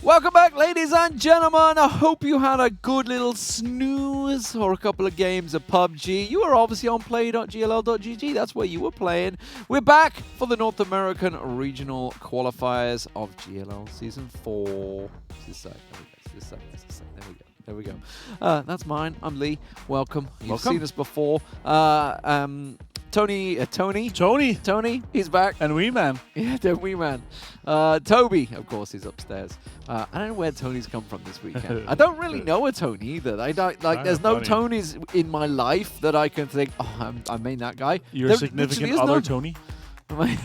Welcome back, ladies and gentlemen. I hope you had a good little snooze or a couple of games of PUBG. You were obviously on play.gll.gg. That's where you were playing. We're back for the North American Regional Qualifiers of GLL Season 4. There we go. That's mine. I'm Lee. Welcome. You've seen us before. Tony, he's back. And Wee Man. Yeah, the Wee Man. Toby, of course, is upstairs. I don't know where Tony's come from this weekend. I don't really know a Tony either. I don't like. There's no Tonys in my life that I can think. Oh, I mean that guy. Your significant other, Tony. Tony.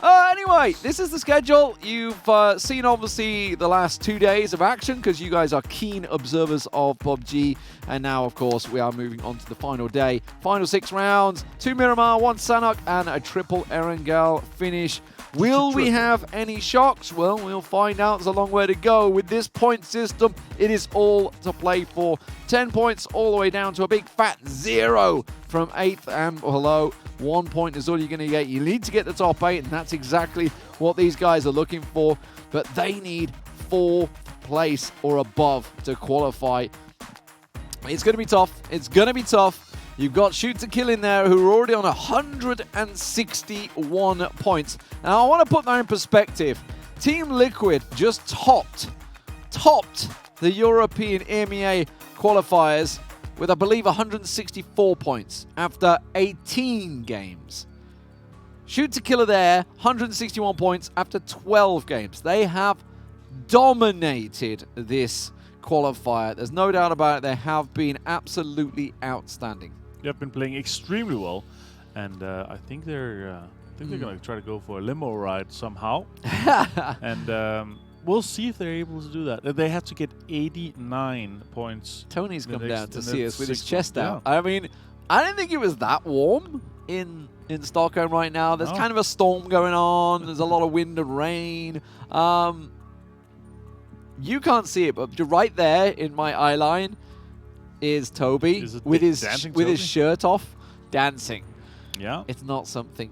Anyway, this is the schedule. You've seen, obviously, the last 2 days of action because you guys are keen observers of PUBG. And now, of course, we are moving on to the final day. Final 6 rounds. 2 Miramar, 1 Sanok, and a triple Erangel finish. Will we have any shocks? Well, we'll find out. There's a long way to go. With this point system, it is all to play for. 10 points all the way down to a big fat 0 from 8th and below. 1 point is all you're going to get. You need to get the top 8, and that's exactly what these guys are looking for. But they need 4th place or above to qualify. It's going to be tough. You've got Shoot to Kill in there who are already on 161 points. Now, I want to put that in perspective. Team Liquid just topped the European EMEA qualifiers with, I believe, 164 points after 18 games. Shoot to Kill are there, 161 points after 12 games. They have dominated this qualifier. There's no doubt about it. They have been absolutely outstanding. They've been playing extremely well, and I think they're going to try to go for a limo ride somehow. And we'll see if they're able to do that. They have to get 89 points. Tony's come down to see us with his chest out. I mean, I don't think it was that warm in Stockholm right now. There's kind of a storm going on. There's a lot of wind and rain. You can't see it, but right there in my eye line is Toby with his shirt off, dancing. Yeah, it's not something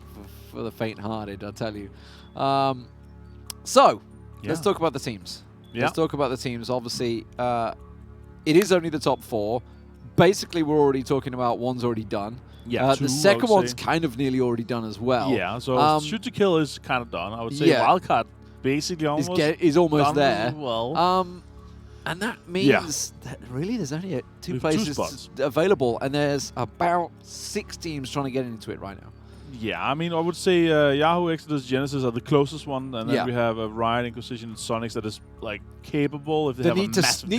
for the faint-hearted, I'll tell you. Let's talk about the teams. Let's talk about the teams. Obviously, it is only the top 4. Basically, we're already talking about one's already done. Yeah, the second one's kind of nearly already done as well. Yeah, so Shoot to Kill is kind of done. I would say Wildcard basically is almost there. Well. And that means that really there's only two places available, and there's about 6 teams trying to get into it right now. Yeah, I mean, I would say Yahoo, Exodus, Genesis are the closest one, and then we have Riot, Inquisition, and Sonics that is like capable if they have need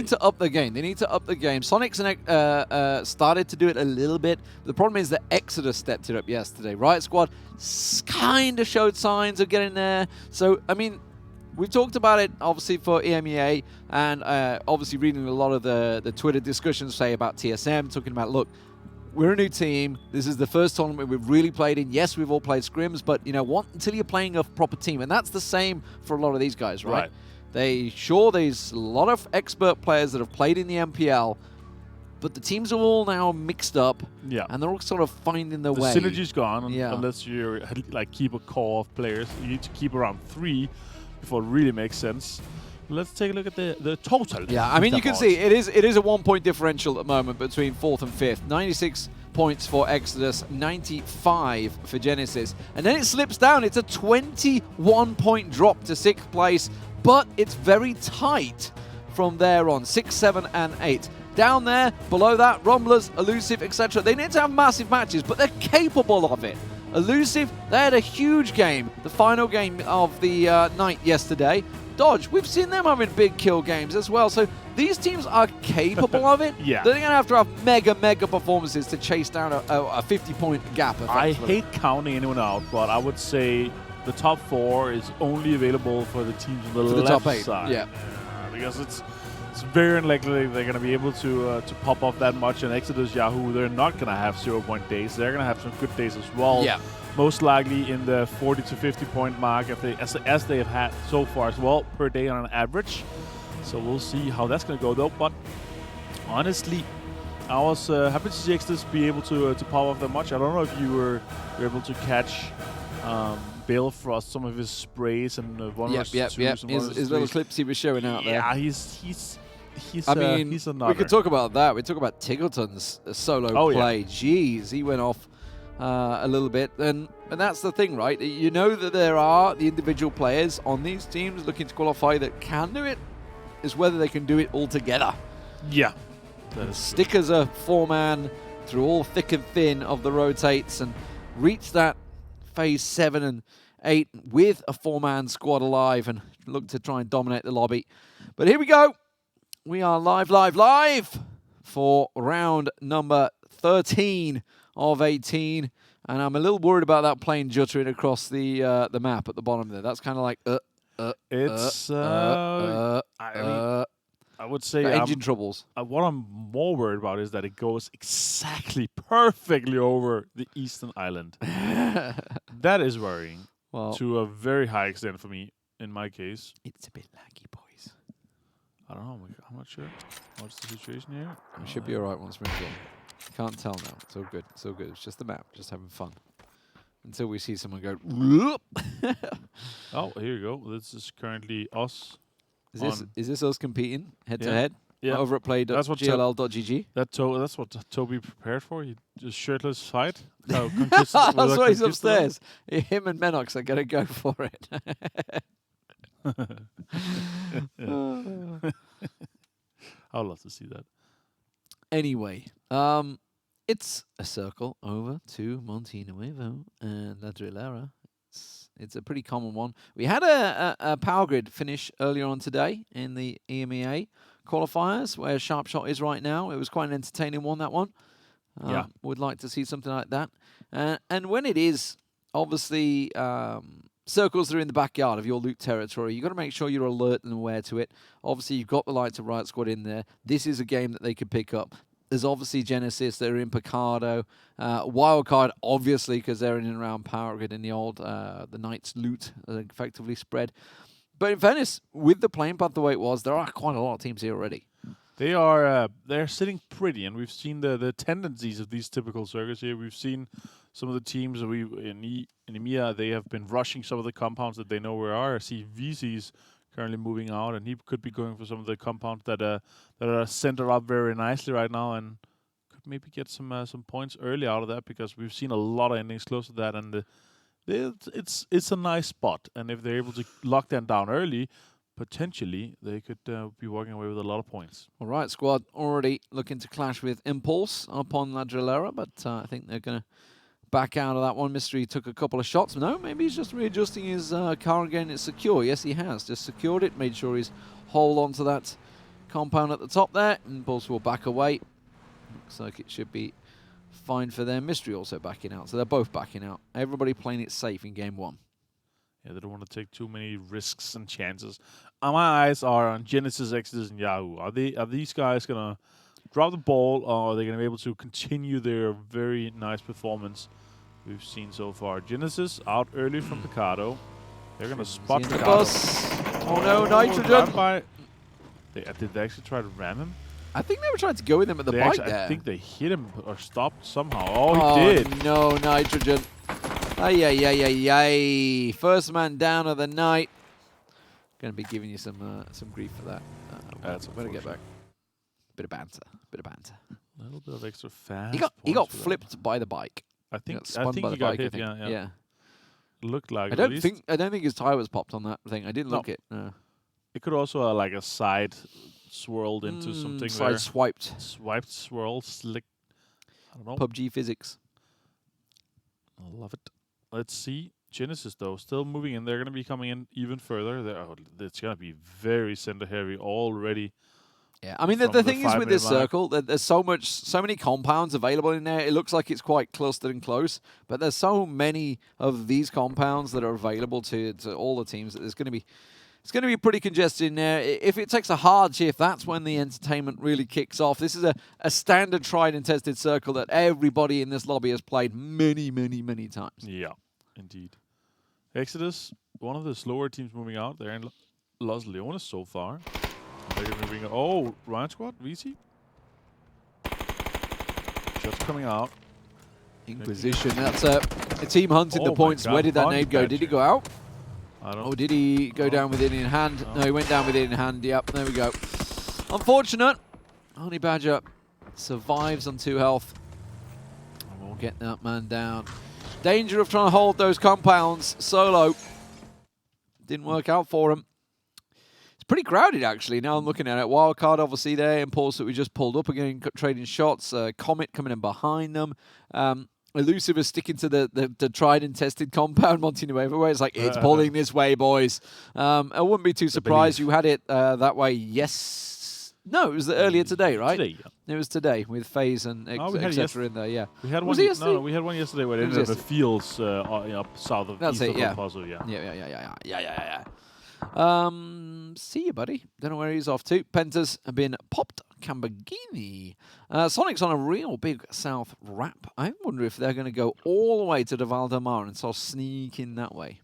to up the game. They need to up the game. Sonics and started to do it a little bit. The problem is that Exodus stepped it up yesterday. Riot Squad kind of showed signs of getting there. So I mean, we've talked about it, obviously, for EMEA, and obviously reading a lot of the Twitter discussions, say, about TSM, talking about, look, we're a new team. This is the first tournament we've really played in. Yes, we've all played scrims, but, you know, until you're playing a proper team. And that's the same for a lot of these guys, right? There's a lot of expert players that have played in the MPL, but the teams are all now mixed up, and they're all sort of finding their way. The synergy's gone, unless you like keep a core of players. You need to keep around 3 before it really makes sense. Let's take a look at the total. Yeah, I mean, you can see it is a 1-point differential at the moment between 4th and 5th. 96 points for Exodus, 95 for Genesis. And then it slips down. It's a 21-point drop to 6th place, but it's very tight from there on, 6, 7, and 8. Down there, below that, Rumblers, Elusive, etc. They need to have massive matches, but they're capable of it. Elusive, they had a huge game, the final game of the night yesterday. Dodge, we've seen them having big kill games as well. So these teams are capable of it. They're going to have mega performances to chase down a 50-point gap. I hate counting anyone out, but I would say the top 4 is only available for the teams on the left top 8 side. Because it's very unlikely they're going to be able to pop off that much. And Exodus, Yahoo, they're not going to have 0-point days. They're going to have some good days as well. Most likely in the 40 to 50-point mark as they have had so far as well per day on an average. So we'll see how that's going to go though. But honestly, I was happy to see Exodus be able to pop off that much. I don't know if you were able to catch Balefrost, some of his sprays, and one of his twos. And his little clips he was showing out there. Yeah, he's I mean, he's a we could talk about that. We talk about Tiggleton's solo play. Yeah. Jeez, he went off a little bit. And that's the thing, right? You know that there are the individual players on these teams looking to qualify that can do it. Is whether they can do it all together. Yeah. Stick as a 4-man through all thick and thin of the rotates and reach that phase 7 and 8 with a 4-man squad alive and look to try and dominate the lobby. But here we go. We are live for round number 13 of 18. And I'm a little worried about that plane juttering across the map at the bottom there. That's kind of like... I would say engine troubles. What I'm more worried about is that it goes exactly perfectly over the eastern island. That is worrying. Well, to a very high extent for me, in my case. It's a bit laggy, boys. I don't know. I'm not sure. What's the situation here? We should be all right once we're in. Can't tell now. It's all good. It's all good. It's just the map. Just having fun. Until we see someone go. Oh, here you go. This is currently us. Is this us competing head to head? Yeah. Over at play.gll.gg. That's what Toby prepared for. He just shirtless fight. No, that's why he's upstairs. Him and Menox are gonna go for it. I'd love to see that. Anyway, it's a circle over to Montenuevo and La Drillera. It's a pretty common one. We had a power grid finish earlier on today in the EMEA qualifiers, where Sharpshot is right now. It was quite an entertaining one, that one. Would like to see something like that. And when it is, obviously, circles that are in the backyard of your loot territory, you've got to make sure you're alert and aware to it. Obviously, you've got the likes of Riot Squad in there. This is a game that they could pick up. There's obviously Genesis, they're in Picardo. Wildcard, obviously, because they're in and around Power Grid in the old, the Knights loot effectively spread. But in fairness, with the playing path the way it was, there are quite a lot of teams here already. They are, they're sitting pretty, and we've seen the tendencies of these typical circuits here. We've seen some of the teams in EMEA, they have been rushing some of the compounds that they know where are. I see VC's currently moving out, and he could be going for some of the compounds that are centered up very nicely right now, and could maybe get some points early out of that, because we've seen a lot of endings close to that, and it's a nice spot. And if they're able to lock them down early, potentially they could be walking away with a lot of points. All right, squad already looking to clash with Impulse upon La Drillera, but I think they're going to back out of that one. Mystery took a couple of shots. No, maybe he's just readjusting his car and getting it secure. Yes, he has. Just secured it, made sure he's hold on to that compound at the top there. Impulse will back away. Looks like it should be fine for them. Mystery also backing out. So they're both backing out. Everybody playing it safe in game one. Yeah, they don't want to take too many risks and chances. My eyes are on Genesis, Exodus, and Yahoo. Are these guys going to drop the ball, or are they going to be able to continue their very nice performance we've seen so far? Genesis out early from Picardo. They're going to spot the bus. Oh no, Nitrogen! Did they actually try to ram him? I think they were trying to go with him at the bike there. I think they hit him or stopped somehow. Oh, he did. No, Nitrogen. Ay. First man down of the night. Going to be giving you some grief for that. That's better get back. Bit of banter. A little bit of extra fast. He got flipped by the bike. I think he got hit. Yeah. Looked like. I don't think his tire was popped on that thing. I didn't look it. No. It could also like a side swirled into something. Side swiped, swirl, slick. I don't know. PUBG physics. I love it. Let's see. Genesis though still moving in. They're going to be coming in even further. It's going to be very center heavy already. Yeah, I mean the thing is with this circle that there's so many compounds available in there. It looks like it's quite clustered and close, but there's so many of these compounds that are available to all the teams that it's going to be pretty congested in there. If it takes a hard shift, that's when the entertainment really kicks off. This is a standard tried and tested circle that everybody in this lobby has played many times. Yeah, indeed. Exodus, one of the slower teams moving out. They're in Los Leones so far. They're moving. Oh, Riot Squad, VC. Shots coming out. Inquisition. That's a A team hunting the points. Where did that nade go? Did he go out? I don't. Or did he go down with it in hand? No, he went down with it in hand. Yep, there we go. Unfortunate. Honey Badger survives on 2 health. And we'll get that man down. Danger of trying to hold those compounds solo. Didn't work out for him. It's pretty crowded, actually. Now I'm looking at it. Wildcard, obviously, there. Impulse that we just pulled up again, trading shots. Comet coming in behind them. Elusive is sticking to the tried and tested compound, Monty Nueva, where it's like, it's pulling this way, boys. I wouldn't be too surprised. You had it that way, yes. No, it was earlier today, right? Today, yeah. It was today with FaZe and etc. in there, yeah. We had one. No, we had one yesterday where it ended up in the fields up south of east of El Paso, yeah. Yeah. See you, buddy. Don't know where he's off to. Pentas have been popped. Camborghini. Sonic's on a real big south wrap. I wonder if they're going to go all the way to the Valdemar and sort of sneak in that way.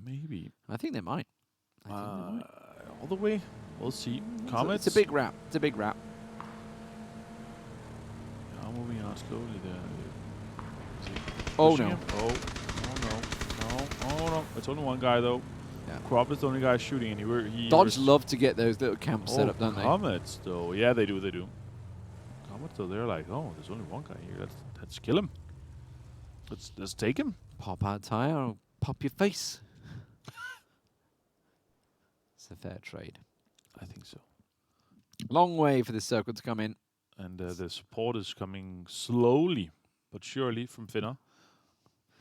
Maybe. I think they might. All the way? We'll see. Comets? It's a big wrap. It's a big wrap. Yeah, moving on slowly there. Oh, no. Oh, no. It's only one guy, though. Yeah. Crop is the only guy shooting, and he Dodge love to get those little camps set up, don't they? Comets, though. Yeah, they do. Comets, though, they're like, oh, there's only one guy here. Let's kill him. Let's take him. Pop out tire or pop your face. It's a fair trade. I think so. Long way for this circle to come in. And the support is coming slowly, but surely from Finna.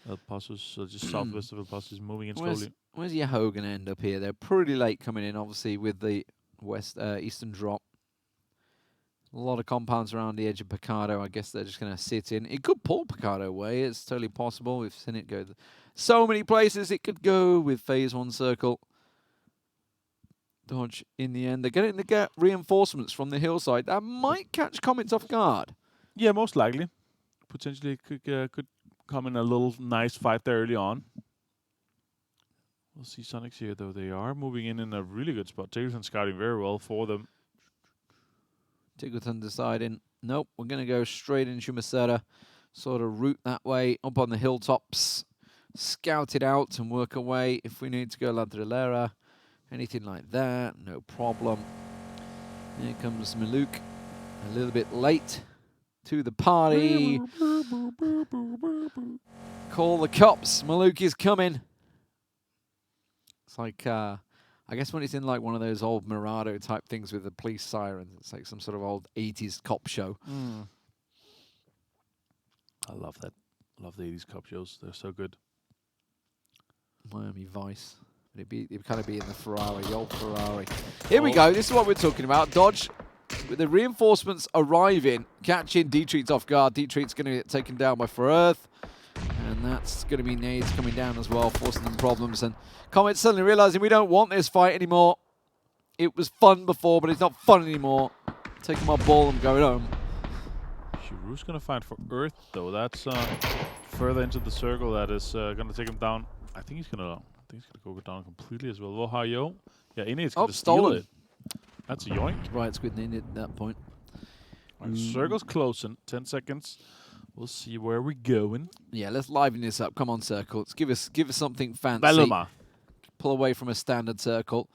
El Paso's just southwest of El Paso is moving in slowly. Where's Yahoo going to end up here? They're pretty late coming in, obviously, with the eastern drop. A lot of compounds around the edge of Picardo. I guess they're just going to sit in. It could pull Picardo away. It's totally possible. We've seen it go so many places it could go with phase 1 circle. Dodge in the end. They're getting to get reinforcements from the hillside. That might catch Comets off guard. Yeah, most likely. Potentially could come in a little nice fight there early on. We'll see Sonics here, though. They are moving in a really good spot. Tiggleton scouting very well for them. Tiggleton deciding, nope, we're going to go straight into Macera. Sort of route that way, up on the hilltops. Scout it out and work away. If we need to go La Drillera, anything like that, no problem. Here comes Maluk, a little bit late to the party. Call the cops, Maluk is coming. It's like, I guess when it's in like one of those old Mirado type things with the police sirens, it's like some sort of old 80s cop show. I love that. I love the 80s cop shows. They're so good. Miami Vice. It'd kind of be in the Ferrari, the old Ferrari. Here we go. This is what we're talking about. Dodge, with the reinforcements arriving, catching D-Treats off guard. D-Treats going to get taken down by Ferth. And that's going to be nades coming down as well, forcing them problems. And Comet suddenly realizing we don't want this fight anymore. It was fun before, but it's not fun anymore. Taking my ball and going home. Shiru's going to fight for Earth, though. That's further into the circle that is going to take him down. I think he's going to go down completely as well. Wohayo. Yeah, Innat's going to steal it. That's a yoink. Right, it's good Innate at that point. Right, circle's closing. 10 seconds. We'll see where we're going. Yeah, let's liven this up. Come on, circle. Let's give us something fancy. Baluma. Pull away from a standard circle.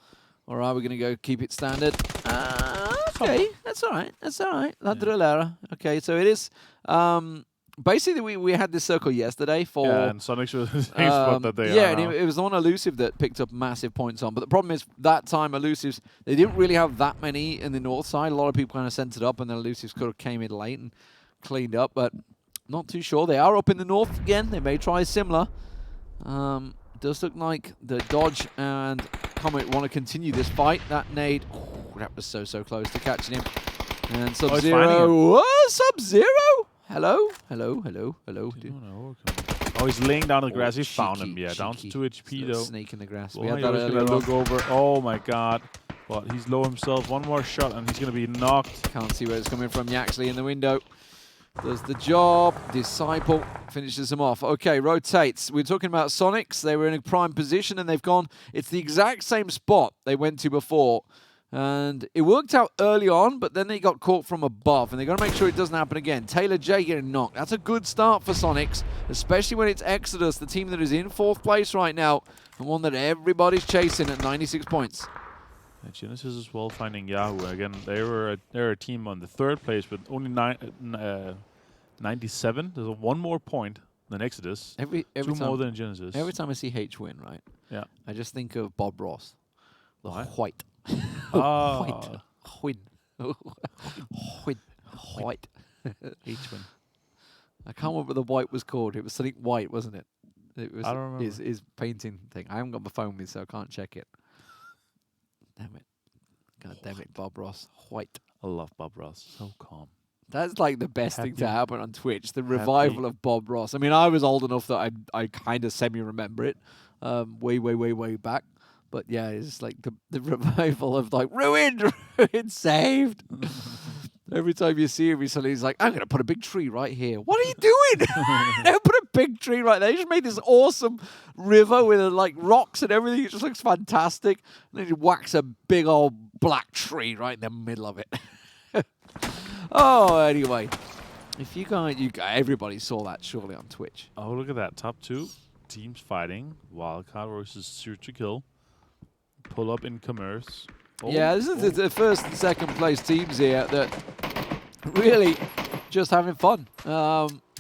All right, we're going to go keep it standard. Okay, that's all right. That's all right. La Drillera. Okay, so it is... basically, we had this circle yesterday for... Yeah, and Sonic was the same spot that they are Yeah, and it was the one Elusive that picked up massive points on. But the problem is, that time, Elusives, they didn't really have that many in the north side. A lot of people kind of sent it up, and then Elusives could have came in late and cleaned up, but not too sure. They are up in the north again. They may try similar. Does look like the Dodge and Comet want to continue this fight. That nade, that was so close to catching him. And Sub-Zero. Sub-Zero? Hello? Oh, he's laying down in the grass. He found him. Yeah, down to 2 HP, though. Snake in the grass. We had that earlier. Look over. Oh, my God. But he's low himself. One more shot, and he's going to be knocked. Can't see where it's coming from. Yaxley in the window. Does the job. Disciple finishes him off. Okay, rotates. We're talking about Sonics. They were in a prime position, and they've gone. It's the exact same spot they went to before. And it worked out early on, but then they got caught from above, and they got to make sure it doesn't happen again. Taylor J getting knocked. That's a good start for Sonics, especially when it's Exodus, the team that is in 4th place right now, and one that everybody's chasing at 96 points. And Genesis as well finding Yahoo. Again, they're a team on the 3rd place, but only 97. There's one more point than Exodus. Every Two time, more than Genesis. Every time I see H win, right? Yeah. I just think of Bob Ross. The white. Ah. White. White. H-win. I can't remember what the white was called. It was something white, wasn't it? It was I don't remember. his painting thing. I haven't got my phone with me, so I can't check it. Damn it. God damn it, Bob Ross. White. I love Bob Ross. So calm. That's like the best thing to happen on Twitch, the revival of Bob Ross. I mean, I was old enough that I kind of semi-remember it way back. But yeah, it's like the revival of like, ruined, saved. Every time you see him recently, he's like, I'm going to put a big tree right here. What are you doing? Don't put a big tree right there. He just made this awesome river with like rocks and everything. It just looks fantastic. And then he whacks a big old black tree right in the middle of it. Oh, anyway. If you guys, everybody saw that surely on Twitch. Oh, look at that. Top 2 teams fighting. Wildcard versus Shoot to Kill. Pull up in commerce. Oh, yeah, this is the 1st and 2nd place teams here that really just having fun.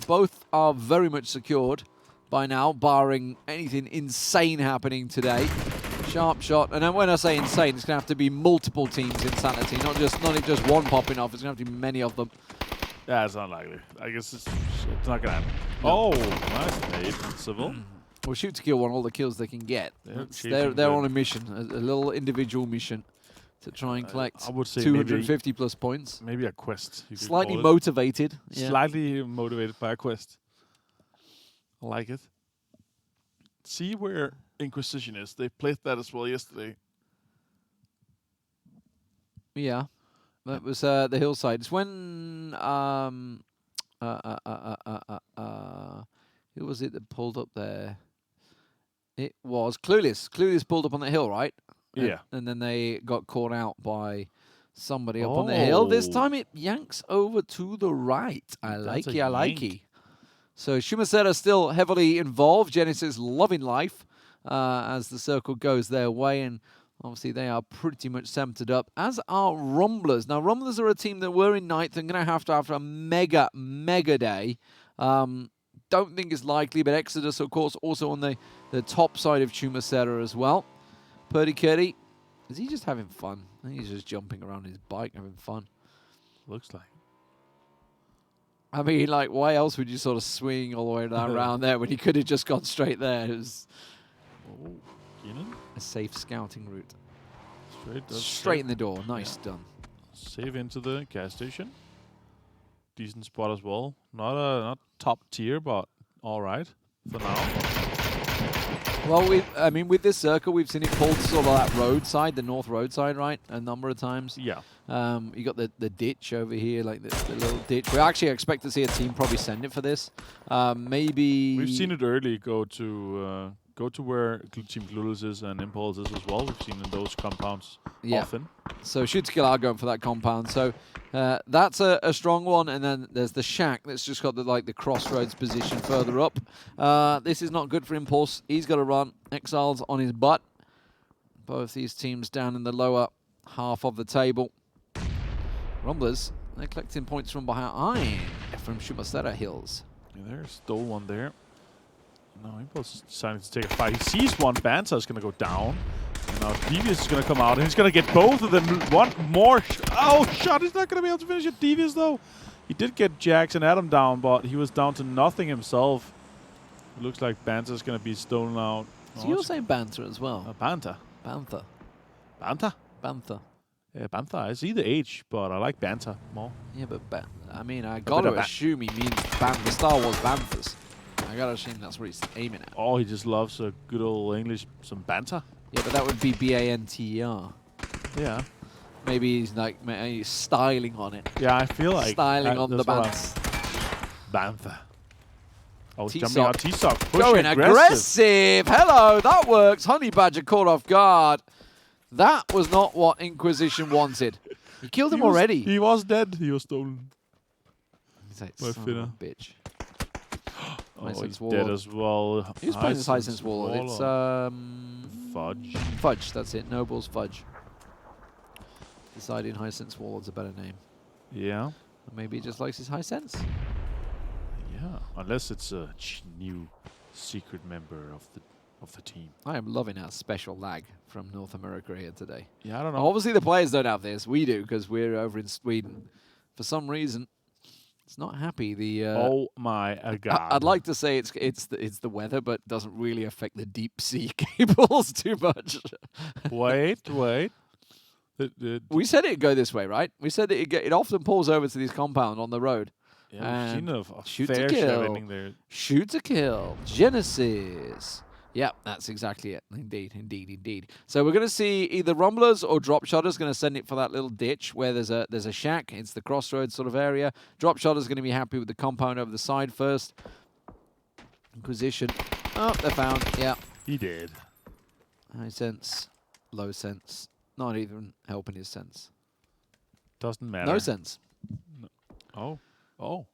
Both are very much secured by now, barring anything insane happening today. Sharp shot, and then when I say insane, it's going to have to be multiple teams insanity, not just one popping off. It's going to have to be many of them. Yeah, it's not likely. I guess it's not going to happen. No. Oh, nice nade from Civil. Well, Shoot to Kill want all the kills they can get. They're They're on a mission, a little individual mission to try and collect I would say 250 plus points. Maybe a quest. Slightly motivated. Yeah. Slightly motivated by a quest. I like it. See where Inquisition is. They played that as well yesterday. Yeah, that was the hillside. It's when who was it that pulled up there? It was Clueless. Clueless pulled up on the hill, right? Yeah. And then they got caught out by somebody up on the hill. This time it yanks over to the right. I like it. So Shumasera still heavily involved. Genesis loving life as the circle goes their way. And obviously they are pretty much centered up, as are Rumblers. Now, Rumblers are a team that were in 9th and going to have a mega day. Don't think it's likely, but Exodus, of course, also on the top side of Chumacera as well. Purdy Curdy, is he just having fun? I think he's just jumping around his bike, having fun. Looks like. I mean, like, why else would you sort of swing all the way around there when he could have just gone straight there? It was a safe scouting route. Straight in the door. Nice done. Save into the gas station. Decent spot as well. Not top tier, but all right for now. Well, I mean, with this circle, we've seen it pulled sort of that roadside, the north roadside, right, a number of times. Yeah. You got the ditch over here, like the little ditch. We actually expect to see a team probably send it for this. Maybe we've seen it early go to where Team Clueless is and Impulse is as well. We've seen in those compounds often. So Shoot to Kill are going for that compound. So that's a strong one. And then there's the shack that's just got the crossroads position further up. This is not good for Impulse. He's got to run. Exile's on his butt. Both these teams down in the lower half of the table. Rumblers, they're collecting points from behind, from Shumasera Hills. Yeah, there's stole one there. No, Impulse deciding to take a fight. He sees one. Banter is going to go down. And now Devious is going to come out, and he's going to get both of them. One more shot. He's not going to be able to finish it. Devious, though. He did get Jax and Adam down, but he was down to nothing himself. It looks like Banter is going to be stolen out. So you're saying Banter as well? Banter. Bantha. Bantha? Bantha. Yeah, Bantha. I see the H, but I like Banter more. Yeah, but I mean, I got to assume he means the Star Wars Banthas. I gotta assume that's what he's aiming at. Oh, he just loves a good old English, some banter. Yeah, but that would be B-A-N-T-E-R. Yeah. Maybe he's like he's styling on it. Yeah, I feel like styling on the bands. Bantha. Oh, T-sock. jumping out T-sock. Going aggressive. Hello, that works. Honey Badger caught off guard. That was not what Inquisition wanted. You killed him already. He was dead. He was stolen. He's like, My son of finna. a bitch. Oh, he's Warlord. dead as well. Who's playing this Hisense Warlord? It's Fudge. Fudge, that's it. Noble's Fudge. Deciding Hisense Warlord's a better name. Yeah. Or maybe he just likes his Hisense. Yeah. Unless it's a new secret member of the team. I am loving our special lag from North America here today. Yeah, I don't know. Obviously the players don't have this. We do because we're over in Sweden. For some reason, it's not happy. The oh my god! I'd like to say it's the weather, but it doesn't really affect the deep sea cables too much. wait. We said it'd go this way, right? We said that it often pulls over to this compound on the road. Yeah, we've seen a shoot to fair kill. shot there. Shoot to kill. Genesis. Yeah, that's exactly it. Indeed. So we're going to see either Rumblers or Drop Shotters going to send it for that little ditch where there's a shack. It's the crossroads sort of area. Drop Shotters going to be happy with the compound over the side first. Inquisition. Oh, they're found. Yeah. He did. High sense. Low sense. Not even helping his sense. Doesn't matter. No sense. No. Oh.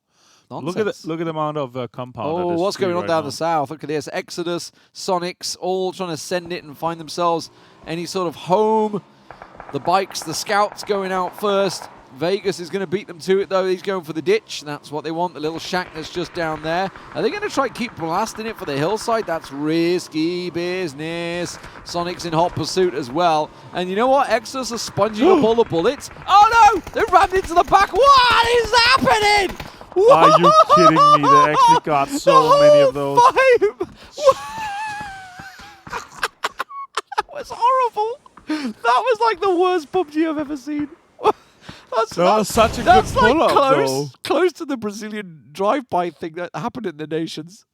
Nonsense. Look at the amount of compound. Oh, what's going on down the south? Look at this. Exodus, Sonics, all trying to send it and find themselves any sort of home. The bikes, the scouts going out first. Vegas is going to beat them to it, though. He's going for the ditch. That's what they want, the little shack that's just down there. Are they going to try and keep blasting it for the hillside? That's risky business. Sonic's in hot pursuit as well. And you know what? Exodus are sponging up all the bullets. Oh, no! They rammed into the back. What is happening? Whoa! Are you kidding me? They actually got so many of those. That was horrible. That was like the worst PUBG I've ever seen. That was such a good pull-up, close to the Brazilian drive-by thing that happened in the nations.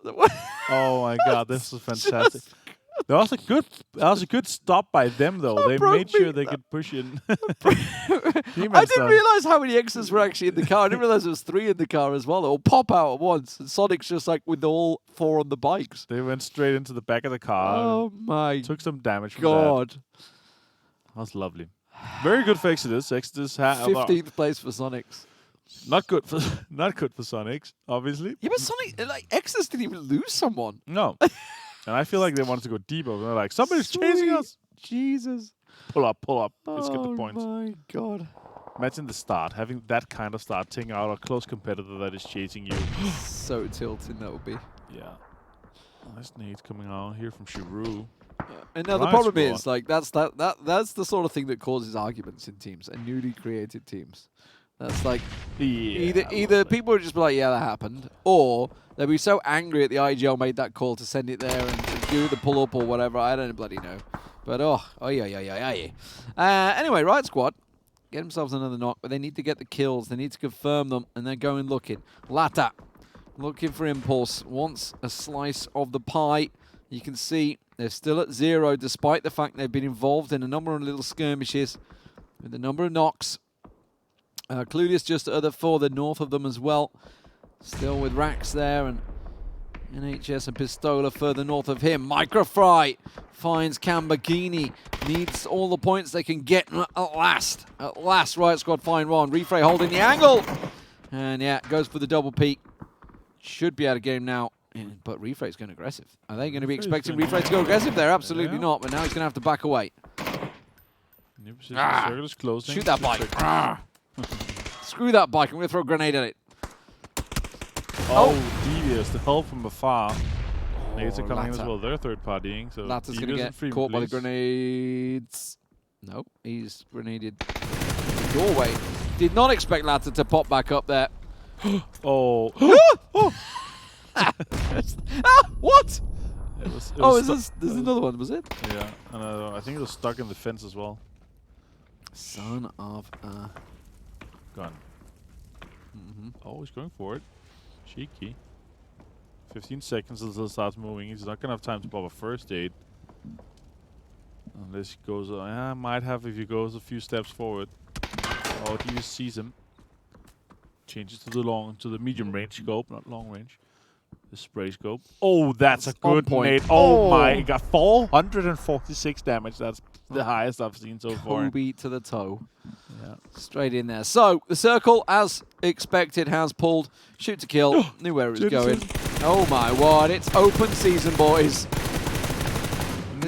Oh my god, this is fantastic. That was a good stop by them, though. They made sure they could push in. I didn't realize how many X's were actually in the car. I didn't realize there was 3 in the car as well. They all pop out at once. And Sonic's just like with all 4 on the bikes. They went straight into the back of the car. Oh my Took some damage from god. That was lovely. Very good for Exodus. Exodus 15th place for Sonics. Not good for Sonics, obviously. Yeah, but Sonic, like Exodus didn't even lose someone. No. And I feel like they wanted to go deeper. They're like, somebody's chasing us. Jesus. Pull up. Let's get the points. Oh my god. Imagine the start, having that kind of start, taking out a close competitor that is chasing you. So tilting that would be. Yeah. Nice nades coming out here from Shiru. And now the problem is, like, that's the sort of thing that causes arguments in teams and newly created teams. That's like either people would just be like, yeah, that happened, or they'll be so angry at the IGL made that call to send it there and do the pull up or whatever. I don't bloody know. But anyway, Riot Squad get themselves another knock, but they need to get the kills. They need to confirm them, and they're going looking. Lata looking for Impulse, wants a slice of the pie. You can see they're still at 0, despite the fact they've been involved in a number of little skirmishes with a number of knocks. Cludius just further north of them as well. Still with Rax there, and NHS and Pistola further north of him. Microfry finds Camberghini. Needs all the points they can get at last. At last, Riot Squad find one. Refray holding the angle. And yeah, goes for the double peak. Should be out of game now. But Refray's going aggressive. Are they going to be expecting Refray to go aggressive? They're absolutely not, but now he's going to have to back away. New position, circle is closing. Shoot that bike. Screw that bike. I'm going to throw a grenade at it. Oh, Devious, the help from afar. Nades are coming in as well. They're third partying. So Lata's going to get caught by the grenades. No, he's grenaded the doorway. Did not expect Lata to pop back up there. Oh. What? It was there's another one, was it? Yeah, and I think it was stuck in the fence as well. Son of a gun. Oh, he's going for it. Cheeky. 15 seconds until it starts moving. He's not going to have time to pop a first aid. Unless he goes, might have if he goes a few steps forward. Oh, he just sees him. Changes to the medium range scope, not long range. The spray scope. Oh, that's a good point. nade. Oh my god, 446 damage. That's the highest I've seen so far. Kobe to the toe. Yeah. Straight in there. So, the circle, as expected, has pulled. Shoot to kill. Knew where it was going. Oh my word, it's open season, boys.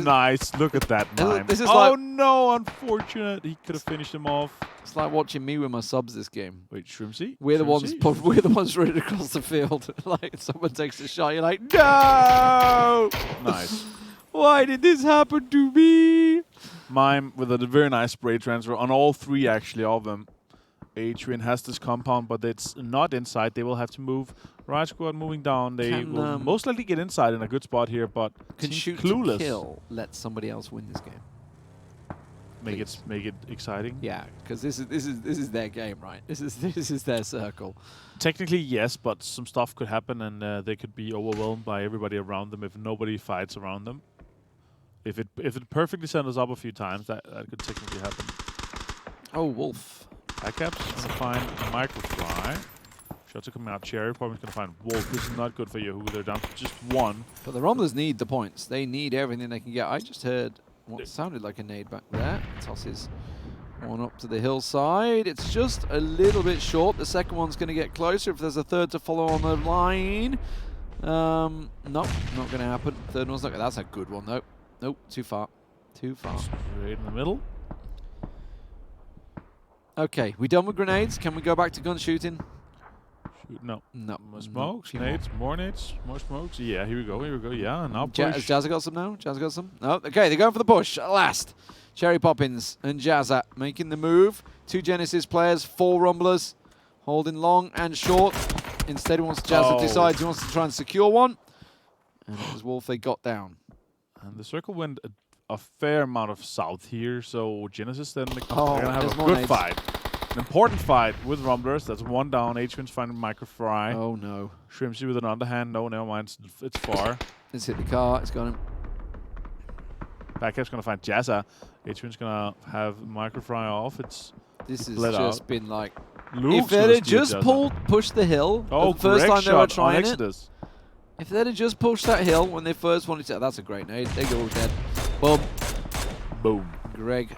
Nice. Look at that mime. This is oh like, no, unfortunate. He could have finished him off. it's like watching me with my subs this game. Wait, Shrimsy? We're the ones running across the field. Like someone takes a shot, you're like, no! Nice. Why did this happen to me? Mime with a very nice spray transfer on all three actually of them. Adrian has this compound, but it's not inside. They will have to move. Right squad moving down. They will most likely get inside in a good spot here, but can shoot clueless. To kill. Let somebody else win this game. Make it exciting. Yeah, because this is their game, right? This is their circle. Technically, yes, but some stuff could happen, and they could be overwhelmed by everybody around them if nobody fights around them. If it perfectly centers up a few times, that could technically happen. Oh, Wolf. Backcaps gonna find Microfry. Shots are coming out. Cherry probably gonna find Wolf. This is not good for Yahoo. They're down to just one. But the Rumblers need the points. They need everything they can get. I just heard what sounded like a nade back there. Tosses one up to the hillside. It's just a little bit short. The second one's going to get closer if there's a third to follow on the line. Nope, not going to happen. Third one's not. That's a good one though. Nope, too far. Too far. Right in the middle. Okay, we done with grenades. Can we go back to gun shooting? No. No. More smokes, nades, more smokes. Yeah, here we go, Yeah, now push. Has Jazza got some now? Jazza got some? No. Okay, they're going for the push at last. Cherry Poppins and Jazza making the move. 2 Genesis players, 4 Rumblers, holding long and short. Instead, once Jazza decides he wants to try and secure one. And it was Wolf they got down. And the circle went a fair amount of south here, so Genesis then they're going to have a good fight. An important fight with Rumblers. That's one down. Adrian's finding Microfry. Oh no. Shrimpsy with an underhand. No, never mind. It's far. It's hit the car. It's got him. Backcap's going to find Jazza. Adrian's going to have Microfry off. This has just been like... Luke's if they had just pushed the hill the first time they were trying it. If they'd have just pushed that hill when they first wanted to... That's a great nade. They go dead. Boom. Boom. Greg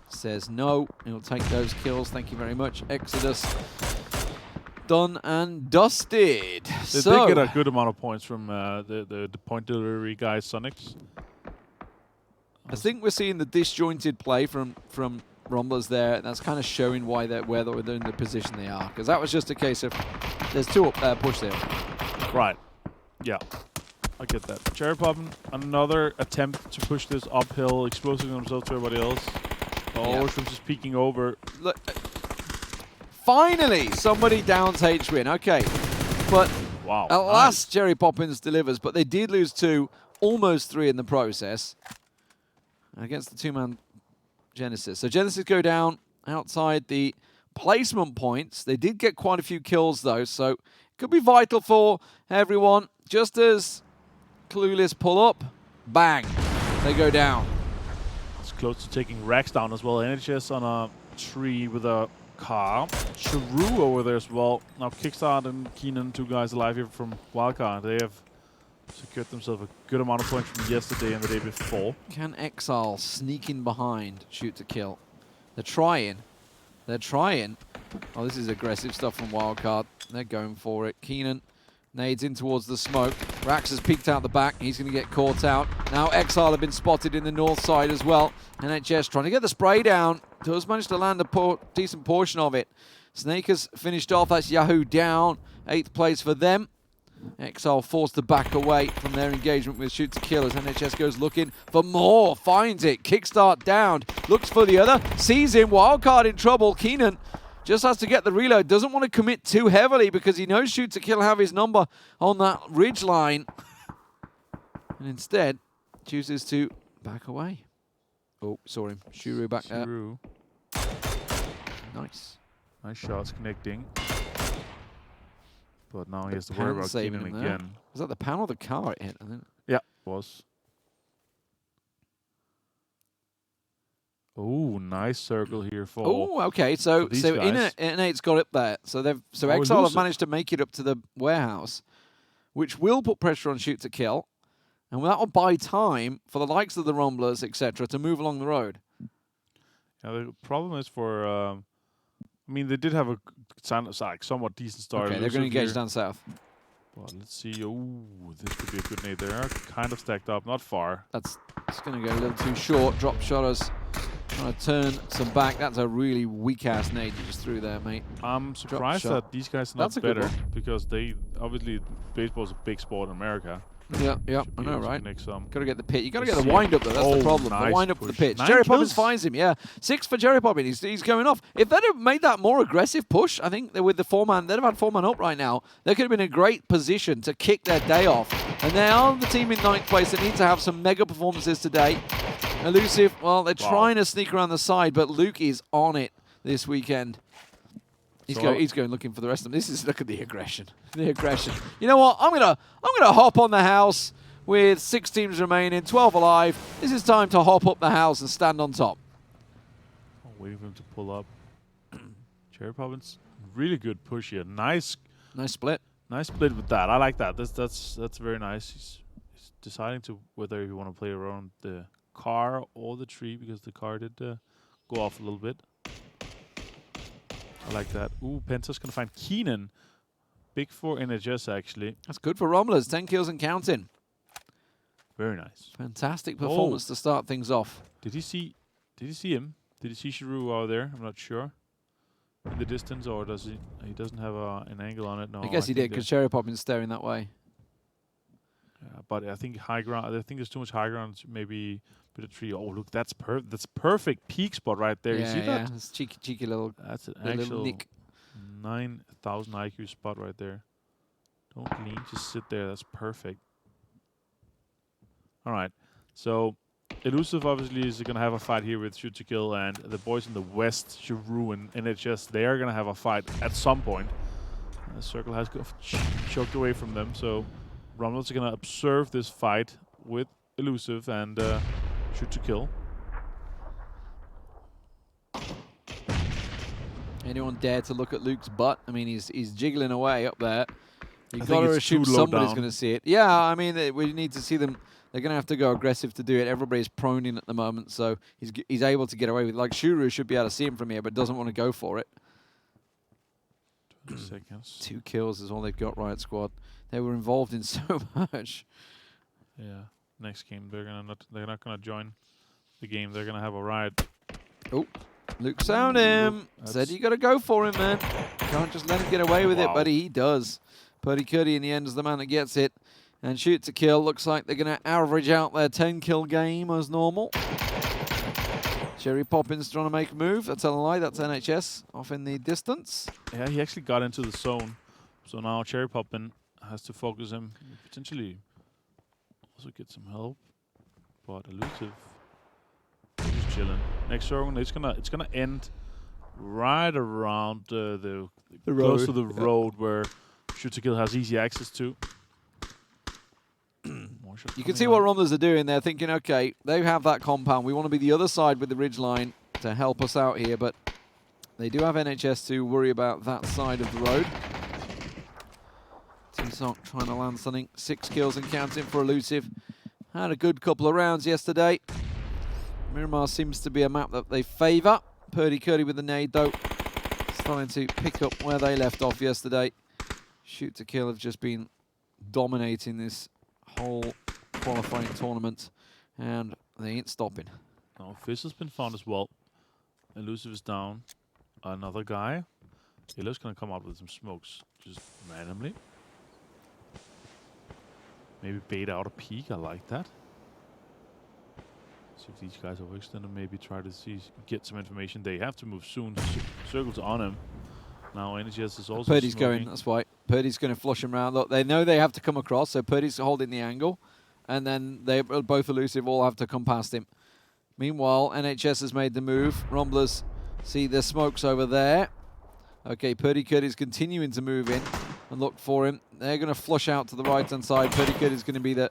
says no. He'll take those kills. Thank you very much. Exodus done and dusted. They did get a good amount of points from the point delivery guy, Sonics. I think we're seeing the disjointed play from Rumblers there. That's kind of showing why they're in the position they are. Because that was just a case of there's 2 up there, push there. Right. Yeah. I get that. Cherry Poppin', another attempt to push this uphill, exposing themselves to everybody else. Oh, Shrimps is peeking over. Look, finally, somebody downs H-Win. Okay. But wow, at last, Cherry Poppins delivers. But they did lose 2, almost 3 in the process against the 2-man Genesis. So Genesis go down outside the placement points. They did get quite a few kills, though. So it could be vital for everyone. Just as Clueless pull up, bang, they go down. It's close to taking Rex down as well. NHS on a tree with a car. Charu over there as well. Now Kickstart and Keenan, 2 guys alive here from Wildcard. They have secured themselves a good amount of points from yesterday and the day before. Can Exile sneak in behind, shoot to kill? They're trying. They're trying. Oh, this is aggressive stuff from Wildcard. They're going for it. Keenan nades in towards the smoke. Rax has peeked out the back. He's going to get caught out. Now Exile have been spotted in the north side as well. NHS trying to get the spray down. Does manage to land a decent portion of it. Snake has finished off. That's Yahoo down. 8th place for them. Exile forced to back away from their engagement with shoot to kill as NHS goes looking for more. Finds it. Kickstart down. Looks for the other. Sees him. Wildcard in trouble. Keenan just has to get the reload. Doesn't want to commit too heavily because he knows shoot to kill have his number on that ridge line. And instead chooses to back away. Oh, saw him. Shuru back there. Nice. Nice shots connecting. But now he has to worry about Keenan again. Was that the pan or the car it hit? I think. Yeah, it was. Oh, nice circle here for. Oh, okay. So Innate's got up there. So Exile have managed to make it up to the warehouse. which will put pressure on Shoot to Kill. And that will buy time for the likes of the Rumblers, etc., to move along the road. Yeah, the problem is for... I mean, they did have a somewhat decent start. Okay, they're going to engage down south. Well, let's see. Ooh, this could be a good nade. They are kind of stacked up, not far. That's going to go a little too short. Drop shotters trying to turn some back. That's a really weak-ass nade you just threw there, mate. I'm surprised that these guys are not better because they obviously baseball's a big sport in America. Yeah, I know, right? Got to get the pitch. You got to get the wind up though. That's the problem. Nice the wind up for the pitch. 9 Jerry kills. Poppins finds him. Yeah, 6 for Jerry Poppins. He's going off. If they'd have made that more aggressive push, I think with the 4-man, they'd have had 4-man up right now. They could have been in a great position to kick their day off. And they are the team in 9th place that need to have some mega performances today. Elusive, well, they're trying to sneak around the side, but Luke is on it this weekend. He's going looking for the rest of them. Look at the aggression. The aggression. You know what? I'm gonna hop on the house. With 6 teams remaining, 12 alive, this is time to hop up the house and stand on top. Oh, waiting for him to pull up. Cherry Poppins, really good push here. Nice split. Nice split with that. I like that. That's very nice. He's deciding to whether he want to play around the car or the tree because the car did go off a little bit. I like that. Ooh, Penta's gonna find Keenan. Big for NHS actually. That's good for Rumblers. 10 kills and counting. Very nice. Fantastic performance to start things off. Did he see him? Did he see Shiru out there? I'm not sure. In the distance, or does he? He doesn't have an angle on it. No, I guess he did because Cherry Poppins staring that way. Yeah, but I think high ground. I think there's too much high ground. Maybe a bit of tree. Oh, look, that's perfect peak spot right there. Yeah, you see that? Yeah, it's cheeky little. That's an actual 9,000 IQ spot right there. Don't lean, just sit there. That's perfect. All right, so Elusive obviously is going to have a fight here with Shoot to Kill, and the boys in the west, Shiru and NHS, they are going to have a fight at some point. The circle has choked away from them, so Rumblers are going to observe this fight with Elusive and Shoot to Kill. Anyone dare to look at Luke's butt? I mean, he's jiggling away up there. You've I got to think assume it's too low somebody's down. going to see it. Yeah, I mean, we need to see them. They're going to have to go aggressive to do it. Everybody's prone in at the moment, so he's able to get away with it. Like, Shuru should be able to see him from here, but doesn't want to go for it. 20 seconds. 2 kills is all they've got, Riot Squad. They were involved in so much. Yeah, next game they're not gonna join the game. They're gonna have a riot. Oh, Luke sound him. Said you got to go for him, man. Can't just let him get away with it, buddy. He does. Purdy Cuddy in the end is the man that gets it. And Shoot to Kill looks like they're going to average out their 10-kill game as normal. Cherry Poppins trying to make a move. That's a lie. That's NHS off in the distance. Yeah, he actually got into the zone. So now Cherry Poppin has to focus him. Potentially also get some help. But Elusive just chilling. Next zone, it's gonna end right around the close to the road where Shoot to Kill has easy access to. You can see what Rumblers are doing. They're thinking, okay, they have that compound. We want to be the other side with the ridge line to help us out here, but they do have NHS to worry about that side of the road. T-Sock trying to land something. 6 kills and counting for Elusive. Had a good couple of rounds yesterday. Miramar seems to be a map that they favour. Purdy Curdy with the nade, though. Starting to pick up where they left off yesterday. Shoot to Kill have just been dominating this whole qualifying tournament, and they ain't stopping. Oh, Fizz has been found as well. Elusive is down. Another guy. Illo's gonna come out with some smokes, just randomly. Maybe bait out a peek. I like that. See if these guys are overextended. Maybe try to get some information. They have to move soon. Circles on him. Now NGS is also Purdy's smoking. going, that's why. Purdy's going to flush him around. Look, they know they have to come across, so Purdy's holding the angle. And then they both Elusive all have to come past him. Meanwhile, NHS has made the move. Rumblers see the smokes over there. Okay, Purdy Curdy's continuing to move in and look for him. They're going to flush out to the right-hand side. Purdy Curdy's going to be the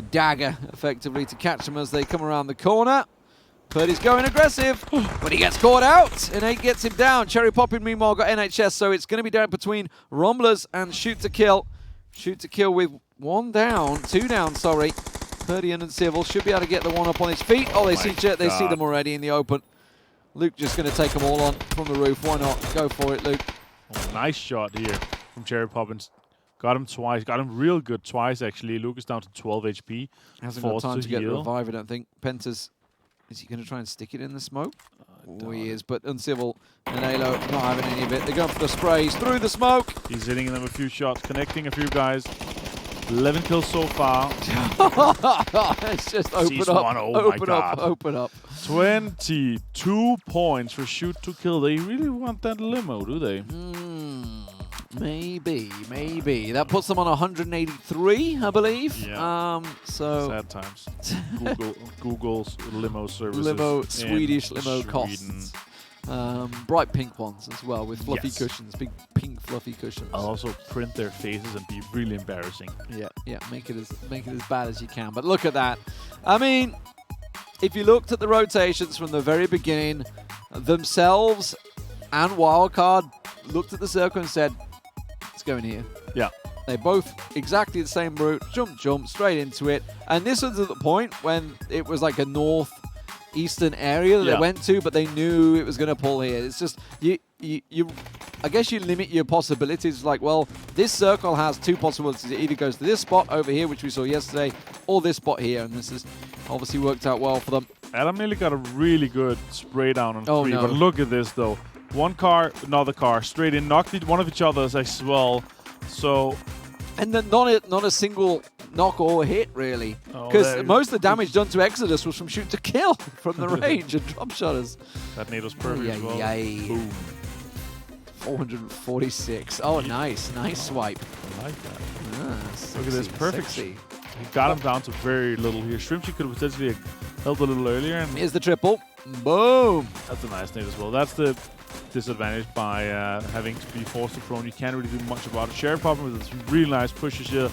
dagger, effectively, to catch them as they come around the corner. Purdy's going aggressive, but he gets caught out, and 8 gets him down. Cherry Poppin, meanwhile, got NHS, so it's going to be down between Rumblers and Shoot to Kill. Shoot to kill with 1 down, 2 down, sorry. Perdian and Civil should be able to get the one up on his feet. Oh, they see them already in the open. Luke just going to take them all on from the roof. Why not? Go for it, Luke. Oh, nice shot here from Cherry Poppins. Got him twice. Got him real good twice, actually. Luke is down to 12 HP. Hasn't got time to get the revive, I don't think. Pentas, is he going to try and stick it in the smoke? Oh, he is, but Uncivil and Halo not having any of it. They're going for the sprays through the smoke. He's hitting them a few shots, connecting a few guys. 11 kills so far. It's just open up, open up. 22 points for Shoot to Kill. They really want that limo, do they? Maybe. That puts them on 183, I believe. Yeah. So sad times. Google's limo services. Swedish limo costs. Bright pink ones as well with fluffy cushions, big pink fluffy cushions. I'll also print their faces and be really embarrassing. Yeah, make it as bad as you can. But look at that. I mean, if you looked at the rotations from the very beginning, themselves and Wildcard looked at the circle and said, "Let's go in here." Yeah. They both exactly the same route, jump straight into it. And this was at the point when it was like a northeastern area that they went to, but they knew it was going to pull here. It's just I guess you limit your possibilities. Like, well, this circle has 2 possibilities. It either goes to this spot over here, which we saw yesterday, or this spot here. And this has obviously worked out well for them. Adam nearly got a really good spray down on 3, no. But look at this though. One car, another car, straight in, knocked one of each other's as well. So, and then not a single knock or hit really, because most of the damage done to Exodus was from shoot to kill from the range and drop shutters. That nade was perfect as well. Boom. 446. Oh, nice swipe. I like that. Sexy, look at this, perfect. Sexy. He got him down to very little here. Shrimpsy could have potentially held a little earlier. And here's the triple. Boom. That's a nice nade as well. That's the disadvantage by having to be forced to prone. You can't really do much about it. Sheriff popping with this really nice pushes here,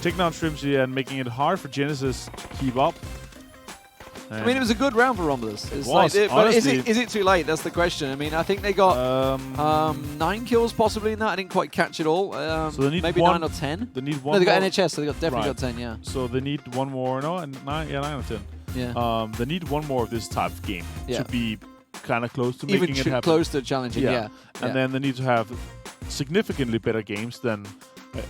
taking down Shrimpsy and making it hard for Genesis to keep up. I mean, it was a good round for Romulus. It was, like, but is it too late? That's the question. I mean, I think they got 9 kills possibly in that. I didn't quite catch it all. So they need maybe 9 or 10. They need one. No, they got NHS, so they definitely got 10. Yeah. So they need one more. No, and 9 or 10. Yeah. They need one more of this type of game to be kind of close to making it happen. Close to challenging. Yeah. And then they need to have significantly better games than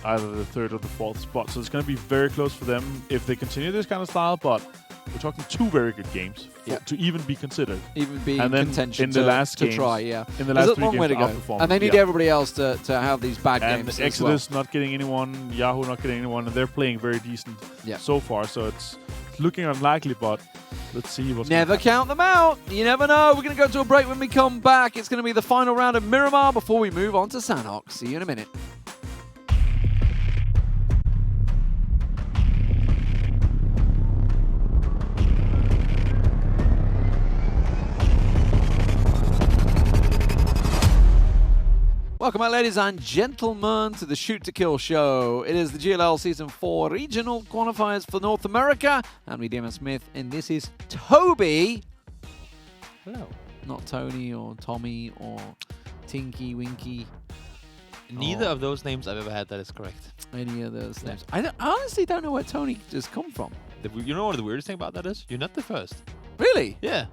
either the 3rd or the 4th spot. So it's going to be very close for them if they continue this kind of style. But we're talking 2 very good games to even be considered. Even be in contention in the last to games, try, in the last 3 games, long way to go. And they need everybody else to have these bad games. And Exodus not getting anyone, Yahoo not getting anyone, and they're playing very decent so far. So it's looking unlikely, but let's see what's Never count them out. You never know. We're going to go to a break. When we come back, it's going to be the final round of Miramar before we move on to Sanhok. See you in a minute. Welcome back, ladies and gentlemen, to the Shoot to Kill show. It is the GLL Season 4 regional qualifiers for North America. I'm Deman Smith, and this is Toby. Hello. Not Tony or Tommy or Tinky Winky. Neither of those names I've ever had that is correct. Any of those names. I honestly don't know where Tony just come from. You know what the weirdest thing about that is? You're not the first. Really? Yeah.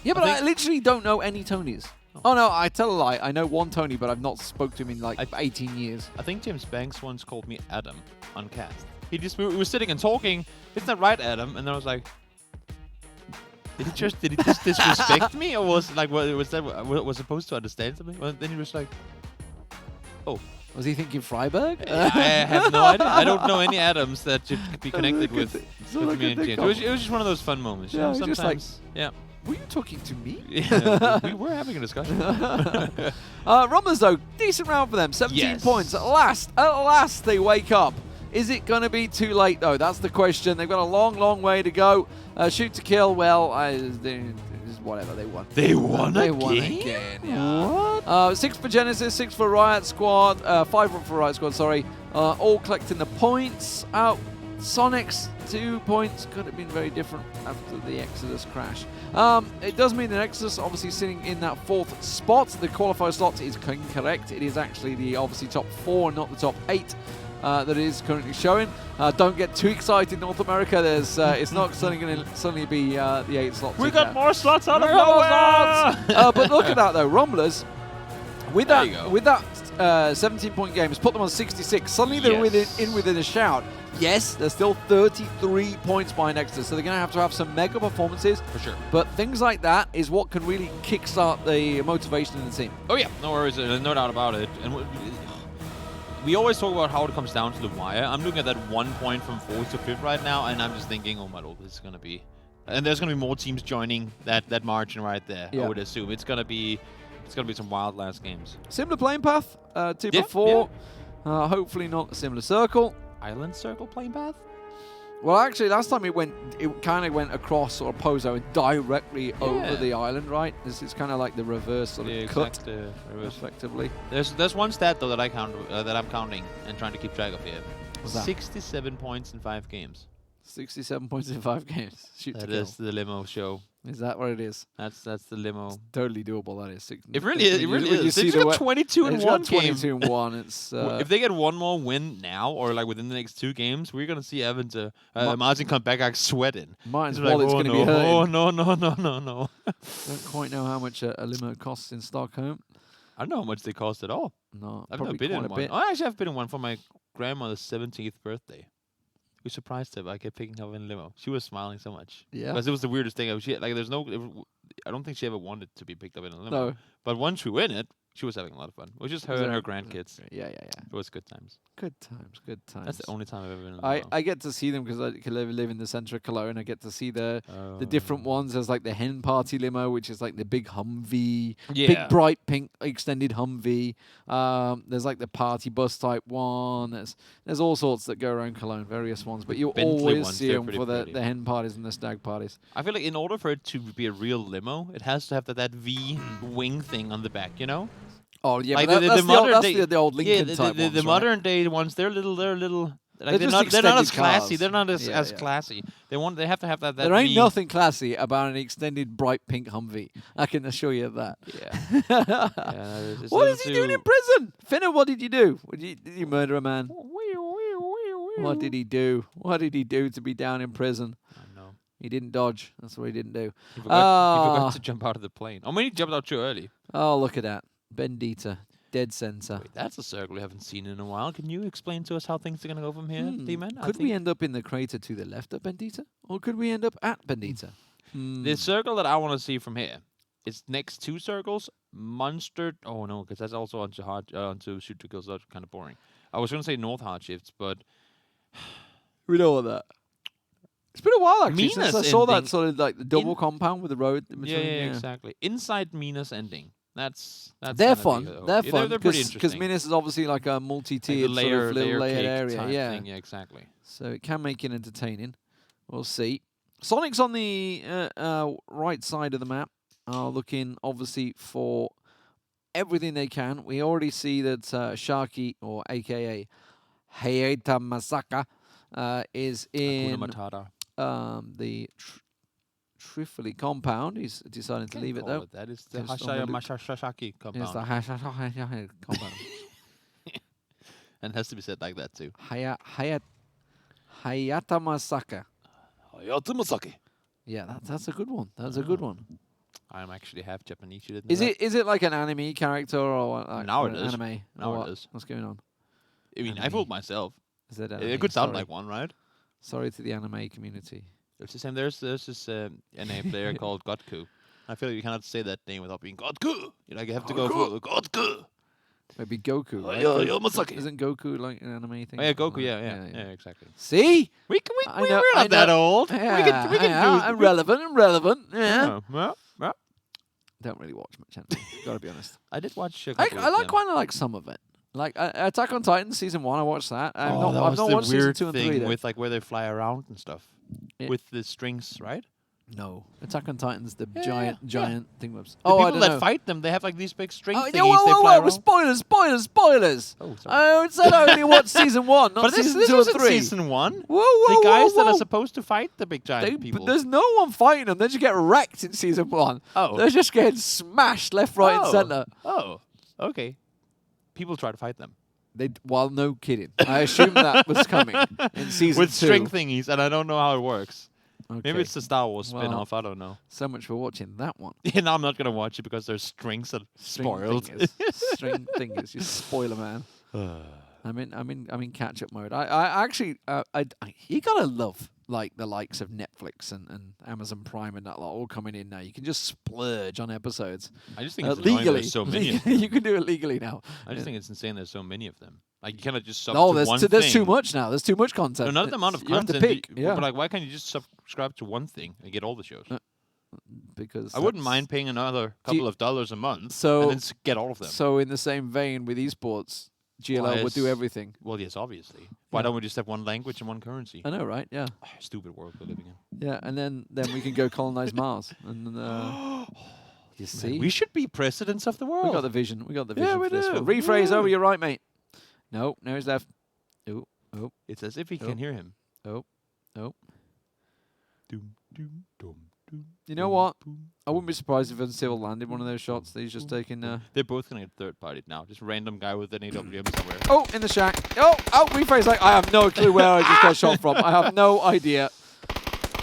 Yeah, but I literally don't know any Tonys. Oh, no, I tell a lie. I know one Tony, but I've not spoke to him in like 18 years. I think James Banks once called me Adam on cast. We were sitting and talking. Isn't that right, Adam? And then I was like, did he just disrespect me, or was was supposed to understand something? Well, then he was like, oh. Was he thinking Freiburg? I have no idea. I don't know any Adams that should be connected with me and James. It was just one of those fun moments. Yeah, sometimes, just like, yeah. Were you talking to me? Yeah, we were having a discussion. Romulus, though, decent round for them. 17 points. At last, they wake up. Is it going to be too late, though? That's the question. They've got a long, long way to go. Shoot to kill, well, whatever, they won. They won again. Yeah. What? 6 for Genesis, 6 for Riot Squad, 5 for Riot Squad, sorry. All collecting the points. Sonic's 2 points could have been very different after the Exodus crash. It does mean that Exodus obviously sitting in that 4th spot. The qualifier slot is incorrect. It is actually the obviously top 4, not the top 8. that is currently showing. Don't get too excited, North America. There's it's not suddenly going to suddenly be the 8 slot. We got more slots out of nowhere. But look at that though, Rumblers. With that 17-point game, has put them on 66. Suddenly they're within a shout. Yes, they're still 33 points behind Exeter, so they're going to have some mega performances. For sure. But things like that is what can really kickstart the motivation in the team. Oh yeah, no worries, no doubt about it. And we always talk about how it comes down to the wire. I'm looking at that 1 point from 4th to 5th right now, and I'm just thinking, oh my lord, this is going to be... And there's going to be more teams joining that margin right there, I would assume. It's going to be some wild last games. Similar playing path to before. Yeah. Hopefully not a similar circle. Island circle playing path? Well, actually, last time it kind of went across or Pozo and directly over the island, right? This is kind of like the reverse sort of cut, effectively. There's one stat though that I'm counting and trying to keep track of here. What's that? 67 points in 5 games. 67 points in 5 games. That is the limo show. Is that what it is? That's the limo. It's totally doable. That is. It really is. They got 22 in one game. 22 in one. It's. If they get one more win now, or like within the next 2 games, we're gonna see Avnqr, Martin come back like sweating. Martin's wallet's gonna be hurting. Oh no! Don't quite know how much a limo costs in Stockholm. I don't know how much they cost at all. No, I've never been in one. Oh, actually, I've been in one for my grandmother's 17th birthday. We surprised her by picking her in limo. She was smiling so much. Yeah. Because it was the weirdest thing. I don't think she ever wanted to be picked up in a limo. No. But once we were in it, she was having a lot of fun. It was just her and her grandkids. Yeah. It was good times. Good times. That's the only time I've ever been in a limo. I get to see them because I live in the centre of Cologne. I get to see the different ones. There's like the hen party limo, which is like the big Humvee. Yeah. Big bright pink extended Humvee. There's like the party bus type one. There's all sorts that go around Cologne, various ones. But you Bentley always see them for the hen parties and the stag parties. I feel like in order for it to be a real limo, it has to have that V wing thing on the back, you know? Oh yeah, like that's the old Lincoln type ones, the modern day ones. They're little. Like they're not as classy. They're not as classy. They have to have that. There ain't nothing classy about an extended bright pink Humvee. I can assure you of that. Yeah. What is he doing in prison? Finna, what did you do? Did you murder a man? What did he do? What did he do to be down in prison? I don't know. He didn't dodge. That's what he didn't do. He forgot to jump out of the plane. Or maybe he jumped out too early. Oh, look at that. Bendita, dead center. Wait, that's a circle we haven't seen in a while. Can you explain to us how things are going to go from here, Deman? Could we end up in the crater to the left of Bendita? Or could we end up at Bendita? The circle that I want to see from here is next 2 circles. Monster. Oh, no, because that's also onto shoot to kill, so that's kind of boring. I was going to say north hard shifts, but... we know all that. It's been a while, actually, since I saw that sort of like the double compound with the road in between. Yeah, exactly. Inside Minas ending. They're fun. They're fun. They're pretty interesting. Because Minas is obviously like a multi-tiered like sort of little layered area. Thing. Yeah, exactly. So it can make it entertaining. We'll see. Sonic's on the right side of the map, looking obviously for everything they can. We already see that Sharky, or AKA Hayata Masaka, is in the Trifoli compound. He's decided to leave it though. That is the Hashaya compound. It's the Hashaya compound. And it has to be said like that too. Hayata Masaka. Yeah, that's a good one. That's a good one. I'm actually half Japanese. You didn't know is it like an anime character or like now it is anime? Now it is. What's going on? I mean, I fooled myself. Is that it could sound like one, right? Sorry to the anime community. It's the same. There's this NA player called Godku. I feel like you cannot say that name without being Godku. You have to go for Godku. Maybe Goku. Right? Isn't Goku like an anime thing? Oh, yeah, Goku. Yeah, exactly. See, we're not that old. Yeah, we can do relevant. Yeah. Don't really watch much anime. Gotta be honest. I did watch. I kind of like some of it. Like Attack on Titan season 1, I watched that. I've not watched season 2 and 3 though. With like where they fly around and stuff with the strings, right? No, Attack on Titan's the giant thingamabs. The people that fight them, they have like these big string thingies. Whoa, spoilers! Oh, sorry. I said I only watched season 1, not season 2 or 3. Season 1. Whoa, the guys that are supposed to fight the big giant people. But there's no one fighting them. They just get wrecked in season 1. Oh, they're just getting smashed left, right, and center. Oh, okay. People try to fight them. Well, no kidding. I assumed that was coming in season 2. With string thingies, and I don't know how it works. Okay. Maybe it's the Star Wars spin-off. I don't know. So much for watching that one. Yeah, no, I'm not gonna watch it because there's strings that spoiled. String thingers, you spoiler man. I'm in catch-up mode. I actually, you gotta love like the likes of Netflix and Amazon Prime and that lot all coming in now. You can just splurge on episodes. I just think it's annoying legally. there's so many of them. You can do it legally now. I just think it's insane there's so many of them. Like, you cannot just sub No, to there's one there's too thing. much now. There's too much content. Another amount of You have content. to pick. But like, why can't you just subscribe to one thing and get all the shows? Because I wouldn't mind paying another couple of dollars a month So- and then get all of them. So in the same vein with esports, GLL would do everything. Well, yes, obviously. Why don't we just have one language and one currency? I know, right? Yeah. Stupid world we're living in. Yeah, and then we can go colonize Mars. And you see, We should be presidents of the world. we got the vision. We got the vision Yeah, for we this do. one. Rephrase Yeah. over. You're right, mate. No, now he's left. Oh, oh, It's as if he Oh. can hear him. oh, oh. Doom, doom, doom, doom, You know doom, what? boom. I wouldn't be surprised if Unstable landed one of those shots that he's just taken. They're both gonna get third-partied now. Just random guy with an AWM somewhere. Oh, in the shack. Oh, rephrase. Like I have no clue where I just got shot from. I have no idea.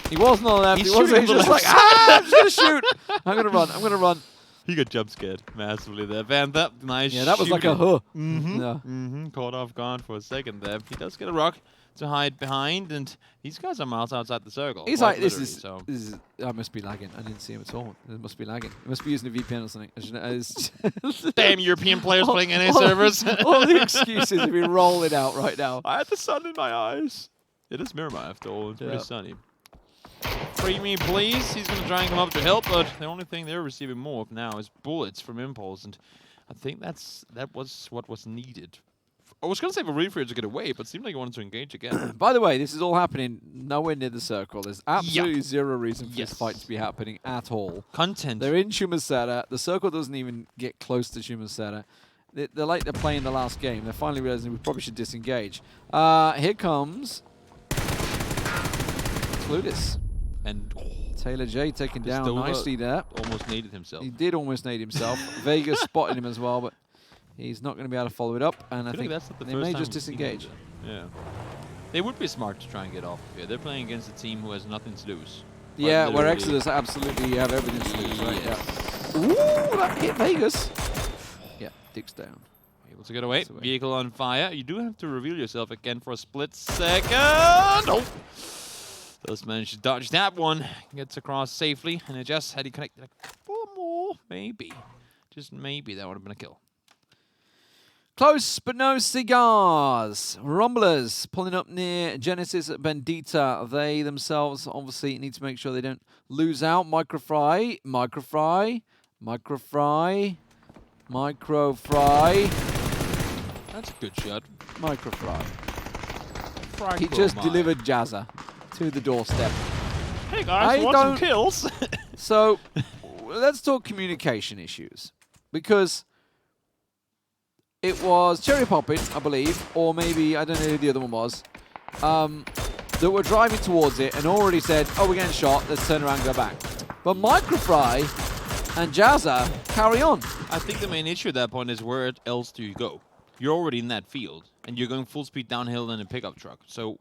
He wasn't on the left. He's He wasn't. shooting He's on just the like I'm just gonna shoot. I'm gonna run. I'm gonna run. He got jump scared massively there. Van, that nice. Yeah, that was like a shooting. huh. Mm-hmm. Yeah. Mm-hmm. Caught off guard for a second there. He does get a rock to hide behind, and these guys are miles outside the circle. He's quite like, this literally, is, so. I must be lagging. I didn't see him at all. It must be lagging. He must be using a VPN or something. Damn European players playing NA all- servers. All the excuses have been rolling out right now. I had the sun in my eyes. It is Miramar after all. It's Yeah. pretty sunny. Free me, please. He's going to try and come up to help, but the only thing they're receiving more of now is bullets from Impulse, and I think that was what was needed. I was going to say for Refreer to get away, but it seemed like he wanted to engage again. By the way, this is all happening nowhere near the circle. There's absolutely zero reason for this fight to be happening at all. Content. They're in Shumasera. The circle doesn't even get close to Shumasera. They're like they're playing the last game. They're finally realizing we probably should disengage. Here comes Cludis. And Taylor J taken down Pistola nicely there. almost needed himself. He did almost nade himself. Vegas spotted him as well, but he's not going to be able to follow it up. And I think that's not the they first may time just we've seen disengage. him do that. Yeah. They would be smart to try and get off here. They're playing against a team who has nothing to lose. Quite Yeah, where literally. Exodus absolutely have everything to lose, right? Yes. Yeah. Ooh, that hit Vegas. Yeah, Dick's down. Able to get away. Gets away. Vehicle on fire. You do have to reveal yourself again for a split second. Oh! Does manage to dodge that one. Gets across safely. And it just had he connected a couple more. Maybe. Just maybe that would have been a kill. Close but no cigars. Rumblers pulling up near Genesis Bendita. They themselves obviously need to make sure they don't lose out. Microfry. That's a good shot. Microfry. He just delivered Jazza to the doorstep. Hey guys, I want some don't- kills? So let's talk communication issues. Because it was Cherry Poppin, I believe, or maybe, I don't know who the other one was, that were driving towards it and already said, oh, we're getting shot, let's turn around and go back. But Microfry and Jazza carry on. I think the main issue at that point is where else do you go? You're already in that field, and you're going full speed downhill in a pickup truck. So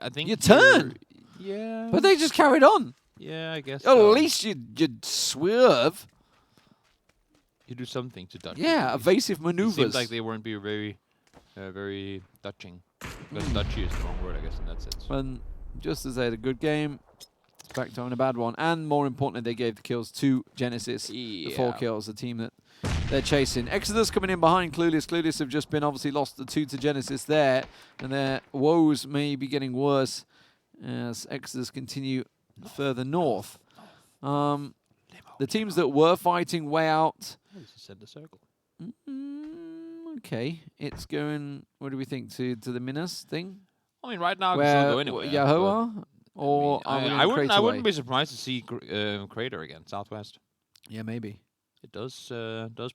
I think You turn. Yeah. But they just carried on. Yeah, I guess. At so. least you'd swerve. You do something to dodge. Yeah, at least. evasive It maneuvers. seems like they weren't being very touching. Because touchy is the wrong word, I guess, in that sense. And just as they had a good game, it's back to having a bad one. And more importantly, they gave the kills to Genesis. The 4 kills, the team that they're chasing. Exodus coming in behind Clueless. Clueless have just been obviously lost the 2 to Genesis there. And their woes may be getting worse as Exodus continue further north. The teams that were fighting way out. Oh, this is center circle. Okay, it's going, what do we think, to the Minas thing? I mean, right now, it can Where still go anywhere. Yahoa? Or I wouldn't be surprised to see Crater again, Southwest. Yeah, maybe. It does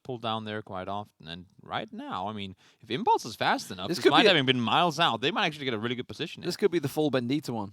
pull down there quite often, and right now, I mean, if Impulse is fast enough, This could despite be having been miles out, they might actually get a really good position. This could be the full Bendita one.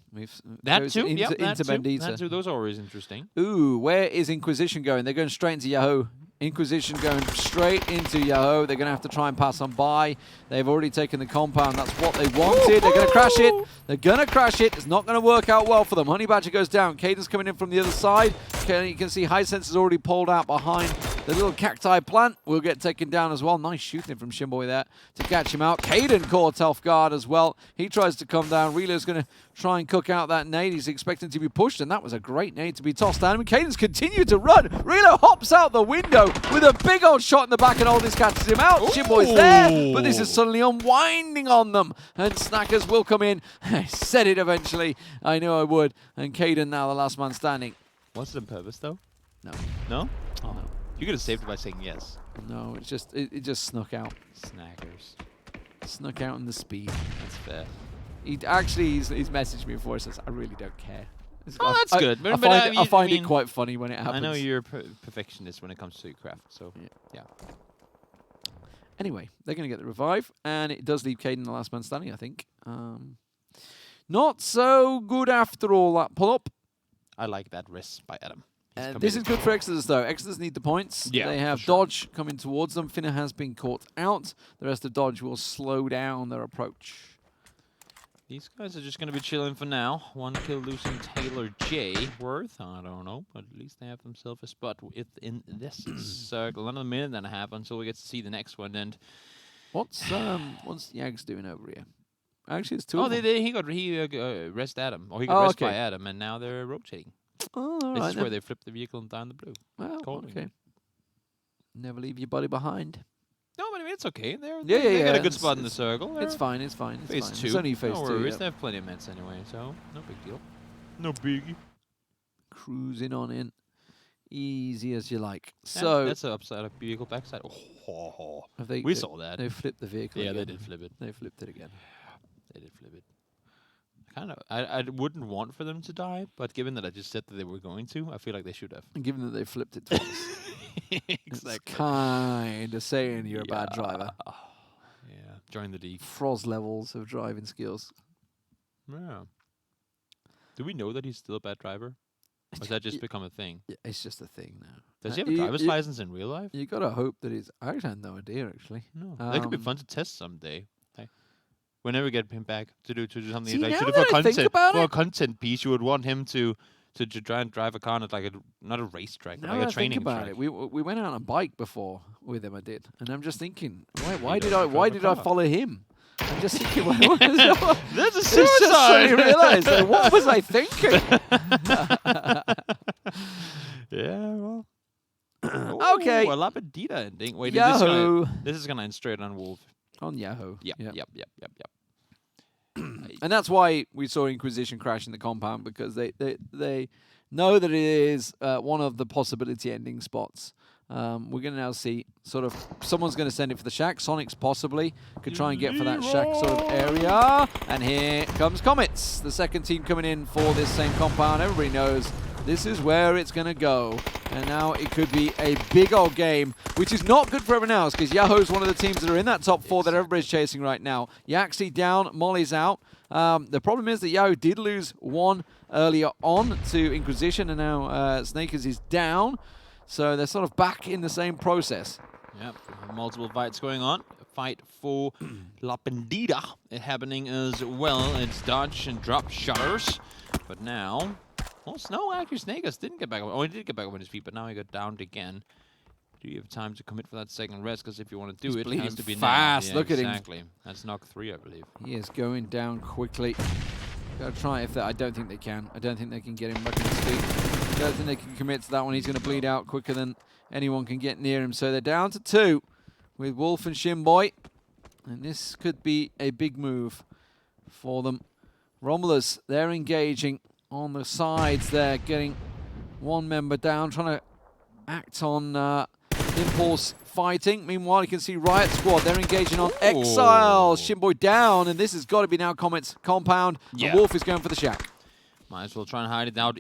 That goes too, into, yep, that into too. Bendita. That too. Those are always interesting. Ooh, where is Inquisition going? They're going straight into Yahoo. Inquisition going straight into Yahoo. They're going to have to try and pass on by. They've already taken the compound. That's what they wanted. They're going to crash it. They're going to crash it. It's not going to work out well for them. Honey Badger goes down. Caden's coming in from the other side. You can see High Sense is already pulled out behind the little cacti plant. Will get taken down as well. Nice shooting from Shimboy there to catch him out. Caden caught off guard as well. He tries to come down. Relo's going to try and cook out that nade. He's expecting to be pushed, and that was a great nade to be tossed down. And Caden's continued to run. Relo hops out the window with a big old shot in the back, and Aldis catches him out. Shimboy's there, but this is suddenly unwinding on them, and Snackers will come in. I said it eventually. I knew I would. And Caden now the last man standing. Was it on purpose, though? No. No? Oh. No. You could have saved it by saying yes. No, it's just it just snuck out. Snackers. Snuck out in the speed. That's fair. He's messaged me before. He says, I really don't care. Oh, that's good. I find it quite funny when it happens. I know you're a perfectionist when it comes to your craft, so yeah. Anyway, they're going to get the revive, and it does leave Caden the last man standing, I think. Not so good after all, that pull-up. I like that risk by Adam. This is good for Exodus, though. Exodus need the points. Yeah, they have Dodge coming towards them. Finna has been caught out. The rest of Dodge will slow down their approach. These guys are just going to be chilling for now. One kill losing Taylor J. Worth, I don't know, but at least they have themselves a spot in this circle. Another minute and a half until we get to see the next one. And what's Yags doing over here? Actually, it's two. Oh, of them. he rest Adam, or he got rest by Adam, and now they're rotating. Oh, this right is where they flip the vehicle down the blue. Well, Calling. okay. Never leave your body behind. No, but I mean, it's okay. They got a good spot in the circle. It's fine. It's fine. Phase 2. It's only phase 2. No worries. They have plenty of meds anyway, so no big deal. No biggie. Cruising on in, easy as you like. Yeah, So that's the upside of vehicle backside. We saw that. They flipped the vehicle. Yeah, again. they did flip it. They flipped it again. They did flip it. I wouldn't want for them to die, but given that I just said that they were going to, I feel like they should have. And given that they flipped it twice, exactly. It's kind of saying you're a bad driver. Yeah, join the D. Froz levels of driving skills. Yeah. Do we know that he's still a bad driver? Or has that just become a thing? Yeah, it's just a thing now. Does he have a driver's license in real life? You gotta hope that he's. I actually had no idea actually. No, that could be fun to test someday. Whenever we get him back to do something See, like now for that I content, think about for a it- content piece, you would want him to try and drive a car at like not a racetrack, but Now like that a I training think about track. it, we went out on a bike before with him. I did, and I'm just thinking, why did doesn't I drive a car. follow him? I'm just thinking, what was that? There's a It's just suicide. suddenly realised, like, what was I thinking? Yeah, well. Okay. A Lapidita ending. Wait, Yahoo! this is gonna end straight on Wolf. On Yahoo. Yep. And that's why we saw Inquisition crash in the compound, because they know that it is one of the possibility ending spots. We're going to now see sort of someone's going to send it for the shack. Sonic's possibly could try and get for that shack sort of area. And here comes Comets, the second team coming in for this same compound. Everybody knows this is where it's going to go. And now it could be a big old game, which is not good for everyone else, because Yahoo's one of the teams that are in that top 4 that everybody's chasing right now. Yaxi down, Molly's out. The problem is that Yahoo did lose one earlier on to Inquisition, and now Snakers is down. So they're sort of back in the same process. Yep, multiple fights going on. Fight for La Bandida happening as well. It's dodge and drop shutters. But now, well, Snow actually Snakers didn't get back up. Oh, he did get back up on his feet, but now he got downed again. Do you have time to commit for that second rest? Because if you want to do it, it has to be fast. now. Yeah, Look at him. Exactly. That's knock 3, I believe. He is going down quickly. Gotta try if that. I don't think they can. I don't think they can get him back on his feet. I don't think they can commit to that one. He's going to bleed out quicker than anyone can get near him. So they're down to 2 with Wolf and Shimboy. And this could be a big move for them. Romulus, they're engaging on the sides. They're getting one member down, trying to act on impulse fighting. Meanwhile, you can see Riot Squad. They're engaging on Exile. Shimboy down, and this has got to be now Comet's compound. Yeah. And Wolf is going for the shack. Might as well try and hide it out.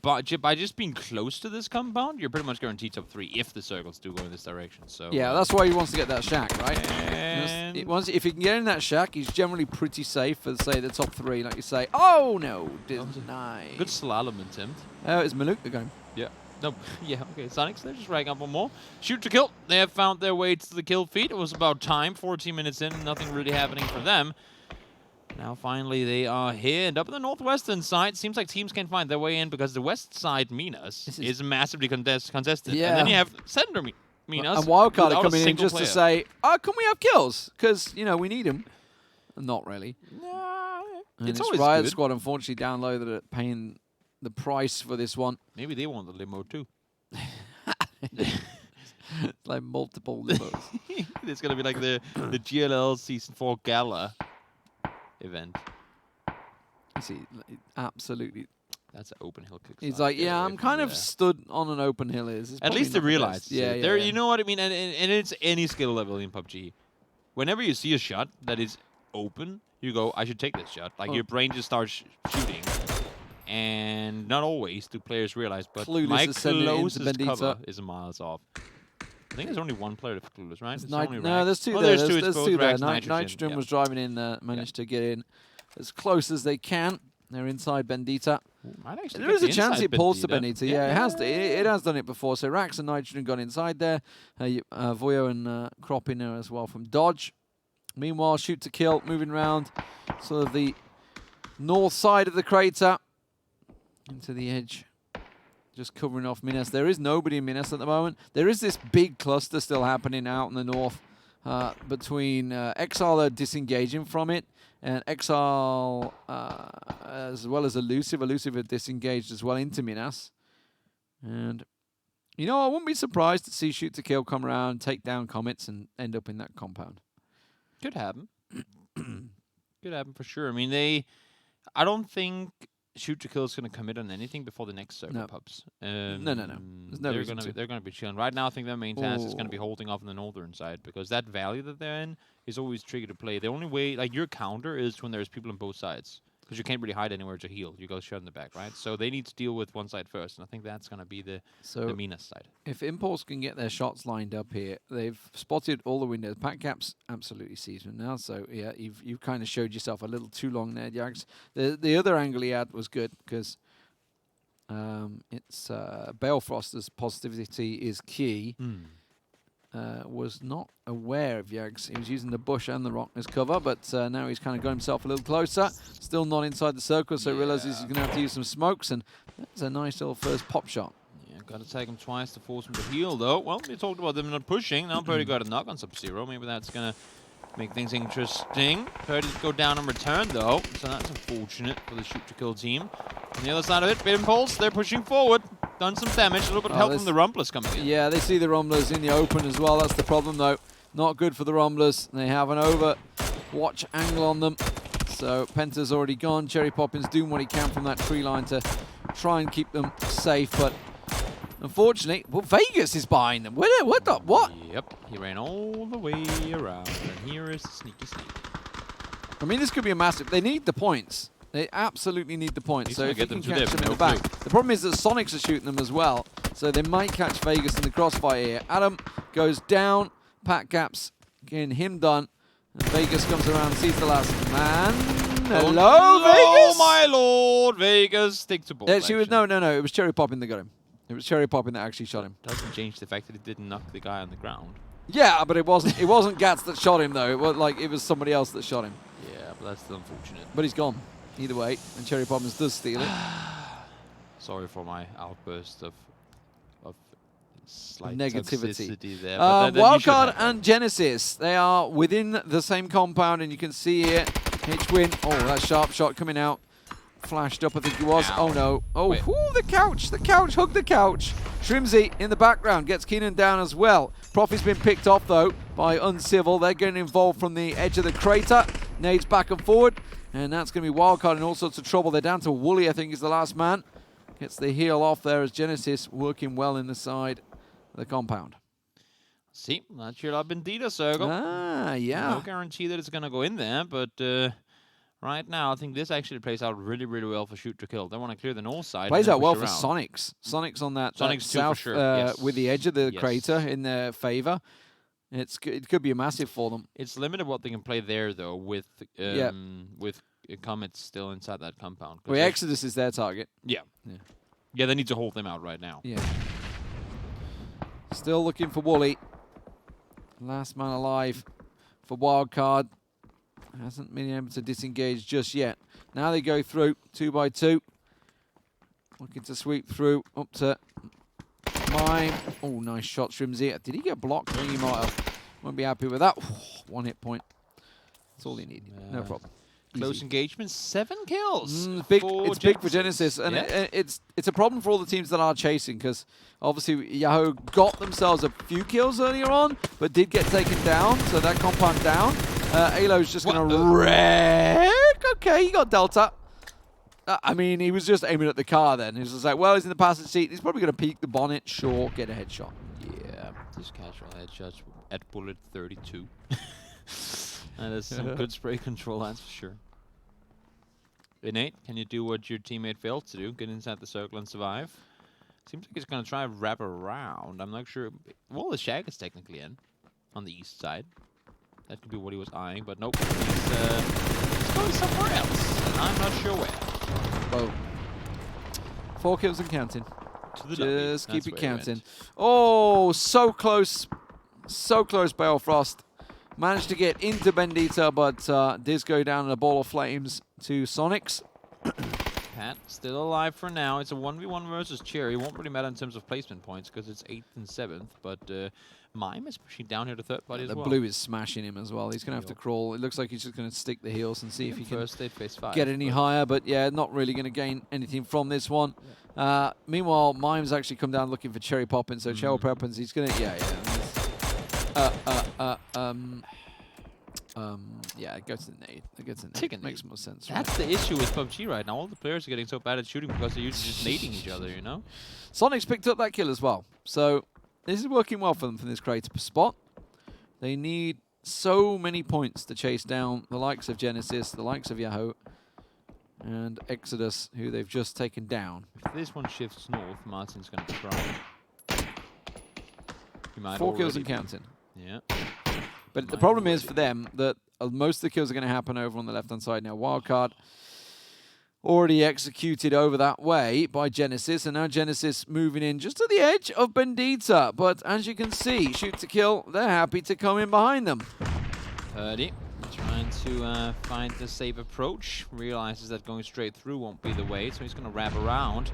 But by just being close to this compound, you're pretty much guaranteed top 3 if the circles do go in this direction. So Yeah, that's why he wants to get that shack, right? And If he can get in that shack, he's generally pretty safe for, say, the top 3. Like you say, oh no, didn't I? good slalom attempt. Oh, it's Maluk again. Yeah. Nope. Yeah, okay. Sonics, they're just racking up one more. Shoot to kill. They have found their way to the kill feed. It was about time. 14 minutes in, nothing really happening for them. Now, finally, they are here. And up in the northwestern side, seems like teams can find their way in because the west side Minas is massively contested. Yeah. And then you have center Minas. And Wildcard are coming in single just player. to say, oh, can we have kills? Because, you know, we need them. Not really. Nah, And it's it's always Riot good. Squad, unfortunately, downloaded it, paying the price for this one. Maybe they want the limo, too. It's like multiple limos. It's going to be like the GLL Season 4 Gala event. You see, absolutely. That's an open hill kick. He's like, yeah, I'm kind of stood on an open hill. At least they realized. Yeah, yeah. You know what I mean? And it's any skill level in PUBG. Whenever you see a shot that is open, you go, I should take this shot. Like, your brain just starts shooting. And not always do players realize, but Clueless my is sending it into closest Bendita. cover is miles off. I think there's only one player for Clueless, right? It's only No, Rax. there's two Oh, there. there's two. It's There's both two there. Rax, Nitrogen. Nitrogen Yeah. was driving in there, managed to get in as close as they can. They're inside Bendita. Might actually There is get a the chance inside it pulls to Bendita. Bendita. Yeah, it has done it before. So Rax and Nitrogen got inside there. Voyo and Crop in there as well from Dodge. Meanwhile, shoot to kill, moving around sort of the north side of the crater into the edge. Just covering off Minas. There is nobody in Minas at the moment. There is this big cluster still happening out in the north between Exile are disengaging from it, and Exile as well as Elusive. Elusive are disengaged as well into Minas. And, you know, I wouldn't be surprised to see Shoot to Kill come around, take down Comets, and end up in that compound. Could happen. Could happen for sure. I mean, I don't think Shoot to Kill is going to commit on anything before the next server pubs. No. There's no reason to. They're going to be chilling. Right now, I think their main task is going to be holding off on the northern side because that valley that they're in is always tricky to play. The only way, like, your counter is when there's people on both sides because you can't really hide anywhere to heal. You go shut in the back, right? So they need to deal with one side first, and I think that's going to be the Minas side. If Impulse can get their shots lined up here, they've spotted all the windows. Pack Cap's absolutely seasoned now, so yeah, you've kind of showed yourself a little too long there, Jags. The other angle he had was good because it's Balefroster's positivity is key. Was not aware of Jags. He was using the bush and the rock as cover, but now he's kind of got himself a little closer. Still not inside the circle, so he realizes he's going to have to use some smokes, and that's a nice little first pop shot. Yeah, got to take him twice to force him to heal, though. Well, we talked about them not pushing. Now Purdy got a knock on Sub-Zero. Maybe that's going to make things interesting. Purdy's go down in return, though, so that's unfortunate for the shoot-to-kill team. On the other side of it, Bit Impulse, they're pushing forward. Done some damage, a little bit of help from the Rumblers coming in. Yeah, they see the Rumblers in the open as well. That's the problem, though. Not good for the Rumblers. They have an overwatch angle on them. So Penta's already gone. Cherry Poppins doing what he can from that tree line to try and keep them safe, but unfortunately, well, Vegas is behind them. What? Yep, he ran all the way around, and here is the sneaky sneak. I mean, this could be a massive... They need the points. They absolutely need the points. He's So gonna if get you them can to catch dip, them in no the back. The problem is that Sonics are shooting them as well, so they might catch Vegas in the crossfire here. Adam goes down. Pat Caps getting him done. And Vegas comes around and sees the last man. Hello, Vegas? Oh, my lord. Vegas, stick to ball. Yeah, she was, no. It was Cherry Poppin that got him. It was Cherry Poppin that actually shot him. Doesn't change the fact that he didn't knock the guy on the ground. Yeah, but it wasn't Gats that shot him, though. It was somebody else that shot him. Yeah, but that's still unfortunate. But he's gone. Either way, and Cherry Poppins does steal it. Sorry for my outburst of slight negativity toxicity there. Wildcard and Genesis, they are within the same compound, and you can see here H-Win. Oh, that sharp shot coming out. Flashed up, I think he was. Ow. Oh, no. Oh, the couch. The couch. Hug the couch. Shrimsy in the background gets Keenan down as well. Profi's been picked off, though, by Uncivil. They're getting involved from the edge of the crater. Nades back and forward. And that's going to be Wildcard in all sorts of trouble. They're down to Wooly, I think, is the last man. Gets the heel off there as Genesis working well in the side of the compound. See, that should have been Dita Circle. Ah, yeah. No guarantee that it's going to go in there, but right now I think this actually plays out really, really well for Shoot to Kill. They want to clear the north side. Plays out well for around. Sonics. Sonics on that, Sonics south for sure. Yes. with the edge of the Yes. crater in their favor. It could be a massive for them. It's limited what they can play there, though, with Comets still inside that compound. Well, Exodus is their target. Yeah. Yeah, they need to hold them out right now. Yeah. Still looking for Wooly. Last man alive for Wildcard. Hasn't been able to disengage just yet. Now they go through 2 by 2. Looking to sweep through up to Mime. Oh, nice shot, Shrimsy. Did he get blocked? I think he might have. Won't be happy with that. 1 hit point. That's all he needed. No problem. Close engagement, 7 kills. It's big for Genesis, and it's a problem for all the teams that are chasing, because obviously Yahoo got themselves a few kills earlier on, but did get taken down, so that compound down. Alo's just going to wreck. Okay, he got Delta. I mean, he was just aiming at the car then. He was just like, well, he's in the passenger seat. He's probably going to peek the bonnet. Sure, get a headshot. Yeah, just casual headshots at bullet 32. That is some good spray control, that's for sure. Innate, can you do what your teammate failed to do? Get inside the circle and survive? Seems like he's going to try and wrap around. I'm not sure. Well, the Shag is technically in on the east side. That could be what he was eyeing, but nope. He's going somewhere else, and I'm not sure where. Whoa. 4 kills and counting. Just keep it counting. Oh, so close. So close, Balefrost. Managed to get into Bendita, but does go down in a ball of flames to Sonics. Pat still alive for now. It's a 1v1 versus Cherry. Won't really matter in terms of placement points because it's 8th and 7th, but Mime is pushing down here to third body as well. The blue is smashing him as well. He's going to have to crawl. It looks like he's just going to stick the heels and see if he can get any higher, but yeah, not really going to gain anything from this one. Meanwhile, Mime's actually come down looking for Cherry Poppins, so Cherry Poppins, he's going to, yeah, go to the nade. It makes more sense. That's the issue with PUBG right now. All the players are getting so bad at shooting because they're usually just nading each other, you know? Sonic's picked up that kill as well. So this is working well for them from this crater spot. They need so many points to chase down the likes of Genesis, the likes of Yahoo, and Exodus, who they've just taken down. If this one shifts north, Martin's going to try. 4 kills and counting. Yeah. But the problem is for them that most of the kills are going to happen over on the left-hand side now. Wildcard already executed over that way by Genesis, and now Genesis moving in just to the edge of Bendita. But as you can see, shoot to kill, they're happy to come in behind them. Purdy trying to find the safe approach. Realizes that going straight through won't be the way, so he's going to wrap around.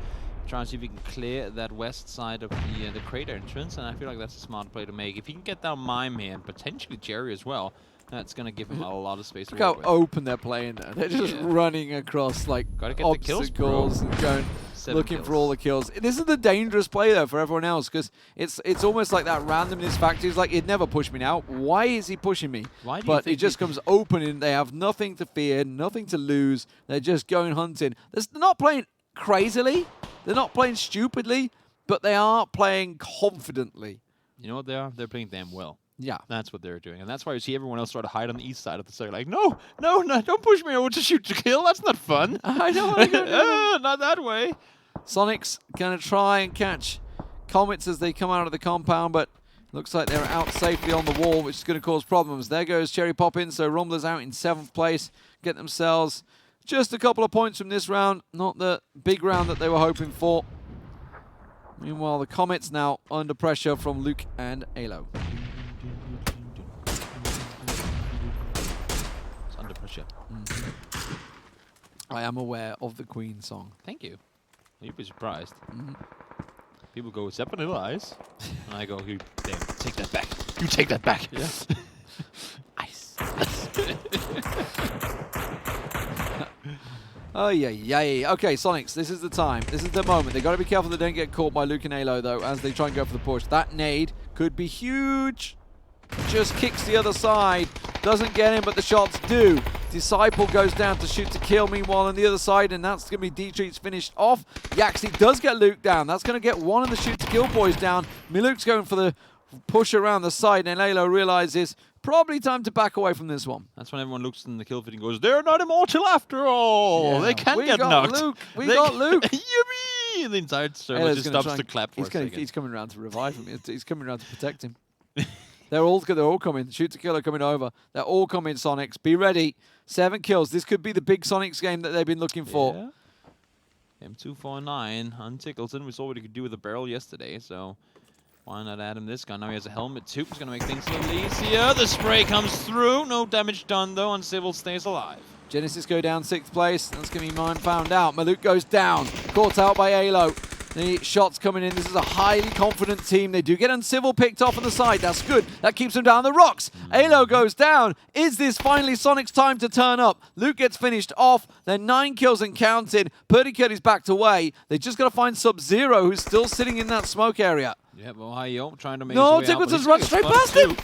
Trying to see if he can clear that west side of the crater entrance, and I feel like that's a smart play to make. If he can get down Mime here, and potentially Jerry as well, that's going to give him a lot of space to work with. Look how open they're playing there. They're just running across like obstacles and going, looking for all the kills. This is the dangerous play though for everyone else, because it's almost like that randomness factor. It's like, he'd never push me now. Why is he pushing me? Why do but it just comes open and they have nothing to fear, nothing to lose. They're just going hunting. They're not playing crazily. They're not playing stupidly, but they are playing confidently. You know what they are? They're playing damn well. Yeah. That's what they're doing. And that's why you see everyone else try to hide on the east side of the circle. Like, no, don't push me over to shoot to kill. That's not fun. I know. Not that way. Sonic's going to try and catch Comets as they come out of the compound, but looks like they're out safely on the wall, which is going to cause problems. There goes Cherry Poppins, so Rumbler's out in 7th place. Get themselves just a couple of points from this round, not the big round that they were hoping for. Meanwhile, the Comets now under pressure from Luke and Alo. It's under pressure. I am aware of the Queen song. Thank you. You'd be surprised. People go, "Step on Little Ice," and I go, "You damn, take that back. You take that back." Yeah. Ice. Oh, yeah. Okay, Sonics, this is the time. This is the moment. They've got to be careful they don't get caught by Luke and Alo, though, as they try and go for the push. That nade could be huge. Just kicks the other side. Doesn't get him, but the shots do. Disciple goes down to shoot to kill, meanwhile, on the other side, and that's going to be D-Treats finished off. Yaxi does get Luke down. That's going to get one of the shoot to kill boys down. Miluke's going for the push around the side, and Alo realizes probably time to back away from this one. That's when everyone looks in the kill feed and goes, "They're not immortal after all. Yeah. They can get knocked." We got Luke. Yippee! The entire server just stops to clap for a second. He's coming around to revive him. He's coming around to protect him. They're all coming. Shoot to kill are coming over. They're all coming, Sonics. Be ready. 7 kills. This could be the big Sonics game that they've been looking for. M249 on Tickleton. We saw what he could do with the barrel yesterday, so why not add him this gun? Now he has a helmet too. He's going to make things a little easier. The spray comes through. No damage done, though, and Civil stays alive. Genesis go down 6th place. That's going to be mine found out. Maluk goes down. Caught out by Alo. The shots coming in. This is a highly confident team. They do get Uncivil picked off on the side. That's good. That keeps them down the rocks. Alo goes down. Is this finally Sonic's time to turn up? Luke gets finished off. Then 9 kills and counted. Purdycurdy's backed away. They just got to find Sub-Zero, who's still sitting in that smoke area. Yeah, well, Hi-Yo trying to make No, his way out, but Tickleton's he's run gonna straight get past spotted him.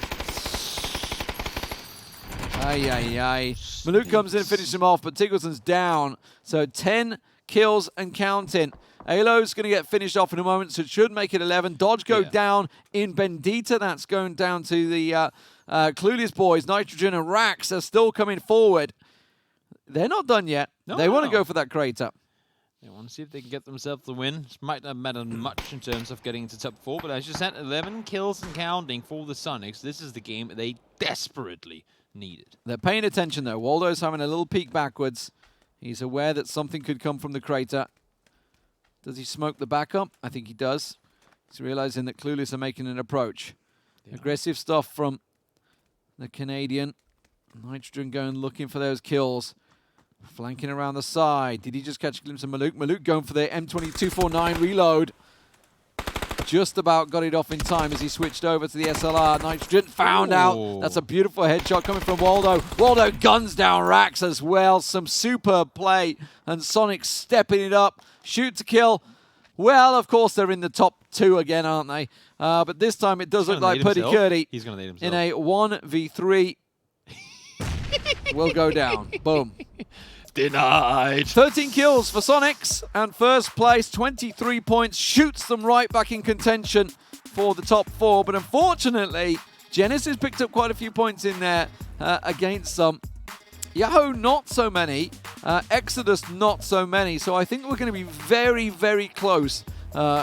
Ay, ay, ay. Maluk comes in and finishes him off, but Tickleton's down. So 10 kills and counting. Alo's going to get finished off in a moment, so it should make it 11. Dodge go down in Bendita. That's going down to the Clueless boys. Nitrogen and Rax are still coming forward. They're not done yet. They want to go for that crater. They want to see if they can get themselves the win. This might not matter much in terms of getting into top 4, but as you said, 11 kills and counting for the Sonics. This is the game they desperately needed. They're paying attention, though. Waldo's having a little peek backwards. He's aware that something could come from the crater. Does he smoke the backup? I think he does. He's realizing that Clueless are making an approach. Yeah. Aggressive stuff from the Canadian. Nitrogen going looking for those kills. Flanking around the side. Did he just catch a glimpse of Maluk? Maluk going for the M2249 reload. Just about got it off in time as he switched over to the SLR. Nitrogen found out. That's a beautiful headshot coming from Waldo. Waldo guns down Rax as well. Some superb play. And Sonic stepping it up. Shoot to kill. Well, of course, they're in the top 2 again, aren't they? But this time it does look like Purdycurdy He's going to nade himself. in a 1v3 will go down. Boom. Denied. 13 kills for Sonics, and first place, 23 points, shoots them right back in contention for the top 4. But unfortunately, Genesis picked up quite a few points in there against some. Yahoo, not so many. Exodus, not so many. So I think we're going to be very, very close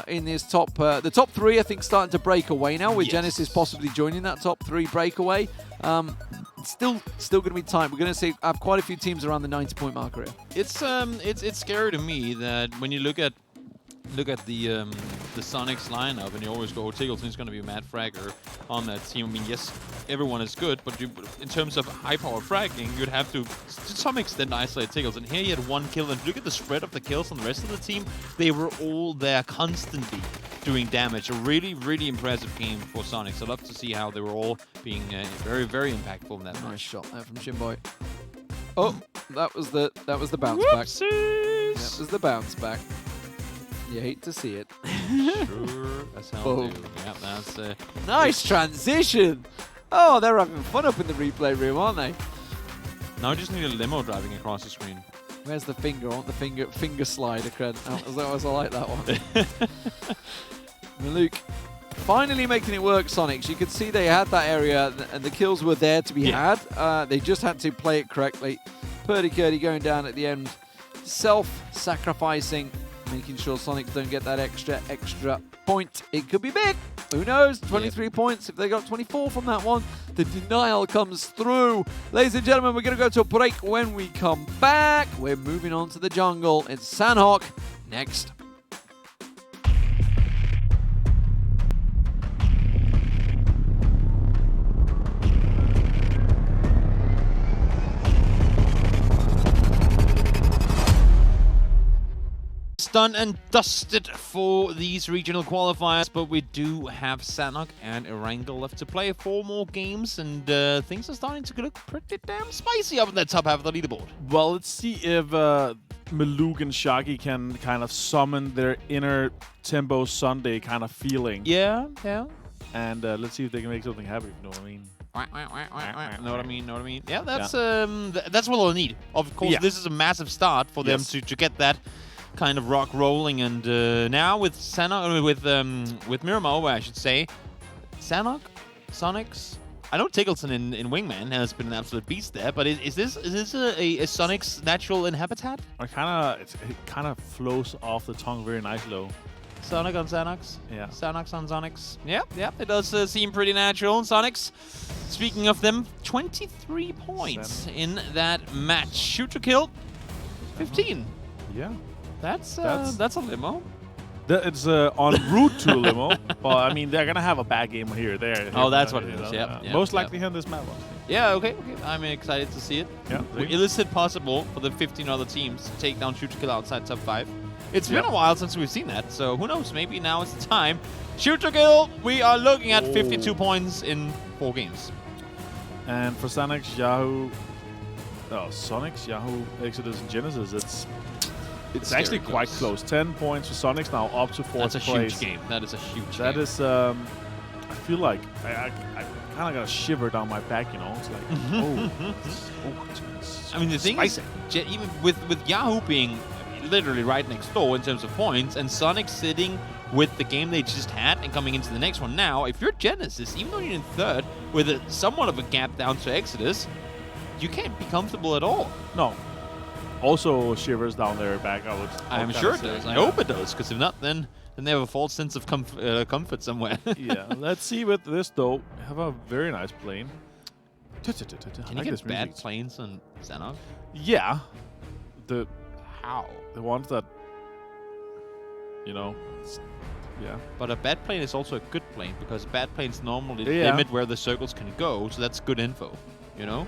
in this top. The top 3, I think, starting to break away now, with Genesis possibly joining that top 3 breakaway. Still going to be tight. We're going to have quite a few teams around the 90-point marker here. It's scary to me that when you look at the Sonics lineup, and you always go, Tickleton's going to be a mad fragger on that team. I mean, yes, everyone is good, but in terms of high-power fragging, you'd have to some extent isolate Tickleton. Here he had 1 kill, and look at the spread of the kills on the rest of the team. They were all there constantly doing damage. A really, really impressive game for Sonics. I'd love to see how they were all being very, very impactful in that match. Nice shot there from Shimboy. Oh, that was the bounce back. That was the bounce back. You hate to see it. Sure, that's how Boom. do. Yep, that's nice transition. Oh, they're having fun up in the replay room, aren't they? Now I just need a limo driving across the screen. Where's the finger? I want the finger slider cred. I like that one. Maluk finally making it work, Sonics. You could see they had that area and the kills were there to be had. They just had to play it correctly. Purdycurdy going down at the end. Self-sacrificing, making sure Sonics don't get that extra point. It could be big. Who knows? 23 points. If they got 24 from that one, the denial comes through. Ladies and gentlemen, we're going to go to a break. When we come back, we're moving on to the jungle. It's Sanhok next. Done and dusted for these regional qualifiers, but we do have Sanhok and Avnqr left to play 4 more games, and things are starting to look pretty damn spicy up in the top half of the leaderboard. Well, let's see if Maluk and Shaggy can kind of summon their inner Tembo Sunday kind of feeling. Yeah. And let's see if they can make something happen, you know what I mean? Know what I mean? Yeah, that's what they'll need. Of course, this is a massive start for them to get that kind of rock rolling, and now with Sanhok, with Miramar, I should say, Sanhok, Sonics. I know Tickleton in Wingman has been an absolute beast there, but is this a Sonic's natural habitat? It kind of flows off the tongue very nice, though. Sonic on Sonics? Yeah. Sonics on Sonics. Yep. It does seem pretty natural. Sonics, speaking of them, 23 points in that match. Shoot to kill, 15. Yeah. That's a limo. It's en route to a limo, but I mean they're gonna have a bad game here or there. Oh, that's what it is. Yeah, most likely on this map. Yeah, okay. I'm excited to see it. Yeah. Is it possible for the 15 other teams to take down Shoot to Kill outside top 5? It's been a while since we've seen that, so who knows? Maybe now is the time. Shoot to Kill, we are looking at 52 points in 4 games. And for Sonics, Yahoo, Exodus, and Genesis, it's actually quite close. 10 points for Sonics now, up to 4th place. That's a huge game. That is a huge game. That is, I feel like I kind of got a shiver down my back, you know? It's like, I mean, the thing is, even with Yahoo being literally right next door in terms of points, and Sonic sitting with the game they just had and coming into the next one now, if you're Genesis, even though you're in 3rd, with somewhat of a gap down to Exodus, you can't be comfortable at all. No. Also shivers down their back, I'm sure it does. I hope it does, because if not, then they have a false sense of comfort somewhere. Yeah, let's see with this, though. Have a very nice plane. Can you get bad planes on Xenon? Yeah. How? The ones that, you know, yeah. But a bad plane is also a good plane, because bad planes normally limit where the circles can go, so that's good info, you know?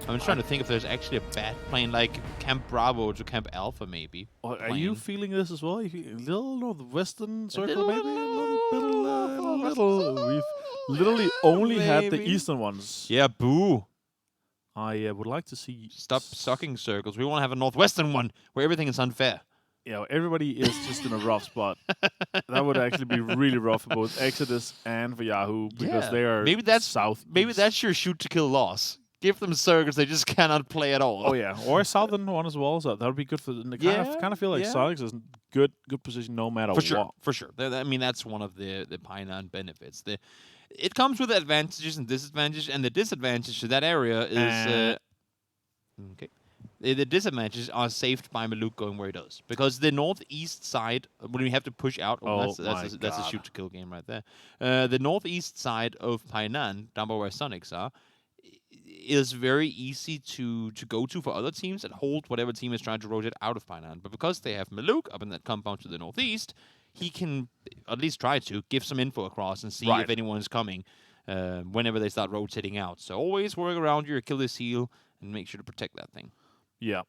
I'm trying to think if there's actually a bad plane, like Camp Bravo to Camp Alpha, maybe. Are you feeling this as well? A little northwestern circle, maybe? A little. We've literally only had the eastern ones. Yeah, boo. I would like to see... Stop sucking circles. We want to have a northwestern one where everything is unfair. Yeah, everybody is just in a rough spot. That would actually be really rough for both Exodus and for Yahoo, because they are south. Maybe that's your Shoot to Kill loss. Give them circles they just cannot play at all. Oh yeah, or a southern one as well. So that would be good for them. Kind of feel like Sonics is good position no matter what. For sure. I mean, that's one of the Painan benefits. It comes with advantages and disadvantages, and the disadvantage to that area is okay. The disadvantages are saved by Maluk going where he does, because the northeast side, when we have to push out, that's a Shoot to Kill game right there. The northeast side of Painan, down by where Sonics are, is very easy to go to for other teams and hold whatever team is trying to rotate out of Painan. But because they have Maluk up in that compound to the northeast, he can at least try to give some info across and see if anyone is coming whenever they start rotating out. So always work around your Achilles heel and make sure to protect that thing. Yeah.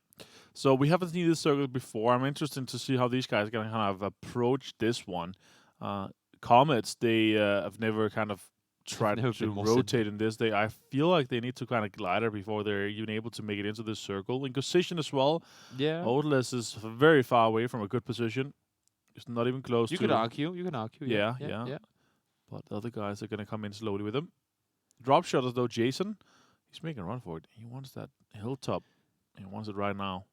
So we haven't seen this circle before. I'm interested to see how these guys are going to kind of approach this one. Comets, they have never kind of tried to rotate in this. I feel like they need to kind of glider before they're even able to make it into this circle. Inquisition as well. Yeah. Odaless is very far away from a good position. It's not even close to... You can argue. Yeah. But the other guys are going to come in slowly with him. Drop shutters, though, Jason. He's making a run for it. He wants that hilltop. He wants it right now.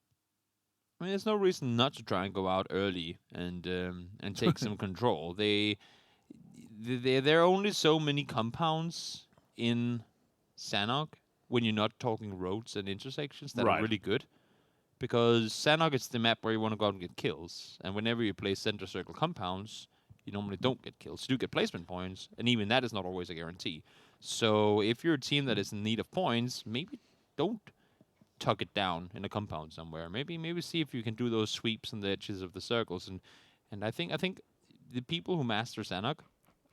I mean, there's no reason not to try and go out early and take some control. There are only so many compounds in Sanhok when you're not talking roads and intersections that are really good. Because Sanhok is the map where you want to go out and get kills. And whenever you play center circle compounds, you normally don't get kills. You do get placement points, and even that is not always a guarantee. So if you're a team that is in need of points, maybe don't tuck it down in a compound somewhere. Maybe see if you can do those sweeps on the edges of the circles. And I think the people who master Sanhok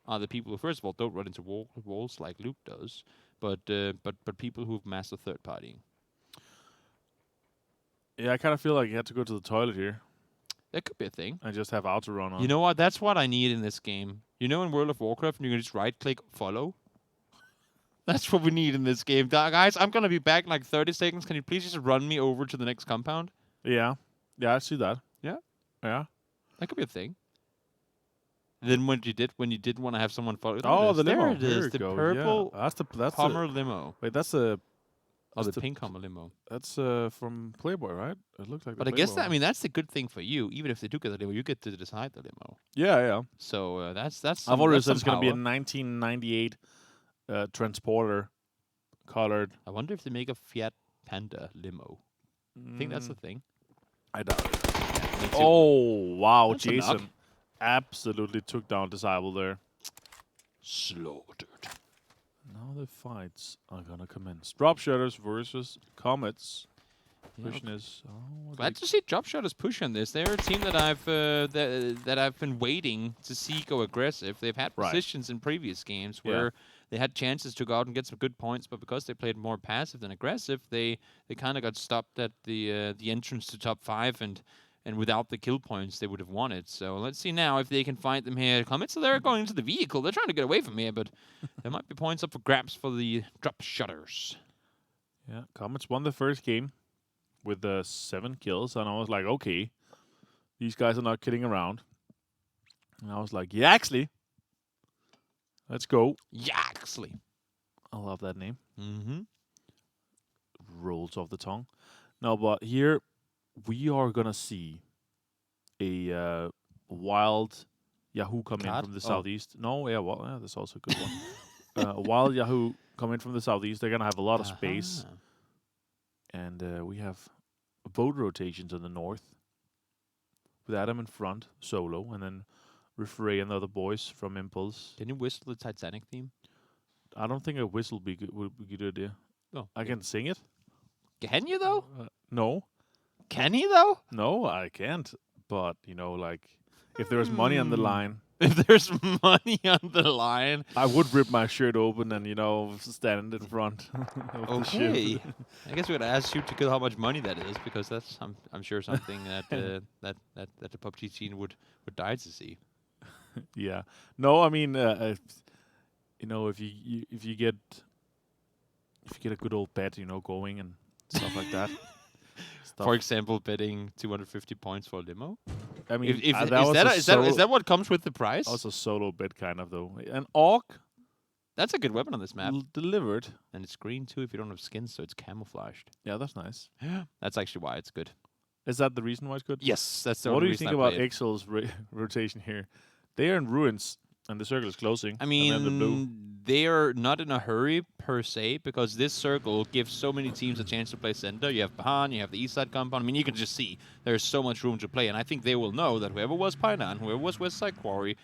are the people who, first of all, don't run into walls like Luke does, but people who've mastered third partying. Yeah, I kind of feel like you had to go to the toilet here. That could be a thing. I just have auto run on. You know what? That's what I need in this game. You know, in World of Warcraft, you can just right-click follow. That's what we need in this game. Guys, I'm going to be back in like 30 seconds. Can you please just run me over to the next compound? Yeah. Yeah, I see that. Yeah? Yeah. That could be a thing. Then when you didn't want to have someone follow... Oh, the limo. There it is. The purple that's Hummer limo. Wait, that's a... Oh, the pink Hummer limo. That's from Playboy, right? It looks like. But I guess that's the good thing for you. Even if they do get the limo, you get to decide the limo. Yeah. So that's. I've already said it's going to be a 1998 transporter, colored. I wonder if they make a Fiat Panda limo. I think that's the thing. I doubt it. Yeah, oh wow, that's Jason absolutely took down Disciple there. Slaughtered. Now the fights are gonna commence. Drop shutters versus Comets. Question is, glad to see Dropshotters push on this. They're a team that I've been waiting to see go aggressive. They've had positions in previous games where they had chances to go out and get some good points, but because they played more passive than aggressive, they kind of got stopped at the entrance to top 5, and without the kill points, they would have won it. So let's see now if they can find them here. So they're going into the vehicle. They're trying to get away from here, but there might be points up for grabs for the Dropshotters. Yeah, Comets won the first game with 7 kills, and I was like, okay, these guys are not kidding around. And I was like, Yaxley, let's go. Yaxley. I love that name. Mm-hmm. Rolls off the tongue. No, but here we are going to see a wild Yahoo come in from the southeast. No, yeah, well, that's also a good one. A wild Yahoo come in from the southeast. They're going to have a lot of space. And we have boat rotations in the north with Adam in front, solo, and then Referee and the other boys from Impulse. Can you whistle the Titanic theme? I don't think a whistle would be a good idea. Oh, I can sing it. Can you, though? No. Can he, though? No, I can't. But, you know, like, if there's money on the line... If there's money on the line... I would rip my shirt open and, you know, stand in front of the ship. I guess we're going to ask you to kill how much money that is, because that's, I'm sure, something that the PUBG scene would die to see. Yeah. No, I mean, you know, if you get a good old bet, you know, going and stuff like that. For example, betting 250 points for a limo. I mean, is that what comes with the price? Also solo bet kind of though. An AWP. That's a good weapon on this map. Delivered. And it's green too if you don't have skins, so it's camouflaged. Yeah, that's nice. That's actually why it's good. Is that the reason why it's good? Yes, that's the only reason. What do you think about Excel's rotation here? They are in ruins, and the circle is closing. I mean, they are not in a hurry per se, because this circle gives so many teams a chance to play center. You have Bahan, you have the east side compound. I mean, you can just see there's so much room to play, and I think they will know that whoever was Painan, whoever was West Side Quarry,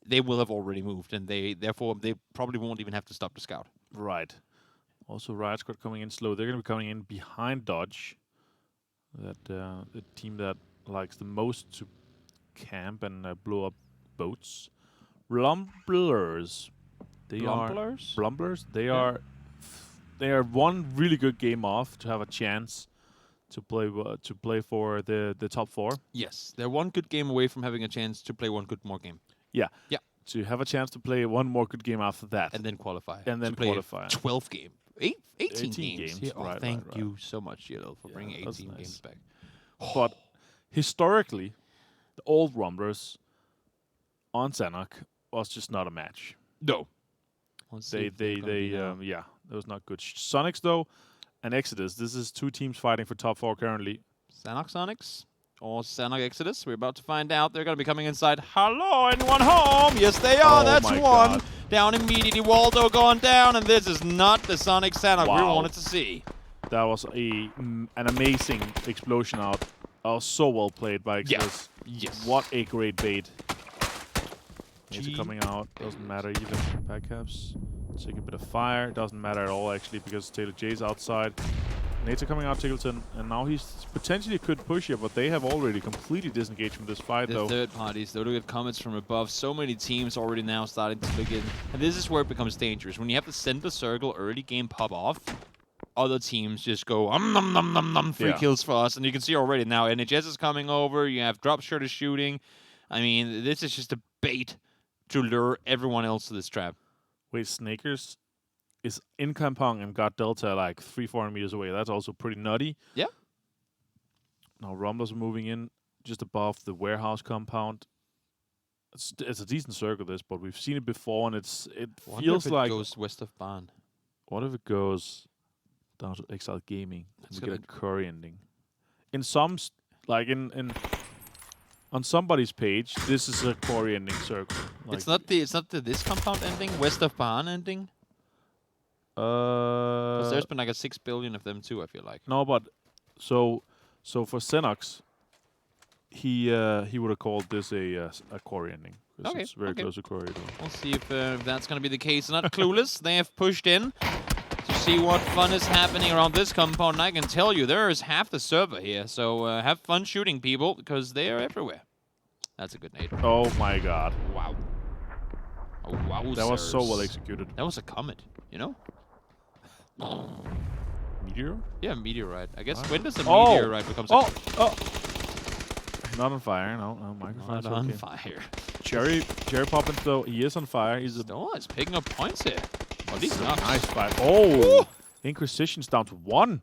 they will have already moved, and therefore they probably won't even have to stop the scout. Right. Also, Riot Squad coming in slow. They're going to be coming in behind Dodge. That the team that likes the most to camp and blow up boats. Blumblers. They are one really good game off to have a chance to play for the top 4. Yes, they're one good game away from having a chance to play one good more game. Yeah. Yeah. To have a chance to play one more good game after that. And then qualify. And then qualify. 12 game. 18 games. Yeah, right, thank you so much, GLL, for bringing 18 games back. But historically, the old Rumblers on Sanok was just not a match. No. Yeah, that was not good. Sonics, though, and Exodus. This is 2 teams fighting for top 4 currently. Sanok Sonics or Sanok Exodus? We're about to find out. They're going to be coming inside. Hello, anyone home? Yes, they are. That's one. God. Down immediately. Waldo going down, and this is not the Sonic Sanok we wanted to see. That was an amazing explosion out. That was so well played by Exodus. Yes. What a great bait. It's coming out. Doesn't matter either. Back caps. Take a bit of fire. Doesn't matter at all, actually, because Taylor J's outside. Nate's coming out, Tiggleton, and now he's potentially could push here, but they have already completely disengaged from this fight, though. The third parties, though, look at comments from above. So many teams already now starting to begin. And this is where it becomes dangerous. When you have to send the circle early game pop off, other teams just go, nom, nom, nom, nom, 3 kills for us. And you can see already now, NHS is coming over. You have Dropshotter shooting. I mean, this is just a bait to lure everyone else to this trap. Wait, Snakers is in Kampong and got Delta like 300-400 meters away. That's also pretty nutty. Yeah. Now Rumblers are moving in just above the warehouse compound. It's a decent circle, this, but we've seen it before, and it feels like... What if it goes west of Bahn? What if it goes down to Exile Gaming and we get a curry ending? In some, like on somebody's page, this is a quarry ending circle. Like it's not the this compound ending, west of Bahn ending. Because there's been like a 6 billion of them too. I feel like. No, but so for Xenox, he would have called this a quarry ending. Okay, it's very close to quarry. We'll see if that's going to be the case. Not clueless. They have pushed in. So see what fun is happening around this compound. And I can tell you, there is half the server here. So have fun shooting people, because they are everywhere. That's a good nade. Oh my god. Wow. Oh, wow. That was so well executed. That was a comet, you know? Meteor? Yeah, meteorite. I guess when does a Oh! meteorite become Oh! Not on fire. No, microphone's not on okay. fire? Cherry Poppins, though, he is on fire. He's a He's picking up points here. Oh, these knocks. nice fight. Oh! Inquisition's down to 1.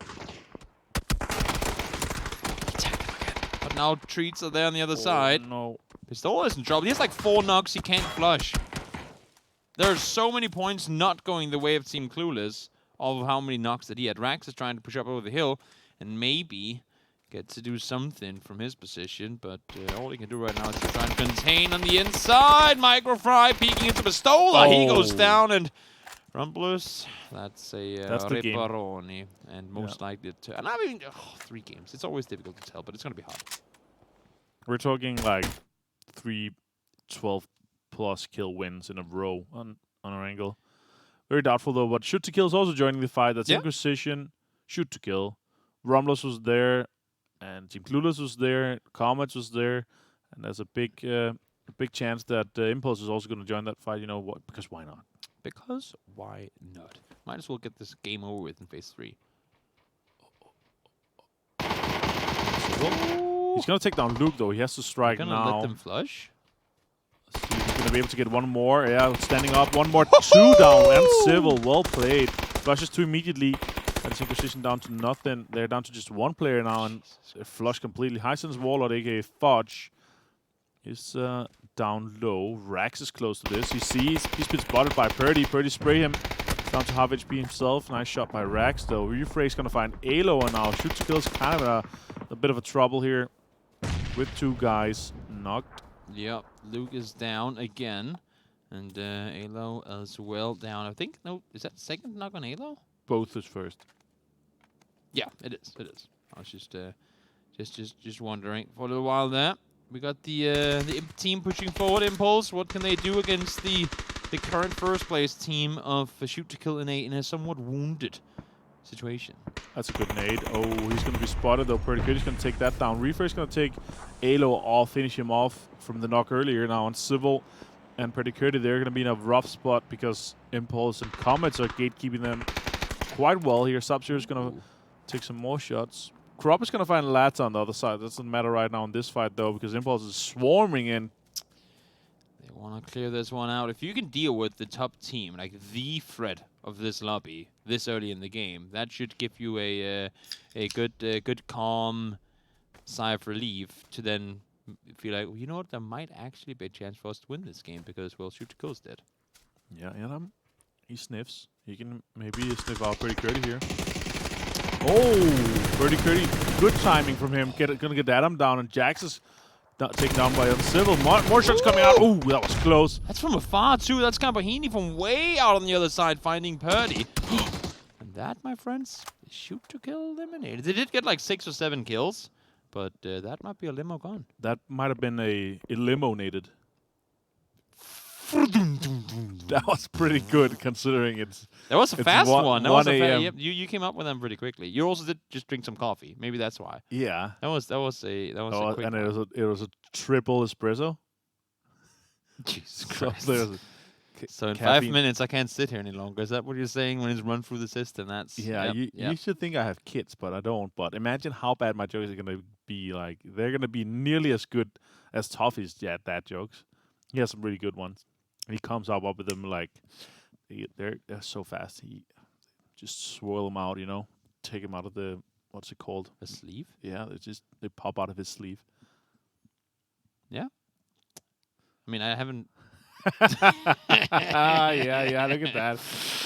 But now treats are there on the other side. No. Pistol is in trouble. He has like 4 knocks he can't flush. There are so many points not going the way of Team Clueless of how many knocks that he had. Rax is trying to push up over the hill and maybe get to do something from his position, but all he can do right now is to try and contain on the inside. Microfry peeking into Pistola. He goes down, and Rumblers, that's a Reparoni, and most likely to. And I mean, 3 games. It's always difficult to tell, but it's going to be hard. We're talking like 3 12+ kill wins in a row on our angle. Very doubtful though, but Shoot to Kill is also joining the fight. That's Inquisition, Shoot to Kill. Rumblers was there, and Team Clueless was there, Comets was there, and there's a big chance that Impulse is also going to join that fight. You know what? Because why not? Because why not? Might as well get this game over with in phase 3. He's going to take down Luke though. He has to strike Gonna now. let them flush. See if he's going to be able to get one more. Yeah, standing up. One more. 2 down. And Civil. Well played. Flushes 2 immediately. That's Inquisition down to nothing. They're down to just 1 player now, and flush completely. Hisen's Warlord, aka Fudge, is down low. Rax is close to this. He sees he's been spotted by Purdy. Purdy spray him down to half HP himself. Nice shot by Rax though. Refray's gonna find Alo, and now Shoot to Kill's kind of a bit of a trouble here with 2 guys knocked. Yep, Luke is down again, and Alo as well down. I think is that second knock on Alo? Both is first. Yeah, it is. It is. I was just wondering for a little while there. We got the Imp team pushing forward. Impulse. What can they do against the current first place team of Shoot to Kill in a somewhat wounded situation? That's a good nade. Oh, he's going to be spotted though. Pretty good. He's going to take that down. Reefer is going to take Alo off, finish him off from the knock earlier now on Civil. And Pretty Curdy, they're going to be in a rough spot because Impulse and Comets are gatekeeping them quite well here. Sub-Zero is going to take some more shots. Crop is going to find Lats on the other side. That doesn't matter right now in this fight though, because Impulse is swarming in. They want to clear this one out. If you can deal with the top team, like the threat of this lobby this early in the game, that should give you a good calm sigh of relief to then feel like, well, you know what, there might actually be a chance for us to win this game because, well, Shoot to Kill's dead. Yeah, he sniffs. He can maybe sniff out Pretty Curdy here. Oh, Pretty Curdy. Good timing from him. Gonna get Adam down, and Jax is taken down by Civil. More shots coming out. Oh, that was close. That's from afar, too. That's Campahini from way out on the other side, finding Purdy. And that, my friends, is Shoot to Kill eliminated. They did get like 6 or 7 kills, but that might be a limo gone. That might have been a eliminated. That was pretty good considering it's. That was a fast one. That was a you came up with them pretty quickly. You also did just drink some coffee. Maybe that's why. Yeah. That was a quick and one. it was a triple espresso. Jesus Christ. So in caffeine. 5 minutes, I can't sit here any longer. Is that what you're saying when it's run through the system? That's you should think I have kids, but I don't. But imagine how bad my jokes are gonna be. Like they're gonna be nearly as good as Toffee's dad jokes. He has some really good ones. And he comes up with them like they're so fast. He just swirl them out, you know, take them out of the what's it called? A sleeve? Yeah, they pop out of his sleeve. Yeah. I mean, I haven't. yeah. Look at that.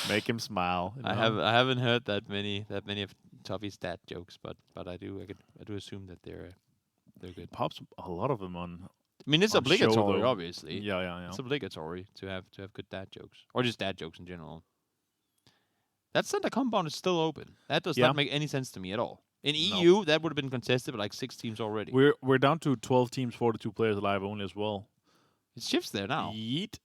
Make him smile. You know? I haven't heard that many of Toffee's dad jokes, but I do assume that they're good. Pops a lot of them on. I mean, it's obligatory, obviously. Yeah. It's obligatory to have good dad jokes, or just dad jokes in general. That center compound is still open. That does not make any sense to me at all. In EU, that would have been contested by like 6 teams already. We're down to 12 teams, 42 players alive only as well. It shifts there now. Yeet.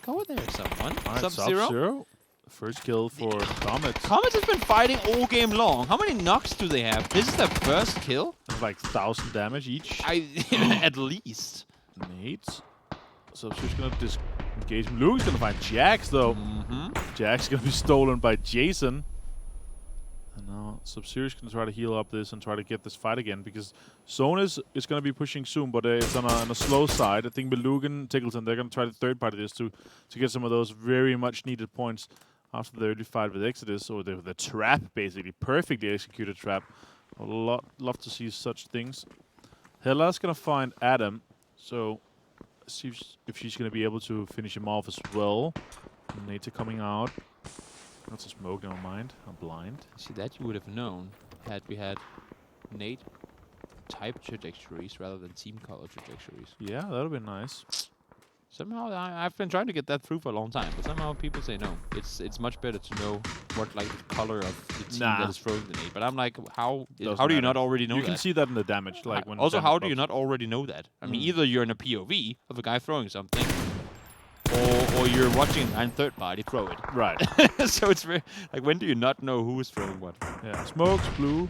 Go there, someone. Right, Sub-Zero. First kill for Comet. Comet has been fighting all game long. How many knocks do they have? This is their first kill? That's like 1,000 damage each. At least. Nades. So she's gonna disengage. Luke's gonna find Jax though. Jax gonna be stolen by Jason. And now Sub-Zero's gonna try to heal up this and try to get this fight again because Zone is gonna be pushing soon, but it's on a slow side. I think Beluga and Tickleton, they're gonna try to third party this to get some of those very much needed points after the early fight with Exodus, or the trap basically. Perfectly executed trap. I'd love to see such things. Hella's gonna find Adam, so see if she's gonna be able to finish him off as well. Nate coming out. That's a smoke, never mind. I'm blind. See, that you would have known had we had Nate type trajectories rather than team color trajectories. Yeah, that would be nice. Somehow, I've been trying to get that through for a long time, but somehow people say no. It's much better to know what like the color of the team that is throwing the Nate. But I'm like, how do you not already know that? You can see that in the damage. Like when also, how do you not already know that? I mean, either you're in a POV of a guy throwing something, or you're watching and third party throw it. Right. So it's very, like, when do you not know who is throwing what? Yeah, smokes, blue,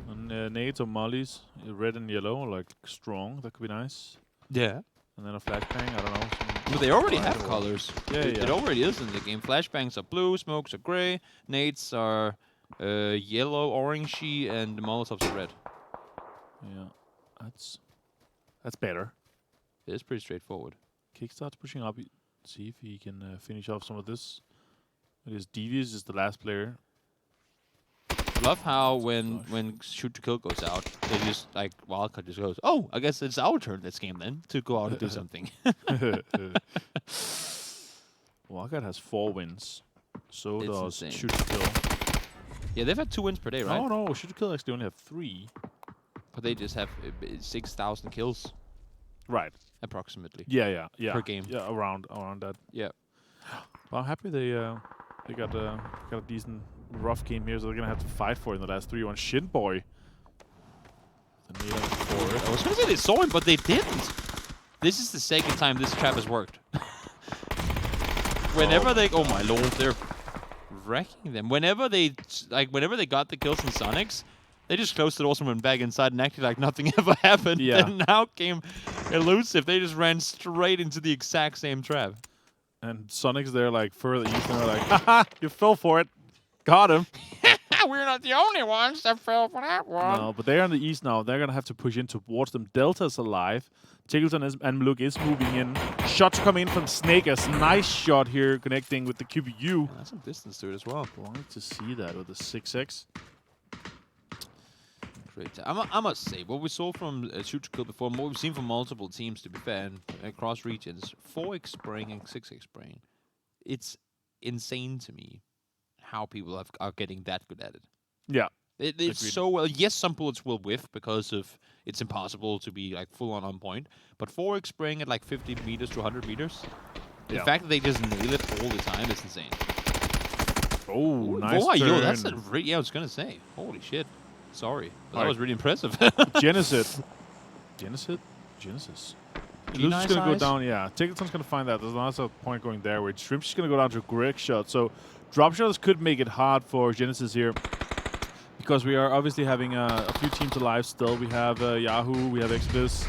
and nades or mollies, red and yellow, like strong. That could be nice. Yeah. And then a flashbang, I don't know. But they already have colors. Yeah, it already is in the game. Flashbangs are blue, smokes are gray, nades are yellow, orangey, and the Molotovs are red. Yeah, that's better. It is pretty straightforward. Kickstart's pushing up. See if he can finish off some of this. It is Devious is the last player. I love how when shoot to kill goes out, they just like Wildcard just goes, oh, I guess it's our turn this game then to go out and do something. Wildcard has 4 wins. So It's does insane. shoot to kill. Yeah, they've had 2 wins per day, right? No, shoot to kill actually only have 3. But they just have 6,000 kills. Right. Approximately. Yeah. Per game. Yeah, around that. Yeah. Well, I'm happy they got a decent rough game here, so they're gonna have to fight for it in the last 3-1. Shinboy. I was gonna say they saw him, but they didn't. This is the second time this trap has worked. Whenever oh my lord, they're wrecking them. Whenever they got the kills in Sonics, they just closed it also and went back inside and acted like nothing ever happened. Yeah. And now came Elusive. They just ran straight into the exact same trap. And Sonic's there like further east, and they're like, haha, you fell for it. Got him. We're not the only ones that fell for that one. No, but they're in the east now. They're going to have to push in towards them. Delta's alive. Tiggleton and Maluk is moving in. Shots coming in from Snakers. Nice shot here connecting with the QBU. Yeah, that's some distance to it as well. Wanted to see that with the 6x. Great. I must say, what we saw from Shoot to Kill before, and what we've seen from multiple teams, to be fair, and across regions, 4x spraying and 6x spraying, it's insane to me how people are getting that good at it. Yeah. It's Agreed. so well. Yes, some bullets will whiff because of it's impossible to be like full on point. But 4x spraying at like 50 meters to 100 meters, the fact that they just nail it all the time is insane. Oh, nice Boy, turn. yo, that's a yeah, I was gonna say. Holy shit. Sorry, but that was really impressive. Genesis. Genesis? Genesis. Lucy's gonna go down, yeah. Tickleton's gonna find that. There's another point going there where Shrimp's gonna go down to a Greg shot. So drop shots could make it hard for Genesis here. Because we are obviously having a few teams alive still. We have Yahoo, we have Exodus,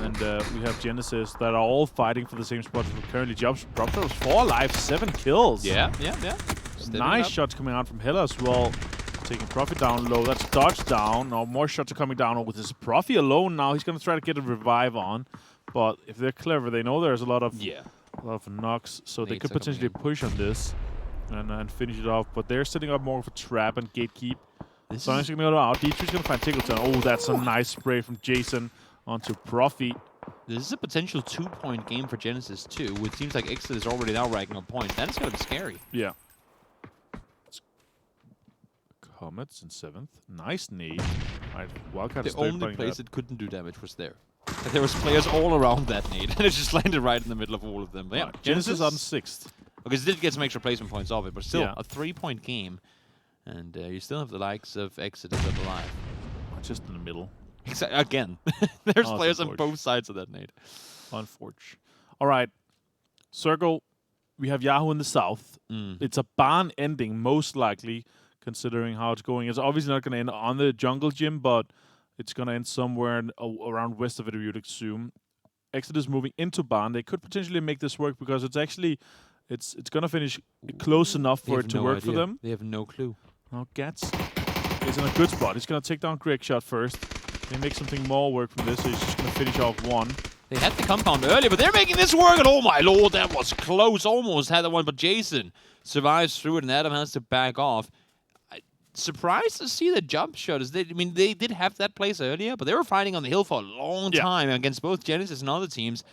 and we have Genesis that are all fighting for the same spot. Currently, drop shot was 4 alive, 7 kills. Yeah. Nice shots coming out from Hella as well. Taking Profi down low. That's dodge down. Now more shots are coming down with his Profi alone now. He's going to try to get a revive on. But if they're clever, they know there's a lot of knocks. So they could potentially push on this and finish it off. But they're setting up more of a trap and gatekeep. Sonic's going to go out. Dietrich's going to find Tickleton. Oh, that's a nice spray from Jason onto Profi. This is a potential 2-point game for Genesis too. It seems like Exodus is already now racking up points. That's going to be scary. Yeah. Comets in 7th. Nice nade. Right, Wildcat the is only place it couldn't do damage was there. And there was players all around that nade, and it just landed right in the middle of all of them. But yeah, Genesis on 6th. Okay, so it did get some extra placement points off it, but still a 3-point game. And you still have the likes of Exodus up alive. Just in the middle. Again, there's players on both sides of that nade. Unfortunate. All right. Circle. we have Yahoo in the south. It's a barn ending, most likely, considering how it's going. It's obviously not going to end on the jungle gym, but it's going to end somewhere around west of it, you'd assume. Exodus moving into barn. They could potentially make this work because it's actually it's going to finish close enough for it to work for them. They have no clue. Now Gats is in a good spot. He's going to take down Greg Shot first. They make something more work from this, so he's just going to finish off one. They had the compound earlier, but they're making this work, and oh my lord, that was close. Almost had that one, but Jason survives through it, and Adam has to back off. Surprised to see the jump shot. I mean, they did have that place earlier, but they were fighting on the hill for a long time against both Genesis and other teams.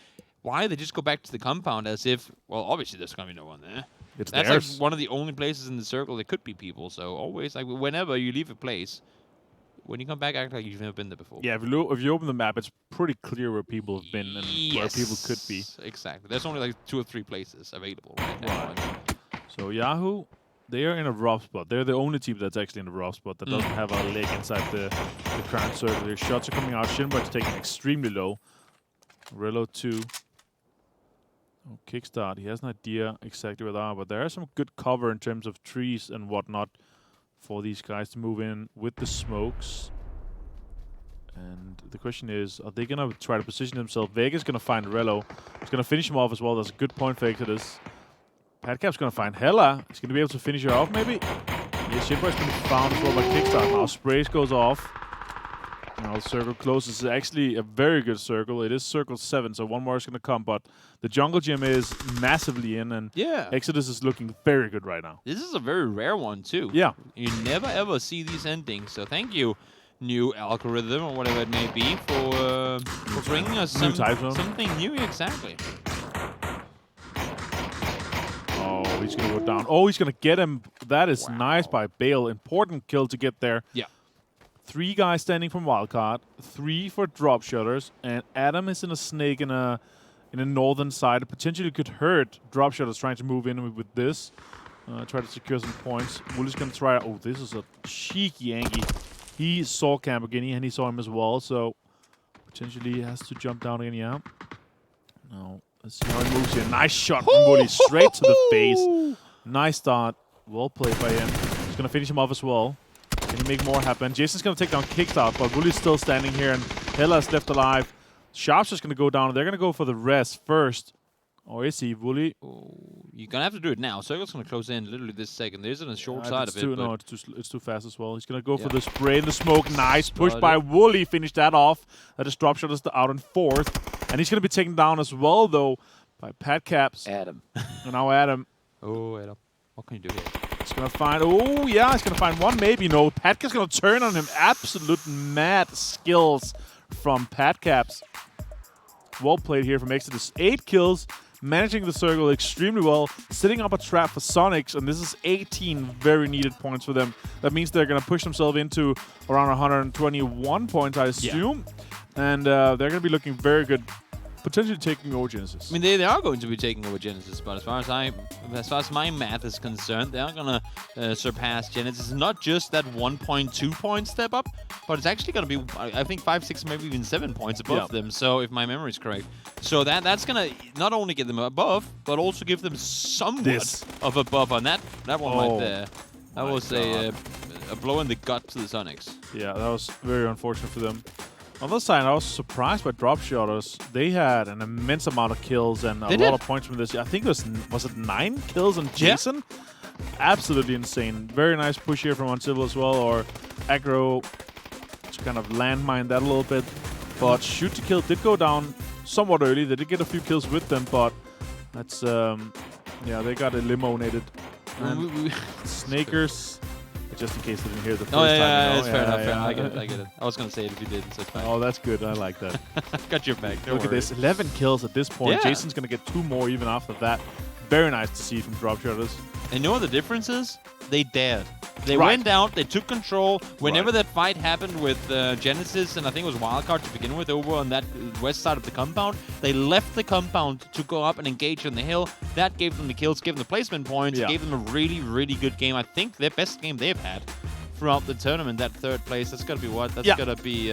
Why did they just go back to the compound as if, well, obviously there's going to be no one there. That's like one of the only places in the circle there could be people. So always, like, whenever you leave a place, when you come back, act like you've never been there before. Yeah, if you open the map, it's pretty clear where people have been and where people could be. Exactly. There's only like 2 or 3 places available right now. So Yahoo, they are in a rough spot. They're the only team that's actually in a rough spot that doesn't have a leg inside the current circle. Their shots are coming out. Shinbug's taking extremely low. Relo 2. Oh, kickstart. He has an idea exactly where they are, but there is some good cover in terms of trees and whatnot for these guys to move in with the smokes. And the question is, are they going to try to position themselves? Vega's going to find Relo. He's going to finish him off as well. That's a good point for Exodus. Padcap's going to find Hella. He's going to be able to finish her off, maybe? Yeah, Shinbug's going to be found as well by kickstart. Now Sprays goes off. Now the circle closes. It's actually a very good circle. It is circle 7, so one more is going to come. But the jungle gym is massively in, and Exodus is looking very good right now. This is a very rare one, too. Yeah. You never, ever see these endings. So thank you, new algorithm, or whatever it may be, for bringing us something new. Exactly. Oh, he's going to go down. Oh, he's going to get him. That is nice by Bale. Important kill to get there. Yeah. 3 guys standing from wildcard, 3 for drop shutters, and Adam is in a snake in a northern side. It potentially could hurt drop shutters trying to move in with this. Try to secure some points. Woolie's going to try. Oh, this is a cheeky Angie. He saw Camp again, and he saw him as well, so potentially he has to jump down again. Yeah. Now, let's see how he moves here. Nice shot from Woolie, straight to the face. Nice start. Well played by him. He's going to finish him off as well. Can he make more happen? Jason's going to take down Kickstart, but Woolie's still standing here, and Hella's left alive. Sharp's just going to go down. They're going to go for the rest first. Or is he, Woolie? Oh, you're going to have to do it now. Circle's going to close in literally this second. There's on the short side of it. No, it's too fast as well. He's going to go for the spray in the smoke. Nice push by Woolie. Finish that off. That is drop shot is out in 4th. And he's going to be taken down as well, though, by Padcaps. Adam. And now Adam. Oh, Adam. What can you do here? He's going to find... Oh, yeah, he's going to find one, maybe. No, Padcap's going to turn on him. Absolute mad skills from Padcaps. Well played here from Exodus. 8 kills, managing the circle extremely well, setting up a trap for Sonics, and this is 18 very needed points for them. That means they're going to push themselves into around 121 points, I assume. Yeah. And they're going to be looking very good, potentially taking over Genesis. I mean, they are going to be taking over Genesis, but as far as my math is concerned, they are going to surpass Genesis. Not just that 1.2 point step up, but it's actually going to be, I think, 5, 6, maybe even 7 points above them. So if my memory is correct, so that's going to not only get them above, but also give them somewhat of a buff on that one right there. That was a blow in the gut to the Sonics. Yeah, that was very unfortunate for them. On the other side, I was surprised by drop shotters. They had an immense amount of kills and a lot of points from this. I think was it 9 kills on Jason? Yeah. Absolutely insane. Very nice push here from Uncivil as well, or Aggro to kind of landmine that a little bit. But shoot to kill did go down somewhat early. They did get a few kills with them, but that's yeah, they got eliminated. And Snakers. Just in case they didn't hear the first time. Yeah, it's fair enough. I get it. I was going to say it if you didn't, so it's fine. Oh, that's good. I like that. Got your back. Look at this. 11 kills at this point. Yeah. Jason's going to get 2 more even after that. Very nice to see from drop shotters. And you know what the difference is? They dared. They went out, they took control. Whenever that fight happened with Genesis, and I think it was Wildcard to begin with, over on that west side of the compound, they left the compound to go up and engage on the hill. That gave them the kills, gave them the placement points, gave them a really, really good game. I think their best game they've had throughout the tournament, that 3rd place. That's got to be what? That's got to be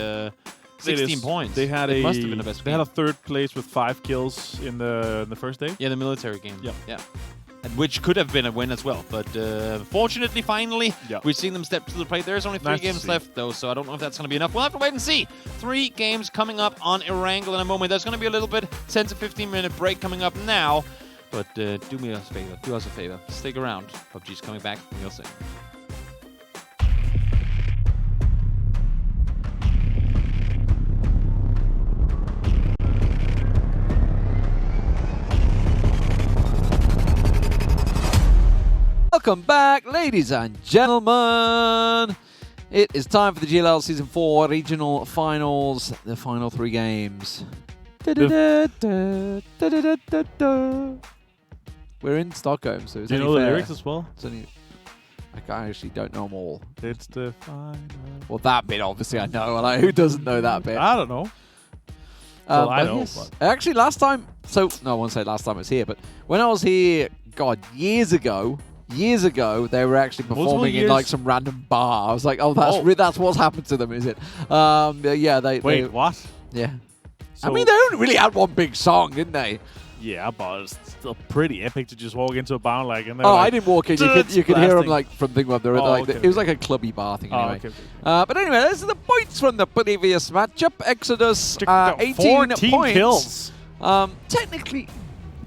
16 points. They had must have been the best game. They had a 3rd place with 5 kills in the first day. Yeah, the military game. Yeah. which could have been a win as well. But fortunately, finally, we've seen them step to the plate. There's only 3 games left, though, so I don't know if that's going to be enough. We'll have to wait and see. 3 games coming up on Erangel in a moment. There's going to be a little bit 10 to 15-minute break coming up now. But do me a favor. Do us a favor. Stick around. PUBG's coming back real soon. Welcome back, ladies and gentlemen. It is time for the GLL Season 4 Regional Finals, the final 3 games. We're in Stockholm, so it's Do you know the lyrics as well? I actually don't know them all. It's the final. Well, that bit, obviously, I know. Like, who doesn't know that bit? I don't know. Well, I know. Yes. Actually, last time, no, I won't say last time I was here, but when I was here, God, years ago, they were actually performing in like some random bar. I was like, oh, that's what's happened to them, is it? Yeah, Wait, what? Yeah. So, I mean, they only really had one big song, didn't they? Yeah, but it's still pretty epic to just walk into a bar like. And I didn't walk in. You could hear them like from thing where it was like a clubby bar thing anyway. Okay. But anyway, those are the points from the previous matchup. Exodus 18 14 points. kills. Technically,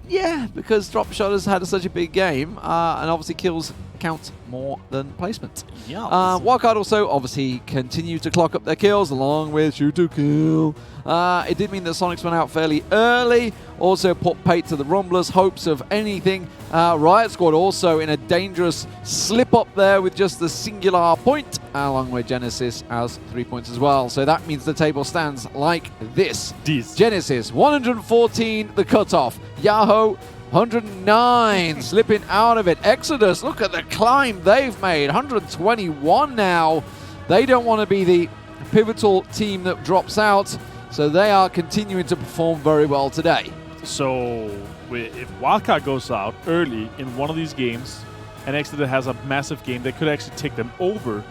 yeah, because Drop Shot has had such a big game, and obviously kills count more than placement. Yeah. Wildcard also obviously continue to clock up their kills along with shoot to kill. It did mean that Sonics went out fairly early, also put paid to the Rumblers' hopes of anything. Riot Squad also in a dangerous slip up there with just the singular point, along with Genesis has 3 points as well. So that means the table stands like this. Genesis 114, the cutoff. Yahoo 109, slipping out of it. Exodus, look at the climb they've made. 121 now. They don't want to be the pivotal team that drops out, so they are continuing to perform very well today. So if Wildcard goes out early in one of these games, and Exodus has a massive game, they could actually take them over.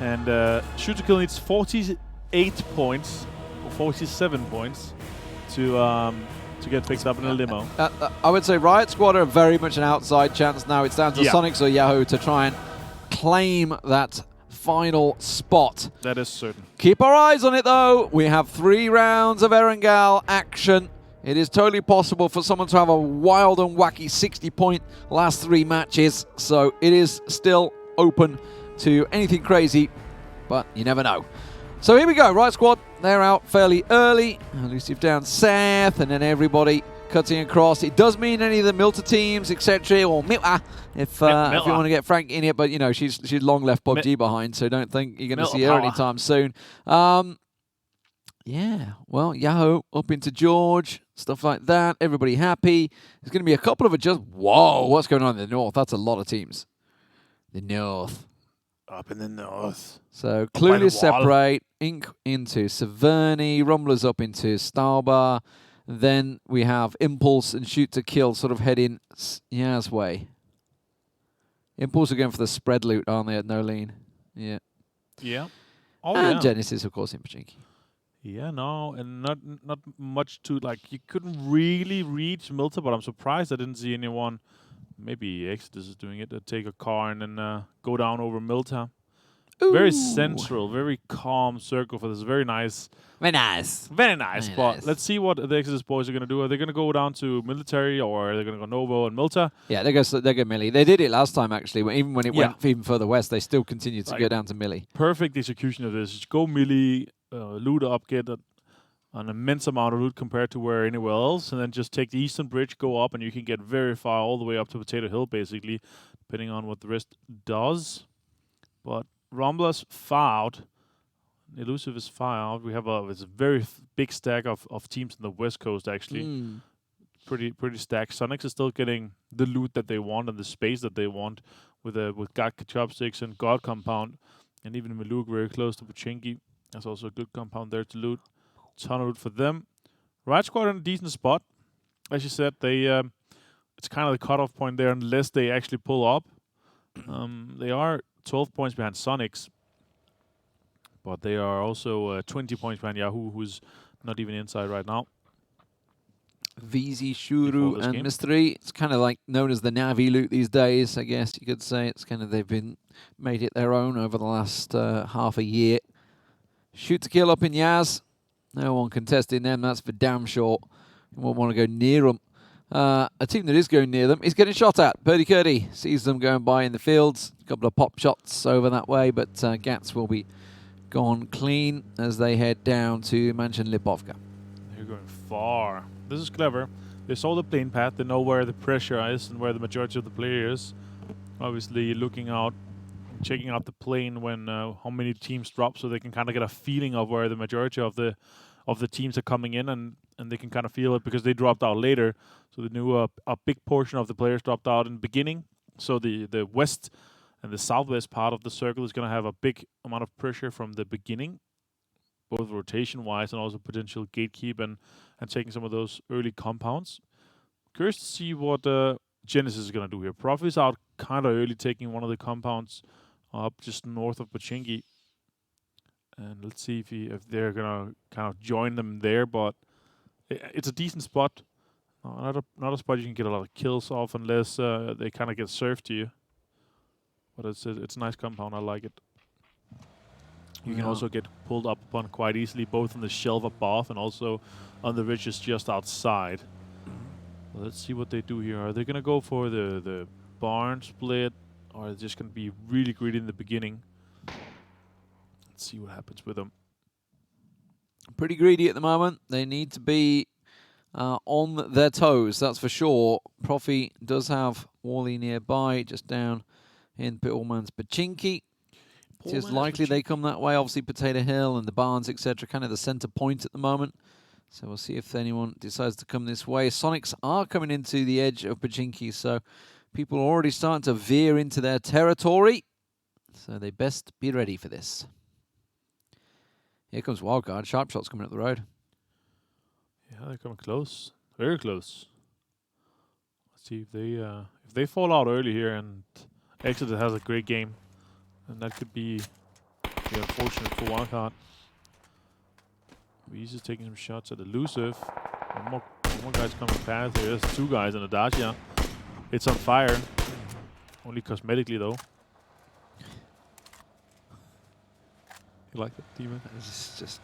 And Shoot to Kill needs 48 points, or 47 points, to get picked up in a limo. I would say Riot Squad are very much an outside chance now. It's down to Sonics or Yahoo to try and claim that final spot. That is certain. Keep our eyes on it, though. We have 3 rounds of Erangel action. It is totally possible for someone to have a wild and wacky 60-point last 3 matches. So it is still open to anything crazy, but you never know. So here we go, Riot Squad, they're out fairly early. Elusive down south, and then everybody cutting across. It does mean any of the Milta teams, etc., or Milta, if you want to get Frank in it, but you know, she's long left PUBG behind, so don't think you're going to see her anytime soon. Yeah, well, Yahoo up into George, stuff like that, everybody happy. There's going to be a couple of adjustments. Whoa, what's going on in the north? That's a lot of teams. The north. Up in the north. So Clueless separate, Inc into Severny, Rumblers up into Starbar. Then we have Impulse and Shoot to Kill sort of heading Yaz way. Impulse are going for the spread loot, aren't they, at No Lean? Yeah. Yeah. And Genesis, of course, in Pachinki. Yeah, no, and not much to, like, you couldn't really reach Milta, but I'm surprised I didn't see anyone. Maybe Exodus is doing it. Take a car and then go down over Milta. Ooh. Very central, very calm circle for this. Very nice. Very nice. Very nice. But let's see what the Exodus boys are going to do. Are they going to go down to military, or are they going to go Novo and Milta? Yeah, they go Millie. They did it last time, actually. Even when it went even further west, they still continued to go down to Millie. Perfect execution of this. Just go Millie, loot up, get an immense amount of loot compared to where anywhere else, and then just take the Eastern Bridge, go up, and you can get very far, all the way up to Potato Hill, basically, depending on what the rest does. But Rumblers far out. Elusive is far out. We have a very big stack of teams on the West Coast, actually. Pretty stacked. Sonics is still getting the loot that they want and the space that they want with Gatka Chopsticks and God Compound, and even Maluk very close to Pachinki. There's also a good compound there to loot. Ton of loot for them. Riot Squad in a decent spot. As you said, they it's kind of the cutoff point there unless they actually pull up. They are 12 points behind Sonics, but they are also 20 points behind Yahoo, who's not even inside right now. VZ, Shuru, and Mystery. It's kind of like known as the Navi loot these days, I guess you could say. It's kind of made it their own over the last half a year. Shoot to kill up in Yaz. No one contesting them, that's for damn sure. You won't want to go near them. A team that is going near them is getting shot at. Purdy Curdy sees them going by in the fields. A couple of pop shots over that way, but Gats will be gone clean as they head down to Mansion Lipovka. They're going far. This is clever. They saw the plane path. They know where the pressure is and where the majority of the player is. Obviously, looking out, checking out the plane when how many teams drop, so they can kind of get a feeling of where the majority of the teams are coming in, and they can kind of feel it because they dropped out later. So they knew a big portion of the players dropped out in the beginning. So the west and the southwest part of the circle is going to have a big amount of pressure from the beginning, both rotation-wise and also potential gatekeep and taking some of those early compounds. Curious to see what Genesis is going to do here. Prof is out kind of early, taking one of the compounds up just north of Pachinki. And let's see if they're going to kind of join them there, but it's a decent spot. Not a spot you can get a lot of kills off unless they kind of get served to you. But it's a nice compound, I like it. You can also get pulled up upon quite easily, both on the shelf above and also on the ridges just outside. Well, let's see what they do here. Are they going to go for the barn split, or are they just going to be really greedy in the beginning? Let's see what happens with them. Pretty greedy at the moment. They need to be on their toes, that's for sure. Profi does have Wally nearby, just down in Pitbullman's Pachinki. It is likely they come that way. Obviously, Potato Hill and the barns, etc., kind of the center point at the moment. So we'll see if anyone decides to come this way. Sonics are coming into the edge of Pachinki, so people are already starting to veer into their territory. So they best be ready for this. Here comes Wildcard. Sharp shots coming up the road. Yeah, they're coming close. Very close. Let's see if they fall out early here and Exeter has a great game. And that could be unfortunate for Wildcard. He's just taking some shots at Elusive. One more guy's coming past here. There's two guys in the Dacia. It's on fire. Only cosmetically, though. You like it, Deman? It's just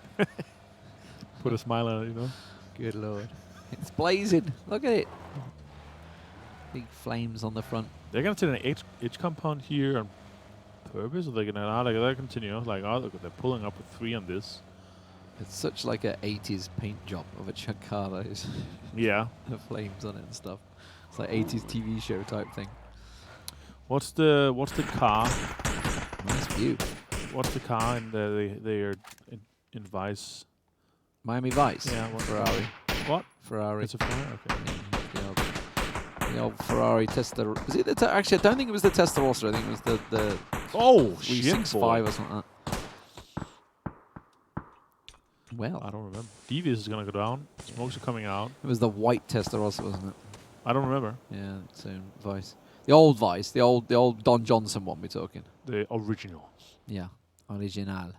put a smile on it, you know? Good lord. It's blazing. Look at it. Big flames on the front. They're going to take an edge compound here on purpose, or they're going to continue? Like, oh, look, they're pulling up with 3 on this. It's such like a 80s paint job of a truck car, that is. Yeah. The flames on it and stuff. It's like 80s TV show type thing. What's the car? Nice view. What's the car? And they are in Vice. Miami Vice. Yeah. Ferrari. What? Ferrari. It's a Ferrari. Okay. The old Ferrari Tester. Is it the actually? I don't think it was the Testarossa. I think it was the 365 or something like that. Well, I don't remember. Devious is gonna go down. Smokes are coming out. It was the white Testarossa, wasn't it? I don't remember. Yeah, same Vice. The old Vice, the old Don Johnson one we're talking. The original. Yeah, original.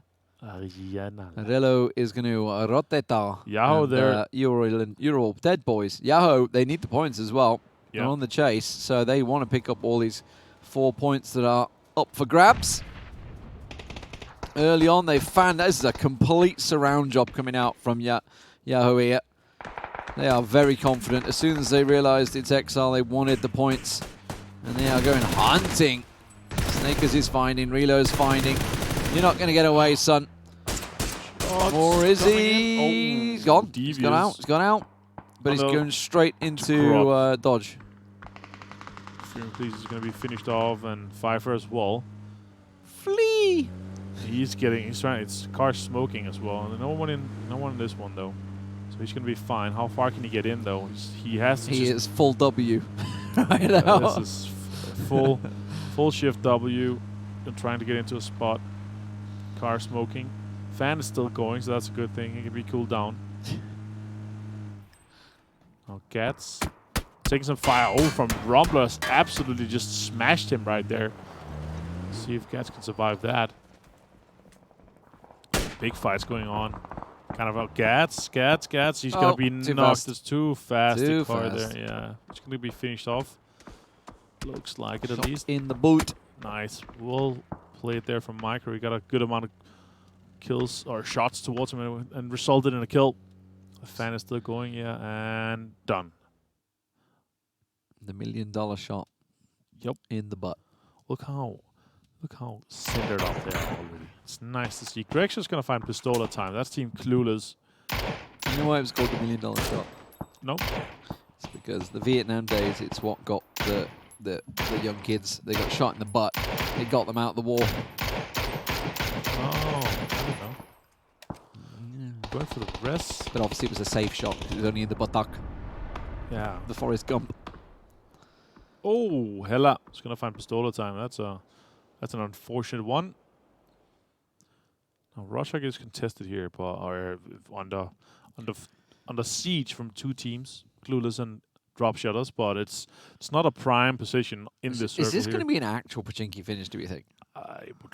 Original. Rello is going to roteta. Yahoo, they're Euro dead boys. Yahoo, they need the points as well. Yeah. They're on the chase, so they want to pick up all these 4 points that are up for grabs. Early on, they found this is a complete surround job coming out from Yahoo here. They are very confident. As soon as they realized it's Exile, they wanted the points. And they are going hunting. Snakers is finding, Relo's finding. You're not going to get away, son. Or is he? Oh, he's gone. He's gone out. He's gone out. But he's going straight into dodge. Please is going to be finished off, and Pfeiffer as well. Flee. He's trying. It's car smoking as well. No one in this one though. So he's going to be fine. How far can he get in though? He is full W right now. This is full shift W. And trying to get into a spot. Car smoking. Fan is still going, so that's a good thing. He can be cooled down. Oh, Gats taking some fire. Oh, from Rumblers. Absolutely just smashed him right there. Let's see if Gats can survive that. Big fights going on. Kind of a Gats. He's going to be knocked. It's too fast. Too fast. fast. There. Yeah. It's going to be finished off. Looks like it at least. In the boot. Nice. We'll play it there from Micro. He got a good amount of kills or shots towards him and resulted in a kill. The fan is still going, yeah, and done. The $1 million shot. Yep. In the butt. Look how centered up there already. It's nice to see. Greg's just gonna find Pistola time. That's Team Clueless. You know why it was called the $1 million shot? Nope. It's because the Vietnam days, it's what got the young kids. They got shot in the butt. It got them out of the war. Oh, I don't know. Going for the rest. But obviously it was a safe shot because it was only in the buttock. Yeah. The Forrest Gump. Oh, hella. It's gonna find Pistola time. That's an unfortunate one. Now Russia is contested here, but are under siege from two teams, Clueless and Drop Shutters, but it's not a prime position in this circle. Is this here. going to be an actual Pachinki finish, do you think? I would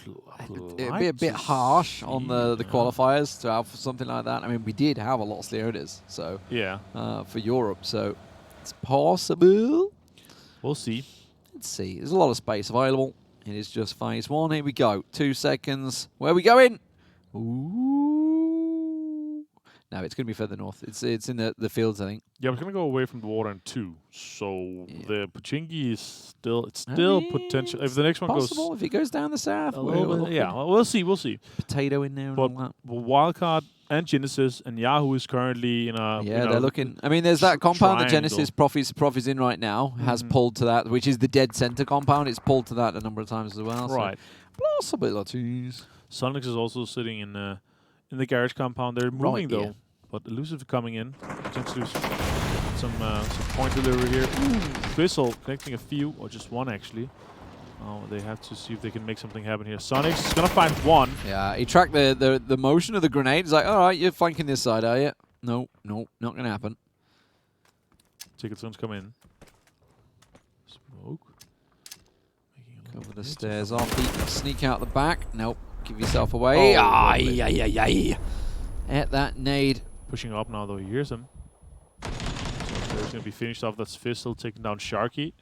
It'd like be a bit to harsh see, on the qualifiers to have something like that. I mean, we did have a lot of Sleodas, so yeah, for Europe, so it's possible. We'll see. Let's see. There's a lot of space available. It is just phase 1. Here we go. 2 seconds. Where are we going? Ooh. No, it's going to be further north. It's in the fields, I think. Yeah, we're gonna go away from the water in 2. So the Pachinki is still potential. If the next one possible goes if it goes down the south. yeah, we'll see. Potato in there and But all that. Wildcard and Genesis and Yahoo is currently in a they're looking. I mean, there's that compound that triangle. Genesis Prof is in right now. Has pulled to that, which is the dead center compound. It's pulled to that a number of times as well. Right. So possibilities. Sonics is also sitting in the garage compound. They're moving though, but Elusive coming in. Potentially some point delivery here. Fizzle connecting a few or just one actually. Oh, they have to see if they can make something happen here. Sonics is gonna find one. Yeah, he tracked the motion of the grenade. He's like, all right, you're flanking this side, are you? No, not gonna happen. Ticketson's come in. Smoke. Cover the stairs off. Sneak out the back. Nope. Give yourself away. At that nade. Pushing up now though. He hears him. So there's gonna be finished off. That's Fizzle taking down Sharky.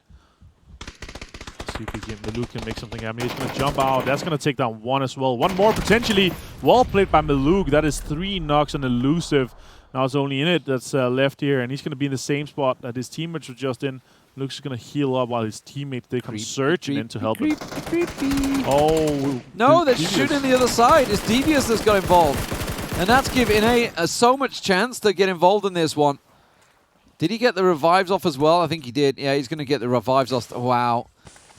See if Maluk can make something happen. He's going to jump out. That's going to take down one as well. One more potentially. Well played by Maluk. That is 3 knocks on Elusive. Now it's only in it that's left here. And he's going to be in the same spot that his teammates were just in. Maluk's going to heal up while his teammates, they come surging in to help him. Oh. No, they're shooting the other side. It's Devious that's got involved. And that's giving so much chance to get involved in this one. Did he get the revives off as well? I think he did. Yeah, he's going to get the revives off. Wow.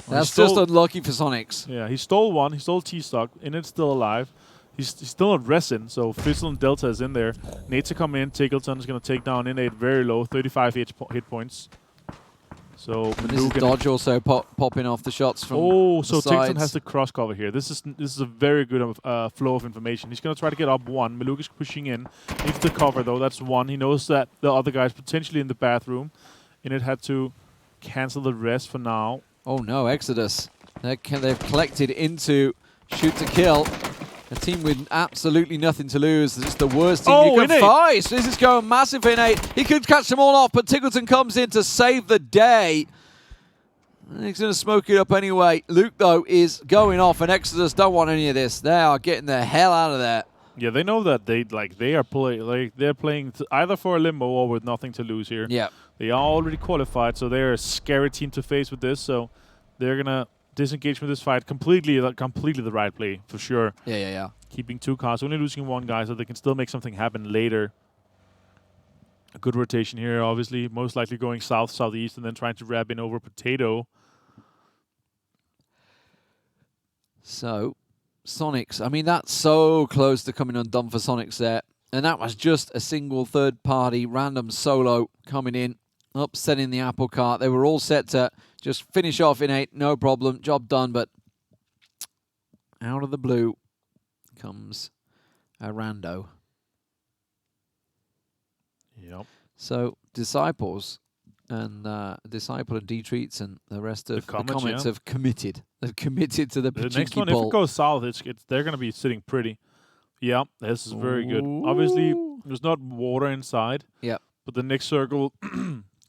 That's just unlucky for Sonics. Yeah, he stole one. He stole T-Stock. Init's still alive. He's still on resin, so Fizzle and Delta is in there. Nate's to come in. Tickleton is going to take down Innate very low, 35 hit points. So this is Dodge also popping off the shots from so the Tickleton sides. has the cross cover here. This is a very good flow of information. He's going to try to get up one. Maluk is pushing in. Needs the cover though. That's one. He knows that the other guy's potentially in the bathroom. Innate had to cancel the rest for now. Oh no, Exodus. They've collected into shoot to kill. A team with absolutely nothing to lose. This is the worst team you can fight. This is going massive for Innate. He could catch them all off, but Tickleton comes in to save the day. He's going to smoke it up anyway. Luke, though, is going off, and Exodus don't want any of this. They are getting the hell out of there. Yeah, they know that they're playing either for a limbo or with nothing to lose here. Yeah. They are already qualified, so they're a scary team to face with this. So they're gonna disengage from this fight completely the right play for sure. Yeah. Keeping 2 cars, only losing 1 guy, so they can still make something happen later. A good rotation here, obviously. Most likely going south, southeast, and then trying to wrap in over Potato. So, Sonics. I mean, that's so close to coming undone for Sonics there. And that was just a single third-party random solo coming in, upsetting the apple cart. They were all set to just finish off Innate, no problem, job done. But out of the blue comes a rando. Yep. So Disciples and Disciple and D-Treats and the rest of the comments have committed. They've committed to the next one, bowl. if it goes south, they're going to be sitting pretty. Yeah, this is very good. Obviously, There's not water inside. Yeah. But the next circle,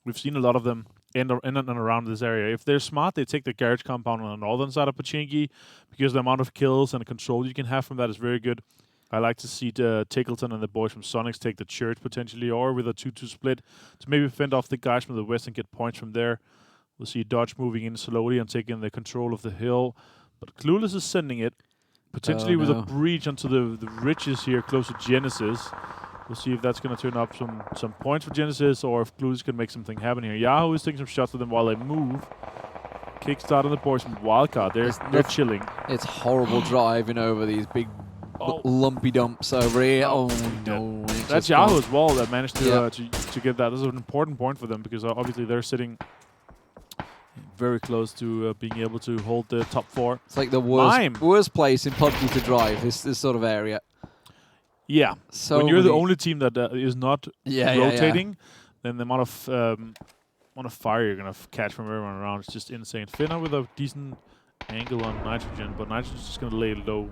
we've seen a lot of them in and around this area. If they're smart, they take the garage compound on the northern side of Pochinki because the amount of kills and control you can have from that is very good. I like to see Tickleton and the boys from Sonics take the church potentially, or with a 2-2 split to maybe fend off the guys from the west and get points from there. We'll see Dodge moving in slowly and taking the control of the hill. But Clueless is sending it, potentially with a breach onto the ridges here close to Genesis. We'll see if that's going to turn up some points for Genesis, or if Clueless can make something happen here. Yahoo is taking some shots at them while they move. Kickstart on the boys from Wildcard. They're chilling. It's horrible driving over these big lumpy dumps over here. Oh no! That's Yahoo as well that managed to get that. This is an important point for them because obviously they're sitting very close to being able to hold the top 4. It's like the worst place in PUBG to drive. This sort of area. Yeah. So when you're the only team that is not rotating, then the amount of fire you're gonna catch from everyone around is just insane. Finna with a decent angle on Nitrogen, but Nitrogen's just gonna lay low.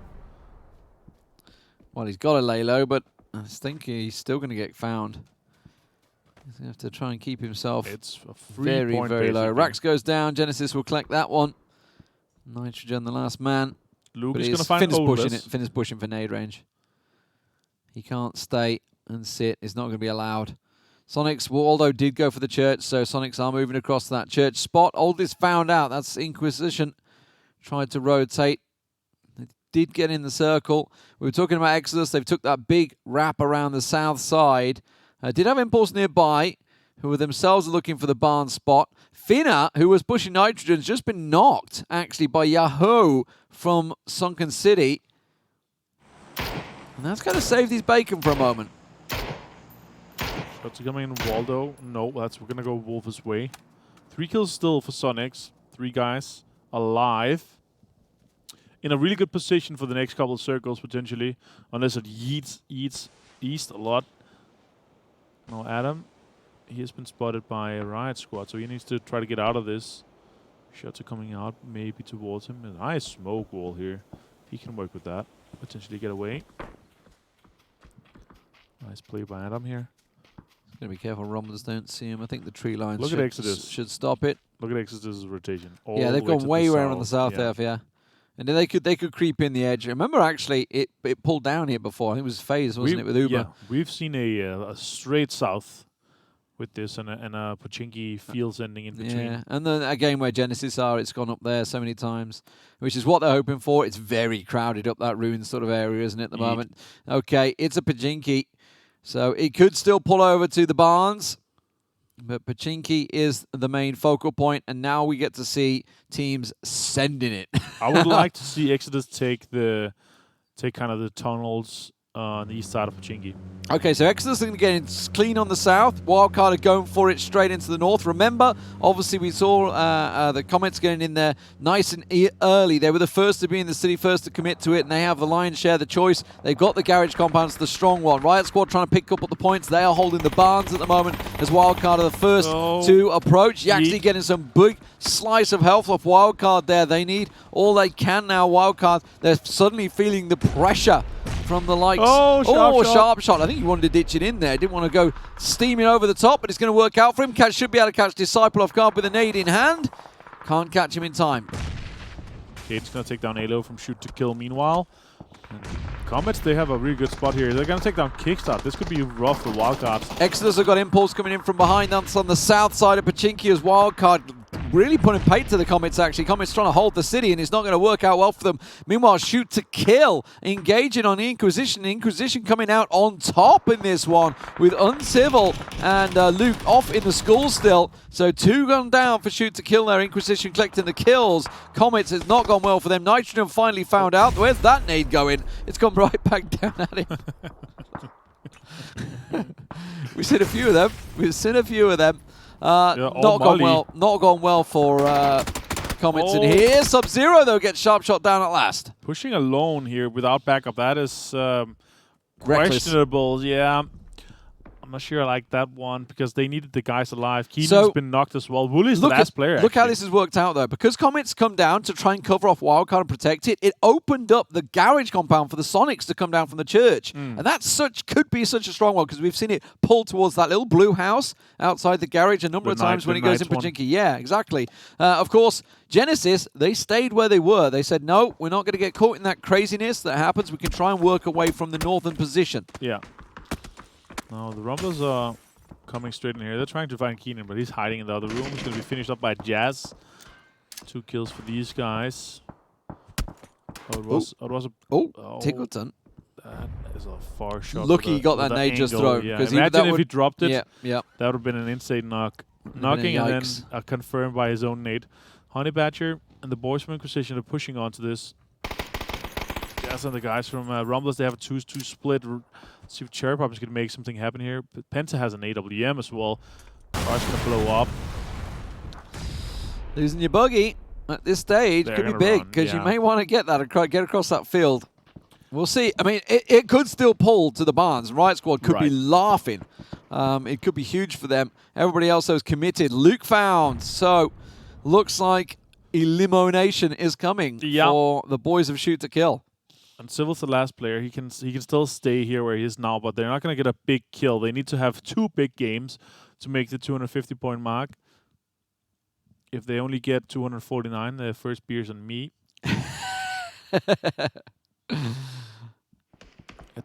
Well, he's got to lay low, but I think he's still going to get found. He's going to have to try and keep himself very low. Rax goes down. Genesis will collect that one. Nitrogen, the last man. Luke is going to find Oldest. Finn is pushing for nade range. He can't stay and sit. It's not going to be allowed. Sonics, Waldo did go for the church, so Sonics are moving across to that church spot. Oldest found out. That's Inquisition. Tried to rotate. Did get in the circle. We were talking about Exodus. They've took that big wrap around the south side. Did have Impulse nearby, who were themselves looking for the barn spot. Finna, who was pushing Nitrogen, has just been knocked, actually, by Yahoo from Sunken City. And that's going to save these bacon for a moment. Shots are coming in Waldo. No, we're going to go Wolf's way. 3 kills still for Sonics. 3 guys alive. In a really good position for the next couple of circles, potentially. Unless it eats east a lot. No, Adam. He has been spotted by a Riot Squad, so he needs to try to get out of this. Shots are coming out, maybe towards him. A nice smoke wall here. He can work with that. Potentially get away. Nice play by Adam here. Going to be careful Romans don't see him. I think the tree line should stop it. Look at Exodus' rotation. Yeah, they've gone way around on the south there, yeah. And then they could creep in the edge. Remember, actually, it pulled down here before. I think it was phase, wasn't it, with Uber? Yeah, we've seen a straight south with this and a Pochinki fields ending in between. Yeah, and then a game where Genesis are, it's gone up there so many times, which is what they're hoping for. It's very crowded up that ruin sort of area, isn't it, at the moment? Okay, it's a Pochinki, so it could still pull over to the barns. But Pochinki is the main focal point, and now we get to see teams sending it. I would like to see Exodus take kind of the tunnels on the east side of Pochinki. Okay, so Exodus are going to get in clean on the south. Wildcard are going for it straight into the north. Remember, obviously we saw the Comets going in there nice and early. They were the first to be in the city, first to commit to it, and they have the lion's share, the choice. They've got the garage compounds, the strong one. Riot Squad trying to pick up the points. They are holding the barns at the moment as Wildcard are the first to approach. Yaxley getting some big slice of health off Wildcard there. They need all they can now. Wildcard, they're suddenly feeling the pressure from the likes. Sharp shot. I think he wanted to ditch it in there. Didn't want to go steaming over the top, but it's going to work out for him. Should be able to catch Disciple off guard with a nade in hand. Can't catch him in time. Kate's going to take down Alo from shoot to kill meanwhile. And Comets, they have a really good spot here. They're going to take down Kickstart. This could be rough for Wildcard. Exodus have got Impulse coming in from behind. That's on the south side of Pochinki as Wildcard really putting paid to the Comets, actually. Comets trying to hold the city, and it's not going to work out well for them. Meanwhile, shoot to kill, engaging on Inquisition. Inquisition coming out on top in this one with Uncivil and Luke off in the school still. So 2 gone down for shoot to kill there. Inquisition collecting the kills. Comets has not gone well for them. Nitrogen finally found out. Where's that nade going? It's gone right back down at him. We've seen a few of them. Not gone well for Comets in here. Sub-Zero, though, gets sharp shot down at last. Pushing alone here without backup, that is questionable. Yeah. I'm not sure I like that one because they needed the guys alive. Keenan's been knocked as well. Woolly's the last player. Look how this has worked out, though. Because Comets come down to try and cover off Wildcard and protect it, it opened up the garage compound for the Sonics to come down from the church. And that could be such a strong one because we've seen it pull towards that little blue house outside the garage a number of times when it goes in Pachinki. Yeah, exactly. Of course, Genesis, they stayed where they were. They said, no, we're not going to get caught in that craziness that happens. We can try and work away from the northern position. Yeah. Now, the Rumblers are coming straight in here. They're trying to find Keenan, but he's hiding in the other room. He's going to be finished up by Jazz. 2 kills for these guys. Tickleton. That is a far shot. Lucky he got that nade just thrown. Yeah. Imagine if he dropped it. Yeah. That would have been an insane knock. Knocking and then confirmed by his own nade. Honey Badger and the boys from Inquisition are pushing onto this. Jazz and the guys from Rumblers, they have a 2-2 split. Let's see if Cherry Pop can make something happen here. But Penta has an AWM as well. Car's going to blow up. Losing your buggy at this stage could be big because you may want to get across that field. We'll see. I mean, it could still pull to the barns. Riot Squad could be laughing. It could be huge for them. Everybody else is committed. Luke found. So, looks like elimination is coming for the boys of Shoot to Kill. And Civil's the last player. He can still stay here where he is now, but they're not going to get a big kill. They need to have 2 big games to make the 250-point mark. If they only get 249, the first beer's on me. Let's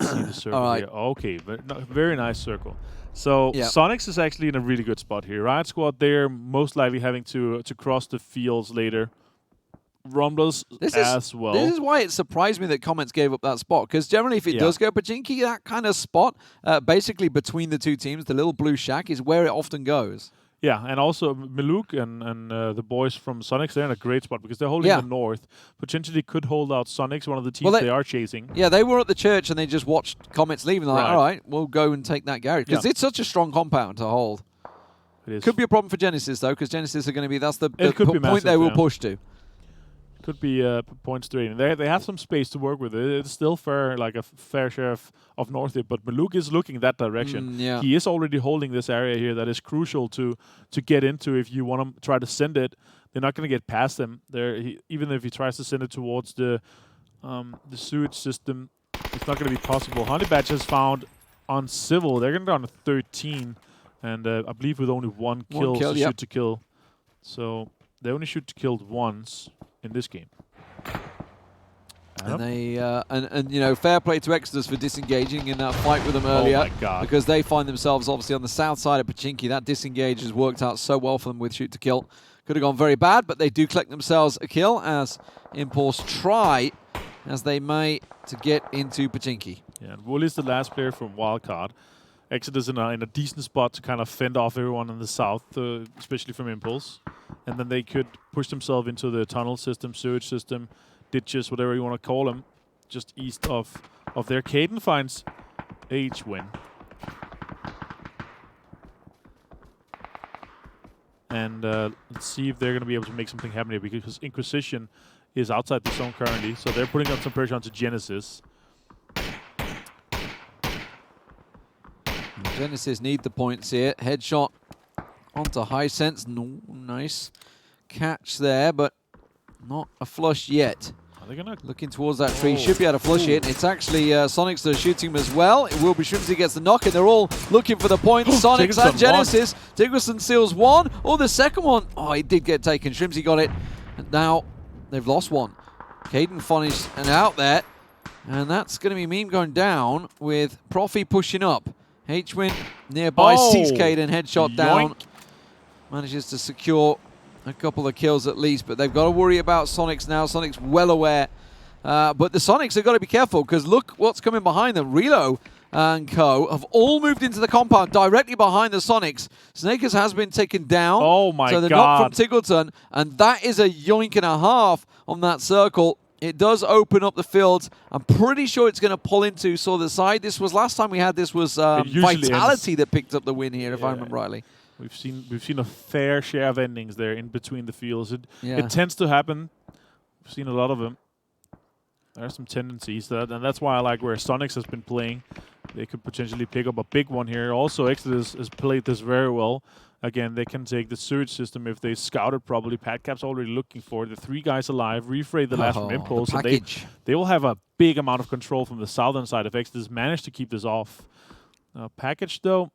see the circle here. Okay, very nice circle. So Sonics is actually in a really good spot here. Riot Squad, they're most likely having to cross the fields later. Rumblers as well. This is why it surprised me that Comets gave up that spot, because generally if it does go Pachinki, that kind of spot, basically between the two teams, the little blue shack is where it often goes. Yeah, and also Miluk and the boys from Sonics, they're in a great spot because they're holding the north. Potentially could hold out Sonics, one of the teams they are chasing. Yeah, they were at the church and they just watched Comets leave and they're like, all right, we'll go and take that garage. Because it's such a strong compound to hold. It is. Could be a problem for Genesis, though, because Genesis are going to be, that's the point massive, they will push to. Could be points straight. And they have some space to work with. It's still fair, like a fair share of North here, but Maluk is looking that direction. He is already holding this area here that is crucial to get into if you want to try to send it. They're not going to get past them. Even if he tries to send it towards the sewage system, it's not going to be possible. Honey Badge has found on Civil. They're going to go down to 13, and I believe with only one kill to shoot to kill. So they only shoot to kill once in this game. And they and you know, fair play to Exodus for disengaging in that fight with them earlier. Oh my God. Because they find themselves obviously on the south side of Pachinki. That disengage has worked out so well for them with shoot to kill. Could have gone very bad, but they do collect themselves a kill as Impulse try, as they may, to get into Pachinki. Yeah, and Wool is the last player from Wildcard. Exodus in a decent spot to kind of fend off everyone in the south, especially from Impulse. And then they could push themselves into the tunnel system, sewage system, ditches, whatever you want to call them, just east of there. Caden finds H win. And let's see if they're going to be able to make something happen here, because Inquisition is outside the zone currently, so they're putting up some pressure onto Genesis. Genesis need the points here. Headshot onto Hisense. No, nice catch there, but not a flush yet. Are they gonna looking towards that tree? Should be able to flush it. It's actually Sonics that are shooting him as well. It will be Shrimsy gets the knock, and they're all looking for the points. Sonics and Genesis. Tiggerson seals one. Oh, the second one. Oh, he did get taken. Shrimsy got it. And now they've lost one. Caden finished and out there. And that's going to be Meme going down with Profi pushing up. H-Win nearby, sees Caden, headshot down. Manages to secure a couple of kills at least, but they've got to worry about Sonics now. Sonics well aware. But the Sonics have got to be careful, because look what's coming behind them. Relo and co have all moved into the compound directly behind the Sonics. Snakers has been taken down. Oh my God. So the knock from Tiggleton, and that is a yoink and a half on that circle. It does open up the fields. I'm pretty sure it's going to pull into the side. This was last time we had this was Vitality that picked up the win here, if I remember rightly. We've seen a fair share of endings there in between the fields. It tends to happen. We've seen a lot of them. There are some tendencies to that, and that's why I like where Sonics has been playing. they could potentially pick up a big one here. Also, Exodus has played this very well. Again, they can take the surge system if they scout it properly. Patcap's already looking for the 3 guys alive. Refray the last from Impulse. The package. So they will have a big amount of control from the southern side if Exodus manage to keep this off. Package, though,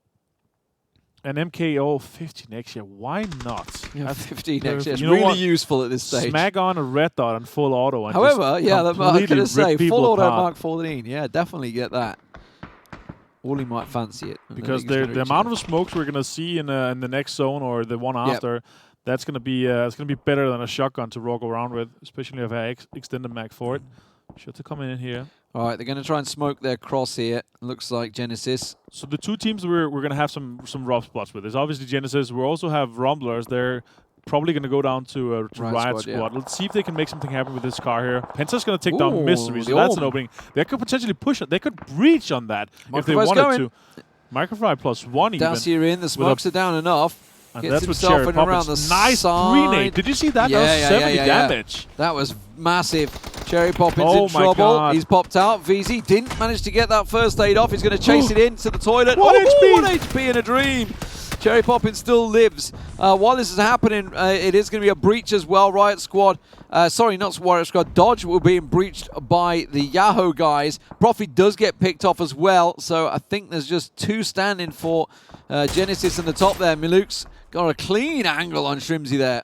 an MKO 15x here. Why not? Yeah, 15x. It's really useful at this stage. Smack on a red dot on full auto. And however, yeah, I'm going to say, full auto apart. Mark 14. Yeah, definitely get that. Wooly might fancy it. Because the amount of smokes we're going to see in the next zone or the one after, that's going to be better than a shotgun to walk around with, especially if I extended mag for it. Sure to come in here. All right, they're going to try and smoke their cross here. Looks like Genesis. So the 2 teams we're going to have some rough spots with is obviously Genesis. We also have Rumblers. They're probably going to go down to Riot Squad. Yeah. Let's see if they can make something happen with this car here. Penta's going to take down Mystery, so that's an opening. They could potentially push it. They could breach on that if they wanted to. Microfly +1 even. Downseer in. The smokes are down enough. And Gets that's himself what in around the nice side. grenade. Did you see that? That was 70 damage. That was massive. Cherry Poppins in my trouble. God. He's popped out. VZ didn't manage to get that first aid off. He's going to chase it into the toilet. 1 HP. 1 HP in a dream. Cherry Poppins still lives. While this is happening, it is going to be a breach as well. Riot Squad, sorry, not Riot Squad, Dodge will be breached by the Yahoo guys. Profi does get picked off as well, so I think there's just 2 standing for Genesis in the top there. Miluk's got a clean angle on Shrimsy there.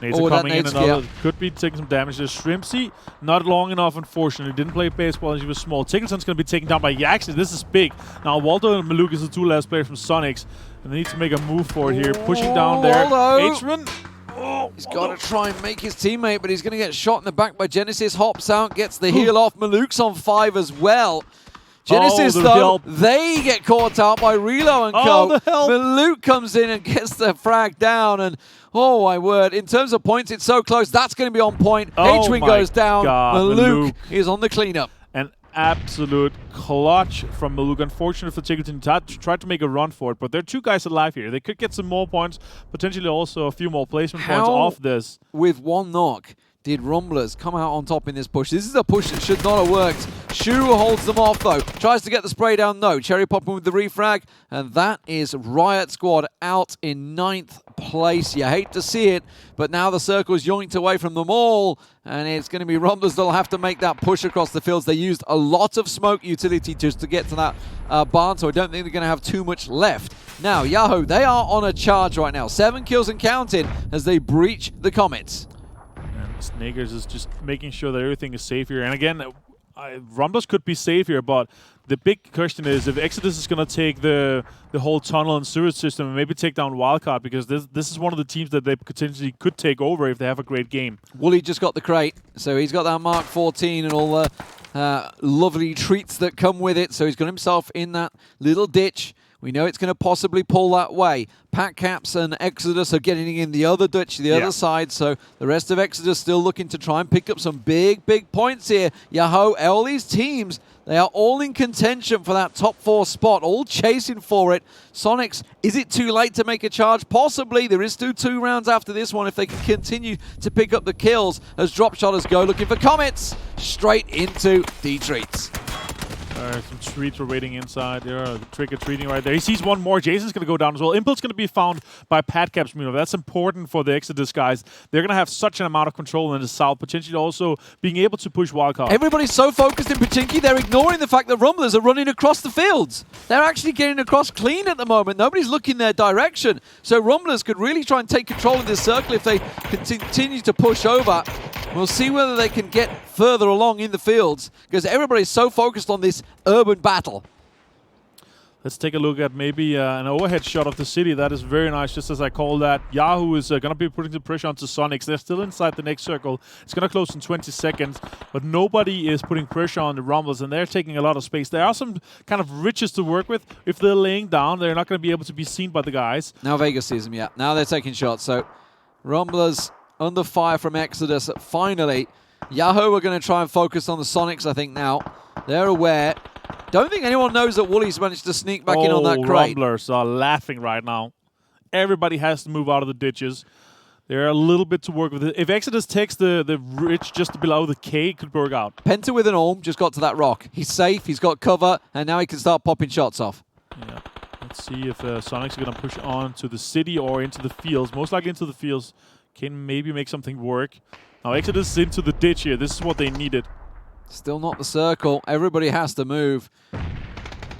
Nades are coming in another. Could be taking some damage. There's Shrimpsy, not long enough, unfortunately. Didn't play baseball and he was small. Tickleton's going to be taken down by Yaxi. This is big. Now, Waldo and Maluk is the 2 last players from Sonics. And they need to make a move for it here. Pushing down there. H-Man. He's got to try and make his teammate, but he's going to get shot in the back by Genesis. Hops out, gets the heal off. Maluk's on 5 as well. Genesis, though, they get caught out by Relo and co. Maluk comes in and gets the frag down. And, oh, my word, in terms of points, it's so close. That's going to be on point. H-Wing goes down. Maluk is on the cleanup. An absolute clutch from Maluk. Unfortunate for Tickleton. Tried to make a run for it, but there are 2 guys alive here. They could get some more points, potentially also a few more placement points off this. With 1 knock, did Rumblers come out on top in this push? This is a push that should not have worked. Shu holds them off, though. Tries to get the spray down. No. Cherry Poppin with the refrag. And that is Riot Squad out in 9th place. You hate to see it, but now the circle's yoinked away from them all. And it's going to be Rumblers that'll have to make that push across the fields. They used a lot of smoke utility just to get to that barn, so I don't think they're going to have too much left. Now, Yahoo, they are on a charge right now. 7 kills and counting as they breach the Comets. Snakers is just making sure that everything is safe here. And again, Rumblers could be safe here, but the big question is if Exodus is going to take the whole tunnel and sewage system and maybe take down Wildcard, because this is one of the teams that they potentially could take over if they have a great game. Wooly just got the crate, so he's got that Mark 14 and all the lovely treats that come with it. So he's got himself in that little ditch. We know it's going to possibly pull that way. Patcaps and Exodus are getting in the other ditch, the other side, so the rest of Exodus still looking to try and pick up some big points here. Yahoo, all these teams, they are all in contention for that top 4 spot, all chasing for it. Sonics, is it too late to make a charge? Possibly. There is still 2 rounds after this one if they can continue to pick up the kills as Dropshotters go looking for Comets straight into D-Treats. Some treats were waiting inside. They're trick-or-treating right there. He sees one more. Jason's going to go down as well. Impulse going to be found by Patcaps. That's important for the Exodus guys. They're going to have such an amount of control in the south, potentially also being able to push Wildcard. Everybody's so focused in Pachinki, they're ignoring the fact that Rumblers are running across the fields. They're actually getting across clean at the moment. Nobody's looking their direction. So Rumblers could really try and take control of this circle if they continue to push over. We'll see whether they can get further along in the fields because everybody's so focused on this urban battle. Let's take a look at maybe an overhead shot of the city. That is very nice, just as I call that. Yahoo is going to be putting the pressure onto Sonics. They're still inside the next circle. It's going to close in 20 seconds, but nobody is putting pressure on the Rumblers, and they're taking a lot of space. There are some kind of riches to work with. If they're laying down, they're not going to be able to be seen by the guys. Now Vegas sees them, yeah. Now they're taking shots. So Rumblers under fire from Exodus. Finally, Yahoo are going to try and focus on the Sonics, I think, now. They're aware. Don't think anyone knows that Wooly's managed to sneak back in on that crate. Rumblers are laughing right now. Everybody has to move out of the ditches. There are a little bit to work with. If Exodus takes the ridge just below the K, it could work out. Penta with an Orm just got to that rock. He's safe, he's got cover, and now he can start popping shots off. Yeah. Let's see if Sonic's going to push on to the city or into the fields. Most likely into the fields. Can maybe make something work. Now Exodus is into the ditch here. This is what they needed. Still not the circle. Everybody has to move.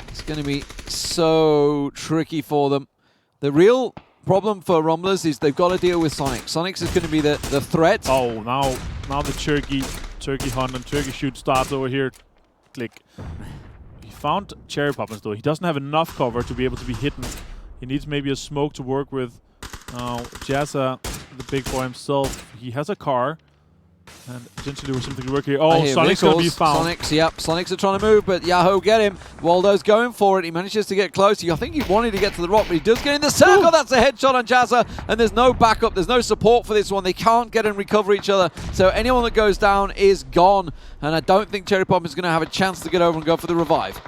It's going to be so tricky for them. The real problem for Rumblers is they've got to deal with Sonic. Sonic's is going to be the threat. Oh, now the turkey hunt and turkey shoot starts over here. Click. He found Cherry Poppins though. He doesn't have enough cover to be able to be hidden. He needs maybe a smoke to work with. Jazza, the big boy himself, he has a car. And potentially there was something to work here. Oh, Sonic's going to be found. Sonics are trying to move, but Yahoo get him. Waldo's going for it. He manages to get close. I think he wanted to get to the rock, but he does get in the circle. Ooh. That's a headshot on Jazza, and there's no backup. There's no support for this one. They can't get and recover each other. So anyone that goes down is gone, and I don't think Cherry Pop is going to have a chance to get over and go for the revive.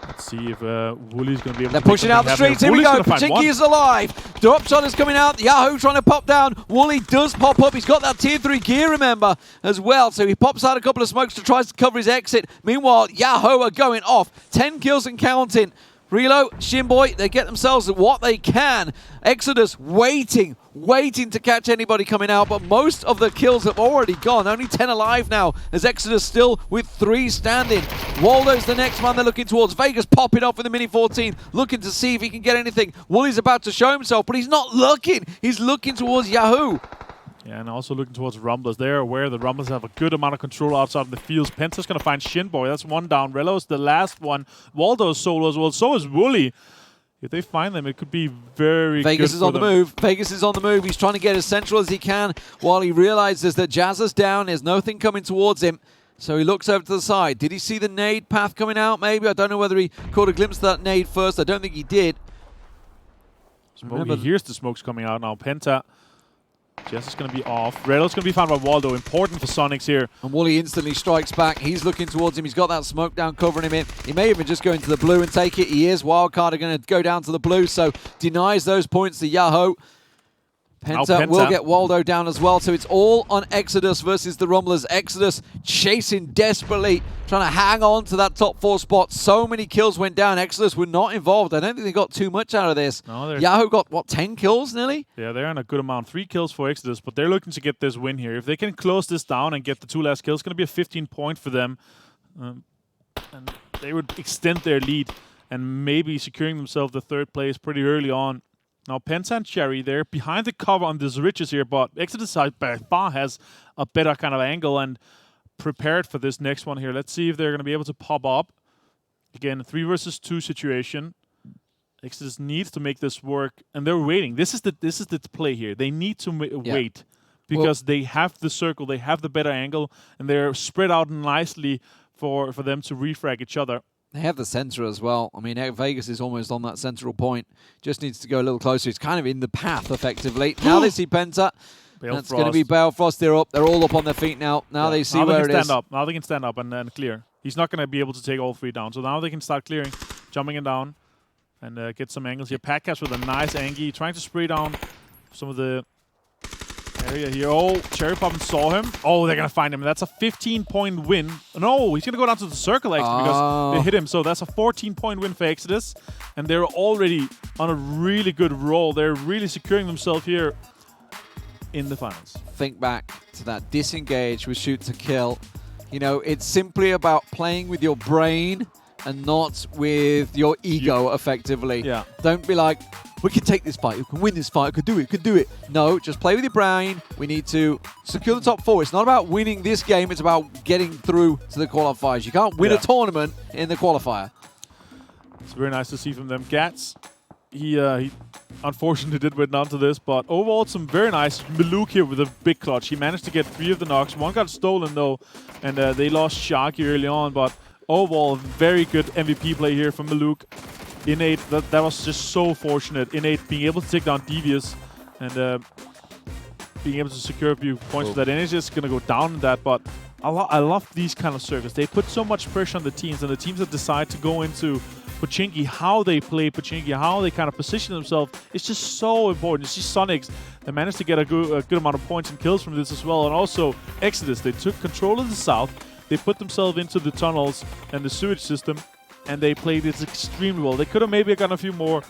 Let's see if Wooly's going to be able They're to pushing out the streets. Here we go. Pachinki is alive. Drop shot is coming out. Yahoo trying to pop down. Wooly does pop up. He's got that tier 3 gear, remember, as well. So he pops out a couple of smokes to try to cover his exit. Meanwhile, Yahoo are going off. 10 kills and counting. Relo, Shinboy, they get themselves what they can. Exodus waiting to catch anybody coming out, but most of the kills have already gone. Only 10 alive now, as Exodus still with 3 standing. Waldo's the next man they're looking towards. Vegas popping off with the Mini 14, looking to see if he can get anything. Wooly's about to show himself, but he's not looking. He's looking towards Yahoo. Yeah, and also looking towards Rumblers. They're aware the Rumblers have a good amount of control outside of the fields. Penta's going to find Shinboy. That's one down. Relo's the last one. Waldo's solo as well. So is Wooly. If they find them, it could be very Vegas good is on the move. Vegas is on the move. He's trying to get as central as he can while he realizes that Jazza's down. There's nothing coming towards him. So he looks over to the side. Did he see the nade path coming out, maybe? I don't know whether he caught a glimpse of that nade first. I don't think he did. He hears the smokes coming out now. Penta. Jess is going to be off. Relo's going to be found by Waldo. Important for Sonics here. And Wooly instantly strikes back. He's looking towards him. He's got that smoke down covering him in. He may even just go into the blue and take it. He is. Wildcard are going to go down to the blue, so denies those points to Yahoo. Penta will get Waldo down as well, so it's all on Exodus versus the Rumblers. Exodus chasing desperately, trying to hang on to that top 4 spot. So many kills went down. Exodus were not involved. I don't think they got too much out of this. No, Yahoo got, what, 10 kills nearly? Yeah, they're on a good amount. 3 kills for Exodus, but they're looking to get this win here. If they can close this down and get the 2 last kills, it's going to be a 15-point for them. And they would extend their lead and maybe securing themselves the 3rd place pretty early on. Now, Penta and Cherry, they're behind the cover on these ridges here, but Exodus by far has a better kind of angle and prepared for this next one here. Let's see if they're going to be able to pop up. Again, 3 versus 2 situation. Exodus needs to make this work, and they're waiting. This is the play here. They need to wait because they have the circle, they have the better angle, and they're spread out nicely for them to refrag each other. They have the center as well. I mean, Vegas is almost on that central point. Just needs to go a little closer. He's kind of in the path, effectively. Now they see Penta. That's going to be Balefrost. They're up. They're all up on their feet now. Now they see where it is. Now they can stand up and clear. He's not going to be able to take all 3 down. So now they can start clearing, jumping it down, and get some angles here. Packcash with a nice Angie, trying to spray down some of the area here. Oh, Cherry Poppin saw him. Oh, they're going to find him. That's a 15-point win. No, he's going to go down to the circle, actually, because they hit him. So that's a 14-point win for Exodus. And they're already on a really good roll. They're really securing themselves here in the finals. Think back to that disengage with shoot to kill. You know, it's simply about playing with your brain and not with your ego, effectively. Yeah. Don't be like, we can take this fight, we can win this fight, we can do it. No, just play with your brain. We need to secure the top 4. It's not about winning this game, it's about getting through to the qualifiers. You can't win a tournament in the qualifier. It's very nice to see from them. Gats, he unfortunately did win down to this, but overall some very nice. Maluk here with a big clutch. He managed to get 3 of the knocks. 1 got stolen though, and they lost Sharky early on, but overall, very good MVP play here from Maluk. Innate, that was just so fortunate. Innate being able to take down Devious and being able to secure a few points for that. And it's just going to go down in that, but I love these kind of circles. They put so much pressure on the teams, and the teams that decide to go into Pochinki, how they play Pochinki, how they kind of position themselves, it's just so important. You see Sonics, they managed to get a good amount of points and kills from this as well. And also Exodus, they took control of the south, they put themselves into the tunnels and the sewage system, and they played this extremely well. They could have maybe gotten a few more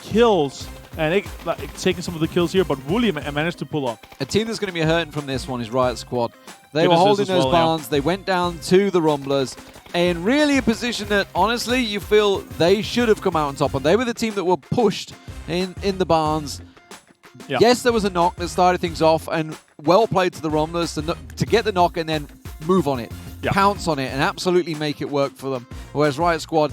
kills and taken some of the kills here, but Wooly managed to pull up. A team that's going to be hurting from this one is Riot Squad. They were holding those barns. They went down to the Rumblers in really a position that, honestly, you feel they should have come out on top. And they were the team that were pushed in the barns. Yeah. Yes, there was a knock that started things off, and well played to the Rumblers to get the knock and then move on it, pounce on it, and absolutely make it work for them. Whereas Riot Squad,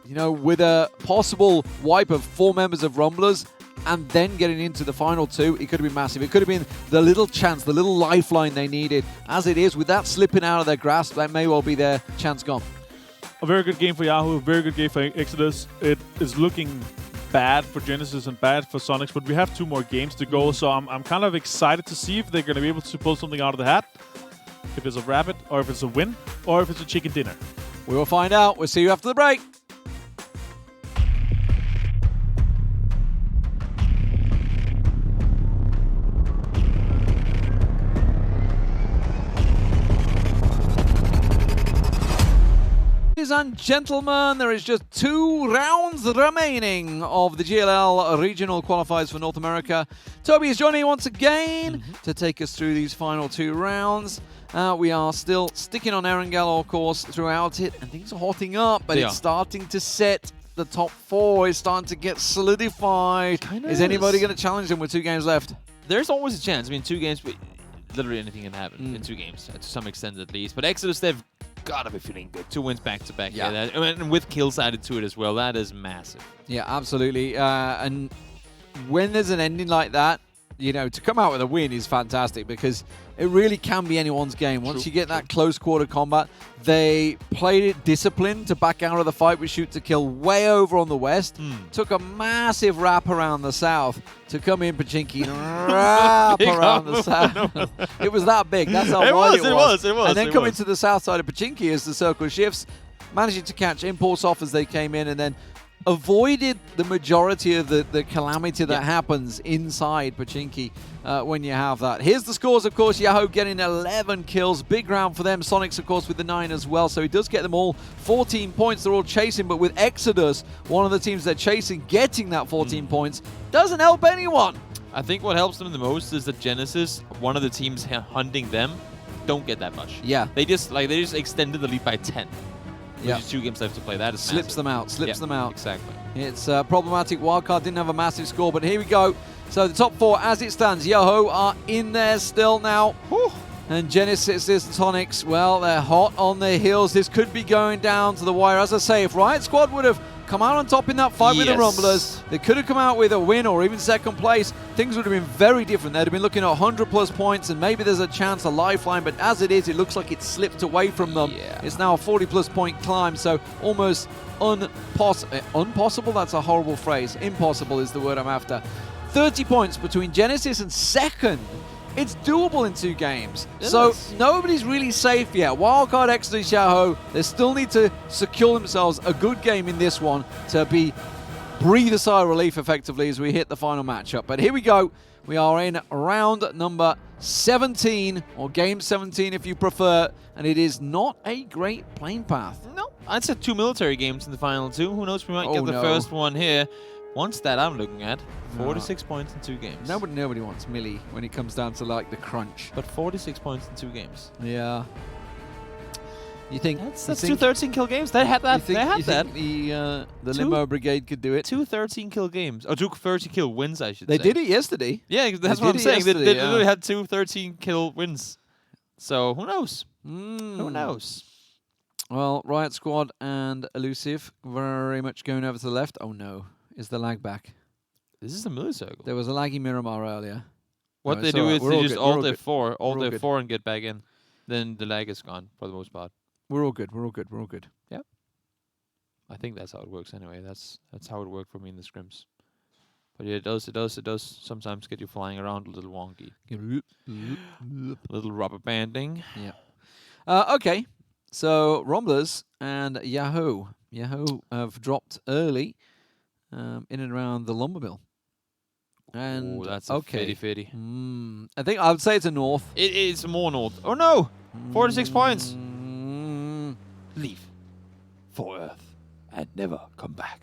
you know, with a possible wipe of 4 members of Rumblers, and then getting into the final 2, it could have been massive. It could have been the little chance, the little lifeline they needed. As it is, with that slipping out of their grasp, that may well be their chance gone. A very good game for Yahoo, a very good game for Exodus. It is looking bad for Genesis and bad for Sonics, but we have 2 more games to go, so I'm kind of excited to see if they're going to be able to pull something out of the hat. If it's a rabbit, or if it's a win, or if it's a chicken dinner. We will find out. We'll see you after the break. Ladies and gentlemen, there is just 2 rounds remaining of the GLL regional qualifiers for North America. Toby is joining once again to take us through these final 2 rounds. We are still sticking on Avnqr, of course, throughout it, and things are hotting up, but it's starting to set. The top 4 is starting to get solidified. Is anybody going to challenge them with 2 games left? There's always a chance. I mean, 2 games, literally anything can happen in 2 games, to some extent at least. But Exodus, they've got to be feeling good. 2 wins back-to-back. Yeah. And with kills added to it as well, that is massive. Yeah, absolutely. And when there's an ending like that, you know, to come out with a win is fantastic because it really can be anyone's game. Once you get that close quarter combat, they played it disciplined to back out of the fight with shoot to kill way over on the west. Took a massive wrap around the south to come in Pochinki and wrap around the south. It was that big. That's how wide it was. And then coming to the south side of Pochinki as the circle shifts, managing to catch impulse off as they came in, and then avoided the majority of the calamity that happens inside Pochinki when you have that. Here's the scores, of course. Yahoo getting 11 kills. Big round for them. Sonics, of course, with the 9 as well. So he does get them all 14 points. They're all chasing, but with Exodus, one of the teams they're chasing, getting that 14 points doesn't help anyone. I think what helps them the most is that Genesis, one of the teams hunting them, don't get that much. Yeah. They just extended the lead by 10. Yeah. Just 2 games left to play. That is slips them out. Slips them out. Exactly. It's problematic. Wildcard didn't have a massive score, but here we go. So the top 4, as it stands, Yahoo are in there still now. Whew. And Genesis and Sonics, well, they're hot on their heels. This could be going down to the wire. As I say, if Riot Squad would have come out on top in that fight with the Rumblers, they could have come out with a win or even second place. Things would have been very different. They'd have been looking at 100+ points, and maybe there's a chance, a lifeline, but as it is, it looks like it slipped away from them. It's now a 40+ point climb, so almost impossible. That's a horrible phrase. Impossible is the word I'm after. 30 points between Genesis and second. It's doable in 2 games. So nobody's really safe yet. Wildcard Exodus Yahoo, they still need to secure themselves a good game in this one to breathe a sigh of relief effectively as we hit the final matchup. But here we go. We are in round number 17, or game 17 if you prefer, and it is not a great playing path. No, I'd say 2 military games in the final 2. Who knows, we might get the first one here. Once that I'm looking at, 46 points in 2 games. Nobody wants Millie when it comes down to like the crunch. But 46 points in 2 games. Yeah. You think that's 2 13-kill games? They had that. They had that. The Limo Brigade could do it. 2 13-kill games. Or 2 30-kill wins, I should say. They did it yesterday. Yeah, that's what I'm saying. They literally had 2 13-kill wins. So who knows? Who knows? Well, Riot Squad and Elusive very much going over to the left. Oh no. Is the lag back? This is a millicircle. There was a laggy Miramar earlier. What they do is they just alt F4 and get back in. Then the lag is gone for the most part. We're all good. We're all good. We're all good. Yep. I think that's how it works anyway. That's how it worked for me in the scrims. But yeah, it does sometimes get you flying around a little wonky. A little rubber banding. Yeah. Okay. So Rumblers and Yahoo. Yahoo have dropped early in and around the lumber mill. And that's a fitty. I think I would say it's a north. It's more north. Oh no! 46 points. Leave for Earth and never come back.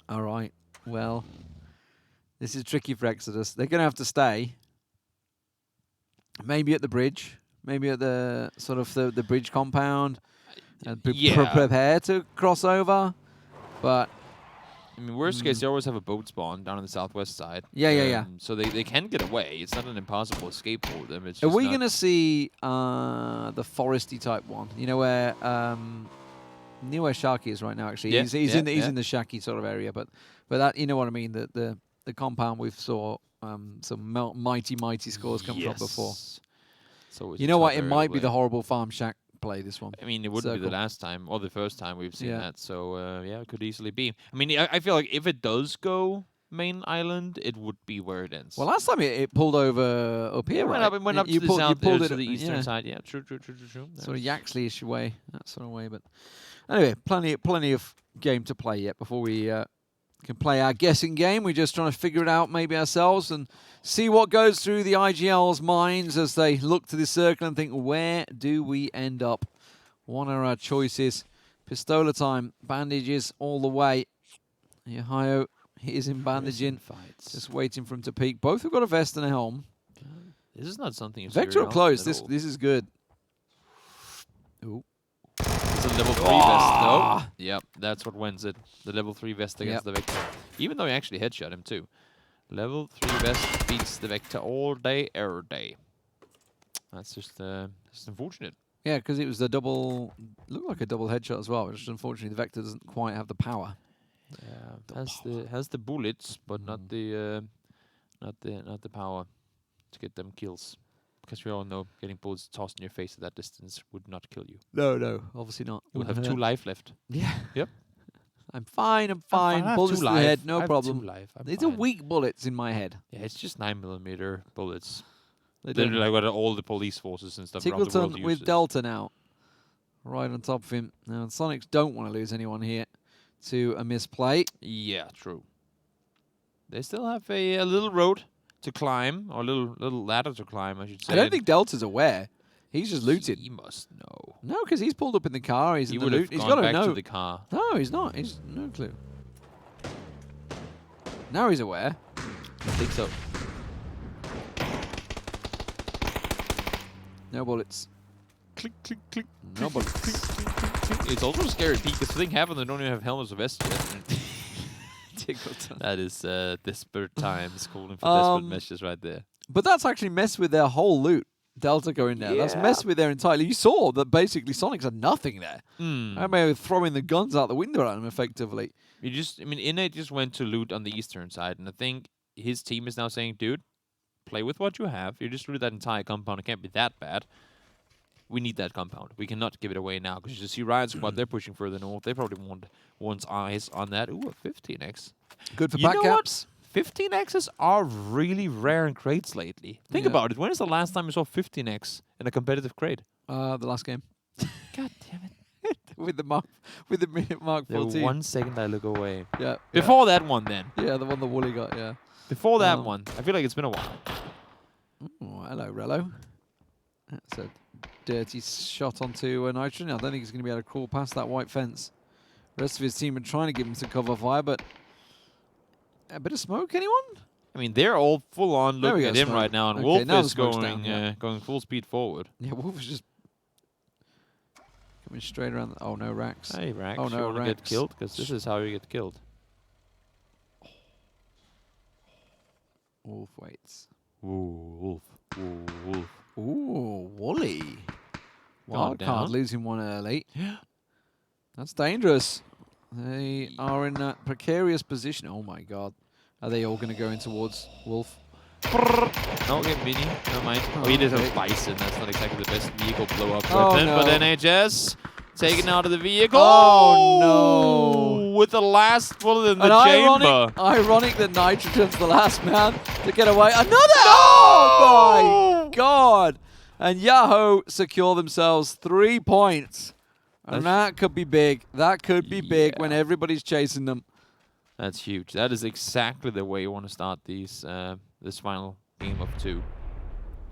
All right. Well, this is tricky for Exodus. They're going to have to stay. Maybe at the bridge. Maybe at the sort of the bridge compound. And prepare to cross over. But I mean, worst case, they always have a boat spawn down on the southwest side. Yeah. So they can get away. It's not an impossible escape for them. It's Are just we going to see the foresty type one? You know where near where Sharky is right now. Actually, Yeah, he's in the Sharky sort of area. But that, you know what I mean. The compound we've saw some mighty scores come from before. So you know what? It might be the horrible farm shack play, this one. I mean, it wouldn't be the last time or the first time we've seen that. So, yeah, it could easily be. I mean, I feel like if it does go main island, it would be where it ends. Well, last time it pulled over up here, right? It went up to the south, to the eastern side. Yeah, true. Sort of Yaxley-ish way, that sort of way. But anyway, plenty of game to play yet before we can play our guessing game. We're just trying to figure it out maybe ourselves and see what goes through the IGL's minds as they look to this circle and think, where do we end up? What are our choices? Pistola time, bandages all the way. Yahoo, he is in bandaging, just waiting for him to peek. Both have got a vest and a helm. This is not something you Vector up close, this is good. Ooh. It's a level 3 vest, though. Yep, that's what wins it. The level 3 vest against the Vector. Even though he actually headshot him, too. Level 3 vest beats the Vector all day, every day. That's just unfortunate. Yeah, because it was the double... Looked like a double headshot as well, which unfortunately the Vector doesn't quite have the power. Yeah, has the bullets, but not the power to get them kills. Because we all know getting bullets tossed in your face at that distance would not kill you. No, obviously not. You would have 2 life left. Yeah. Yep. I'm fine. Bullets to the head, no problem. 2 life. These are weak bullets in my head. Yeah, it's just 9mm bullets. They're like what all the police forces and stuff around the world Tickleton uses. with Delta now. Right on top of him. Now, Sonics don't want to lose anyone here to a misplay. Yeah, true. They still have a little road to climb, or a little ladder to climb, I should say. I don't think Delta's aware. He's just looted. He must know. No, because he's pulled up in the car. He's in the loot. He's got to back know. to the car. No, he's not. He's no clue. Now he's aware. I think so. No bullets. Click, click, click. No bullets. Click, click, click, click. It's also a scary peek because I think half of them don't even have helmets or vests yet. Tickleton. That is desperate times calling for desperate measures right there. But that's actually messed with their whole loot. Delta going there. That's messed with their entire... You saw that basically Sonics had nothing there. I mean, they were throwing the guns out the window at them effectively. Innate just went to loot on the eastern side, and I think his team is now saying, dude, play with what you have. You just looted that entire compound. It can't be that bad. We need that compound. We cannot give it away now, because you see Riot Squad, they're pushing further north. They probably want one's eyes on that. Ooh, a 15x. Good for pack caps. 15x's are really rare in crates lately. Think about it. When is the last time you saw 15x in a competitive crate? The last game. God damn it. with the Mark 14. The 1 second I look away. Yeah. Before that one, then. Yeah, the one that Wooly got, yeah. Before that one. I feel like it's been a while. Oh, hello, Rello. That's a dirty shot onto Nitrogen. I don't think he's going to be able to crawl past that white fence. The rest of his team are trying to give him some cover fire, but a bit of smoke, anyone? I mean, they're all full on looking at him right now, and Wolf is going full speed forward. Yeah, Wolf is just coming straight around. Oh, no, Rax. Hey, Rax. Oh, no, you want to Rax. get killed? Because this is how you get killed. Wolf waits. Ooh, Wolf. Ooh, Wolf. Ooh, Wooly. Wild down. card, losing one early. Yeah. That's dangerous. They are in that precarious position. Oh, my God. Are they all going to go in towards Wolf? No, okay, Mini. Never mind. Oh, he did have Bison. That's not exactly the best vehicle blow-up Oh, weapon. no. But NHS taken out of the vehicle. Oh, no. With the last bullet in the chamber. Ironic that Nitrogen's the last man to get away. Another! Oh, my God. And Yahoo secure themselves 3 points And that could be big. That could be big when everybody's chasing them. That's huge. That is exactly the way you want to start these this final game of 2.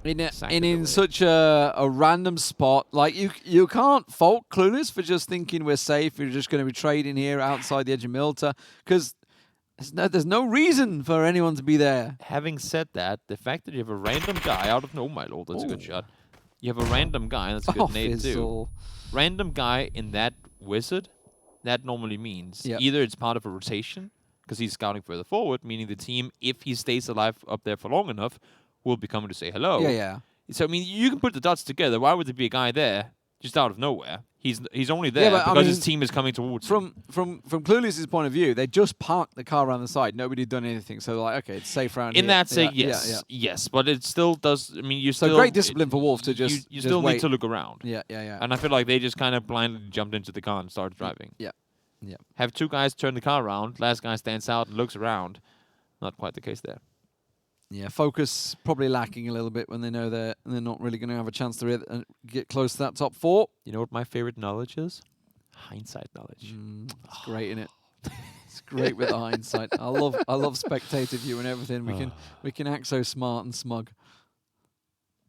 In such a random spot, like you can't fault Clueless for just thinking we're safe. We're just going to be trading here outside the edge of Milta because there's no reason for anyone to be there. Having said that, the fact that you have a random guy out of... Oh, my lord, that's a good shot. You have a random guy, and that's a good nade too. Random guy in that wizard, that normally means either it's part of a rotation, because he's scouting further forward, meaning the team, if he stays alive up there for long enough, will be coming to say hello. Yeah. So, I mean, you can put the dots together. Why would there be a guy there just out of nowhere? He's only there because his team is coming towards him. From Clueless's point of view, they just parked the car around the side. Nobody had done anything. So they're like, okay, it's safe around here. In that sense, yes. But it still does... I mean, you still... So great discipline for Wolf to just You still need to look around. Yeah. And I feel like they just kind of blindly jumped into the car and started driving. Yeah. Have 2 guys turn the car around. Last guy stands out and looks around. Not quite the case there. Yeah, focus probably lacking a little bit when they know they're not really going to have a chance to get close to that top 4. You know what my favorite knowledge is? Hindsight knowledge. It's great, isn't it? It's great with the hindsight. I love spectator view and everything. We can act so smart and smug.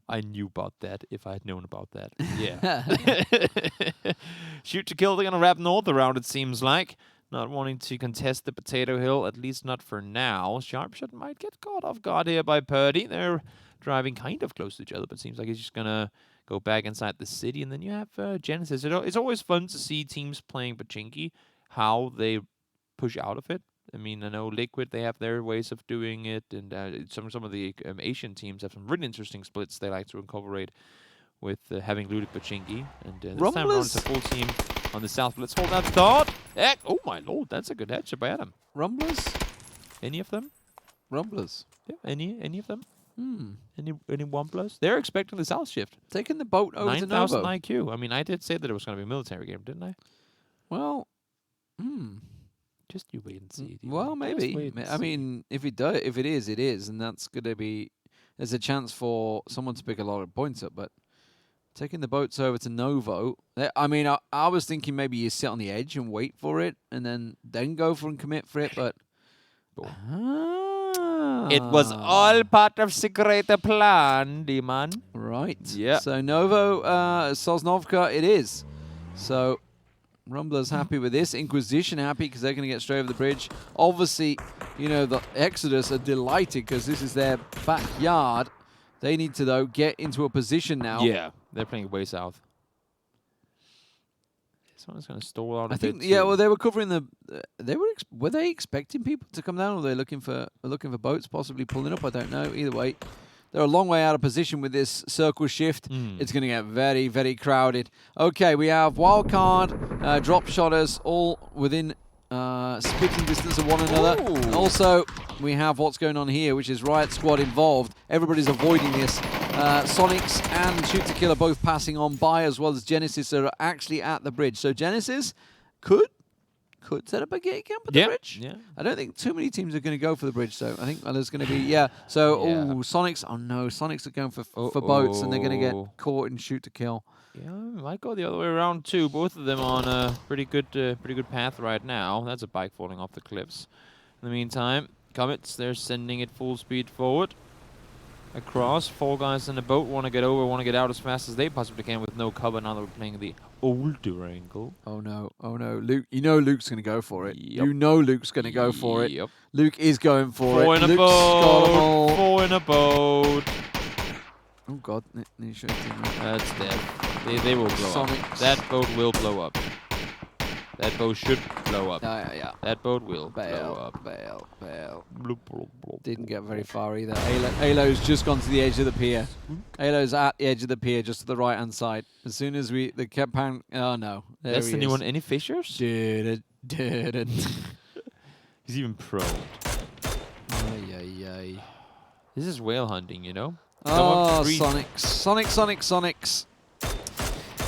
I knew about that if I had known about that. Yeah. Shoot to kill, they're going to wrap North around, it seems like. Not wanting to contest the potato hill, at least not for now. Sharpshot might get caught off guard here by Purdy. They're driving kind of close to each other, but it seems like he's just going to go back inside the city. And then you have Genesis. It's always fun to see teams playing Pachinki, how they push out of it. I mean, I know Liquid, they have their ways of doing it, and some of the Asian teams have some really interesting splits they like to incorporate with having looted Pachinki. And this time around, it's a full team on the south. Let's hold that thought. Oh, my lord, that's a good headshot by Adam. Rumblers? Any of them? Rumblers? Yeah, any of them? Any Wumblers? They're expecting the south shift. Taking the boat over to Novo. 9,000 IQ. I mean, I did say that it was going to be a military game, didn't I? Well, Just you wait and see. Well, maybe. I mean, if it is, and that's going to be... There's a chance for someone to pick a lot of points up, but taking the boats over to Novo... I mean, I was thinking maybe you sit on the edge and wait for it, and then go for and commit for it, but... It was all part of secret plan, Deman. Right. Yeah. So Novo, Sosnovka it is. So... Rumbler's happy with this. Inquisition happy because they're going to get straight over the bridge. Obviously, you know, the Exodus are delighted because this is their backyard. They need to, though, get into a position now. Yeah, they're playing way south. This one is going to stall out a bit. Yeah, well, they were covering the... were they expecting people to come down, or were they looking for boats possibly pulling up? I don't know. Either way, they're a long way out of position with this circle shift. It's going to get very, very crowded. Okay, we have wildcard, drop shotters, all within spitting distance of one another. Also, we have what's going on here, which is Riot Squad involved. Everybody's avoiding this. Sonics and Shoot to Kill are both passing on by, as well as Genesis are actually at the bridge. So Genesis could set up a gate camp at the bridge. Yeah. I don't think too many teams are going to go for the bridge, so I think there's going to be, So, Sonics, oh no, Sonics are going for boats, and they're going to get caught in Shoot to Kill. Yeah, might go the other way around too. Both of them on a pretty good path right now. That's a bike falling off the cliffs. In the meantime, Comets, they're sending it full speed forward. Across, 4 guys in the boat want to get over, want to get out as fast as they possibly can with no cover. Now that we're playing the older angle. Oh no, Luke, you know Luke's going to go for it. Yep. You know Luke's going to go for it. Luke is going for it. 4 in a boat. 4 in a boat. Oh god, that's dead. They will blow up. That boat will blow up. That boat should blow up. Yeah. That boat will blow up. Bail. Bloop, bloop, bloop, Didn't get very far either. Alo's just gone to the edge of the pier. Alo's at the edge of the pier, just to the right-hand side. As soon as we... Oh, no. That's the new one. Any fishers? Did it. He's even prone. Ay. This is whale hunting, you know? Oh, Sonics.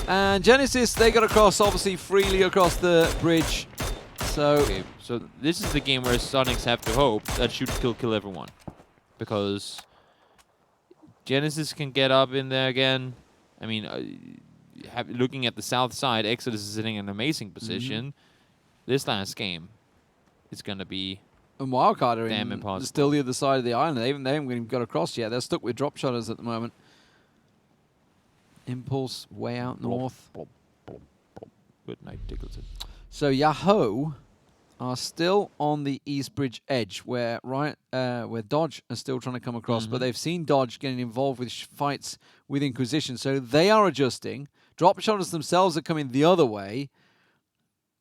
And Genesis, they got across, obviously, freely across the bridge. So this is the game where Sonics have to hope that Shoot to kill everyone. Because Genesis can get up in there again. I mean, looking at the south side, Exodus is sitting in an amazing position. This last game, it's going to be and Wildcard are damn impossible. Still the other side of the island. They haven't even got across yet. They're stuck with drop shutters at the moment. Impulse way out north. Good night, Diggleton. So Yahoo are still on the East Bridge edge, where Dodge are still trying to come across, but they've seen Dodge getting involved with fights with Inquisition, so they are adjusting. Drop shutters themselves are coming the other way.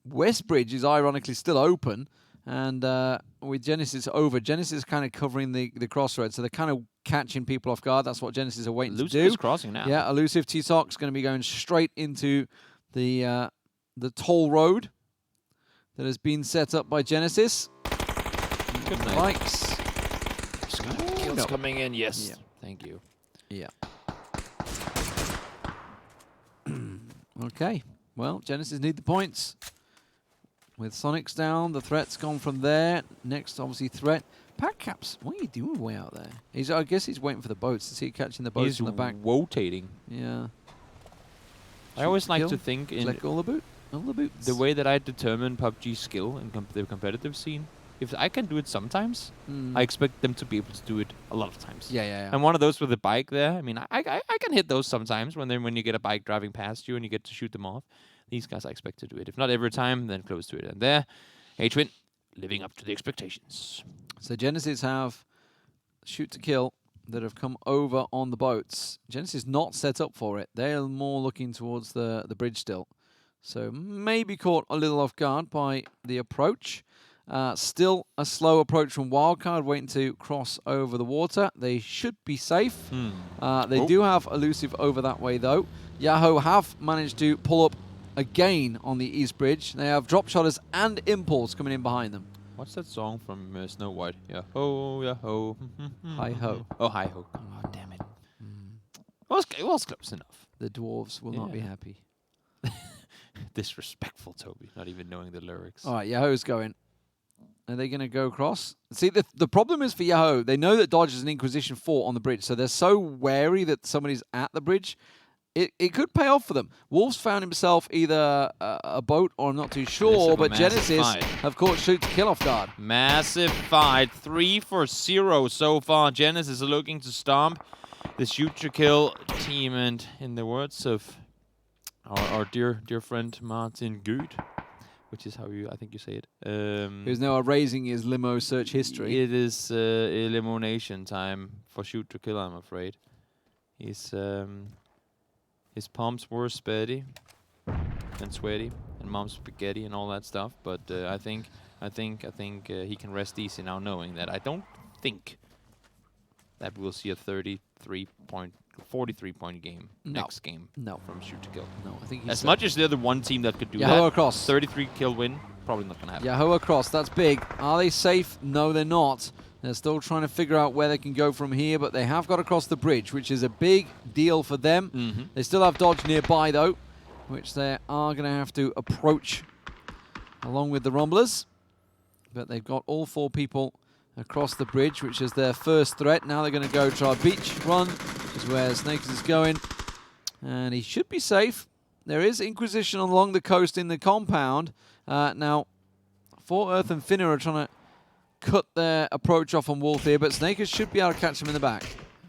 West Bridge is ironically still open, and with Genesis over, Genesis kind of covering the crossroads, so they're kind of catching people off guard. That's what Genesis are waiting to do. Elusive is crossing now. Yeah, Elusive T-Sock's going to be going straight into the toll road that has been set up by Genesis. Good night. Likes. Kills coming in, yes. Yeah. Thank you. Yeah. Okay. Well, Genesis need the points. With Sonics down, the threat's gone from there. Next, obviously, threat. Pack Caps, what are you doing way out there? I guess he's waiting for the boats. Is he catching the boats He's from the back? rotating. Yeah. I always like Kill. to think in Collect all the boots. the way that I determine PUBG skill in the competitive scene. If I can do it sometimes, I expect them to be able to do it a lot of times. Yeah. I'm one of those with a bike there. I mean, I can hit those sometimes when you get a bike driving past you and you get to shoot them off. These guys I expect to do it. If not every time, then close to it. And there, H-Win, living up to the expectations. So Genesis have shoot to kill that have come over on the boats. Genesis not set up for it. They're more looking towards the bridge still. So maybe caught a little off guard by the approach. Still a slow approach from Wildcard, waiting to cross over the water. They should be safe. They do have Elusive over that way, though. Yahoo have managed to pull up again on the East Bridge. They have drop shutters and Impulse coming in behind them. What's that song from Snow White? Yah-ho, yah-ho. Hi-ho. Oh, hi-ho. Oh, damn it. It was close enough. The dwarves will not be happy. Disrespectful, Toby, not even knowing the lyrics. All right, Yahoo's going. Are they going to go across? See, the problem is for Yahoo, they know that Dodge is an Inquisition 4 on the bridge, so they're so wary that somebody's at the bridge. It could pay off for them. Wolves found himself either a boat or I'm not too sure, but Genesis have caught shoot to kill off guard. Massive fight, 3-0 so far. Genesis is looking to stomp the shoot to kill team, and in the words of our dear friend Martin Good, which is how I think you say it. Who's now erasing his limo search history. It is elimination time for shoot to kill, I'm afraid. His palms were sweaty and mom's spaghetti and all that stuff, but I think he can rest easy now, knowing that I don't think that we'll see a 43-point game next game. No. From shoot to kill. No, I think as much as they're the one team that could do that. Yahoo across. 33 kill win, probably not gonna happen. Yahoo across, that's big. Are they safe? No, they're not. They're still trying to figure out where they can go from here, but they have got across the bridge, which is a big deal for them. They still have Dodge nearby, though, which they are going to have to approach along with the Rumblers. But they've got all 4 people across the bridge, which is their first threat. Now they're going to go try beach run, which is where Snakes is going. And he should be safe. There is Inquisition along the coast in the compound. Now, 4 Earth and Finner are trying to cut their approach off on Wolf here, but Snakers should be able to catch him in the back.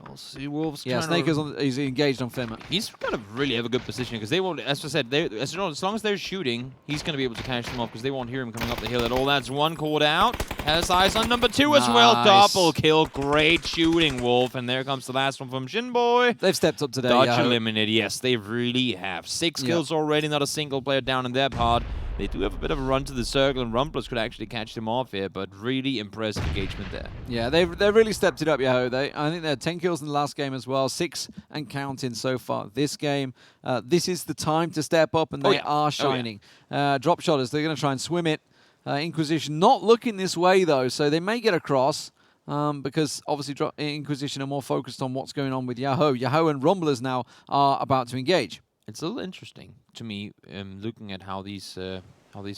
We'll see Wolves. Yeah, Snakers he's engaged on Finner. He's going to really have a good position because they won't, as I said, as long as they're shooting, he's going to be able to catch them off because they won't hear him coming up the hill at all. That's one called out. Has eyes on number 2 as well. Double kill. Great shooting, Wolf. And there comes the last one from Shinboy. They've stepped up today. Dodge eliminated. Yes, they really have. 6 kills already. Not a single player down in their pod. They do have a bit of a run to the circle, and Rumblers could actually catch them off here, but really impressive engagement there. Yeah, they've really stepped it up, Yahoo. I think they had 10 kills in the last game as well, 6 and counting so far this game. This is the time to step up, and they are shining. Drop shotters, they're going to try and swim it. Inquisition not looking this way, though, so they may get across. Because obviously Inquisition are more focused on what's going on with Yahoo. Yahoo and Rumblers now are about to engage. It's a little interesting to me, looking at how these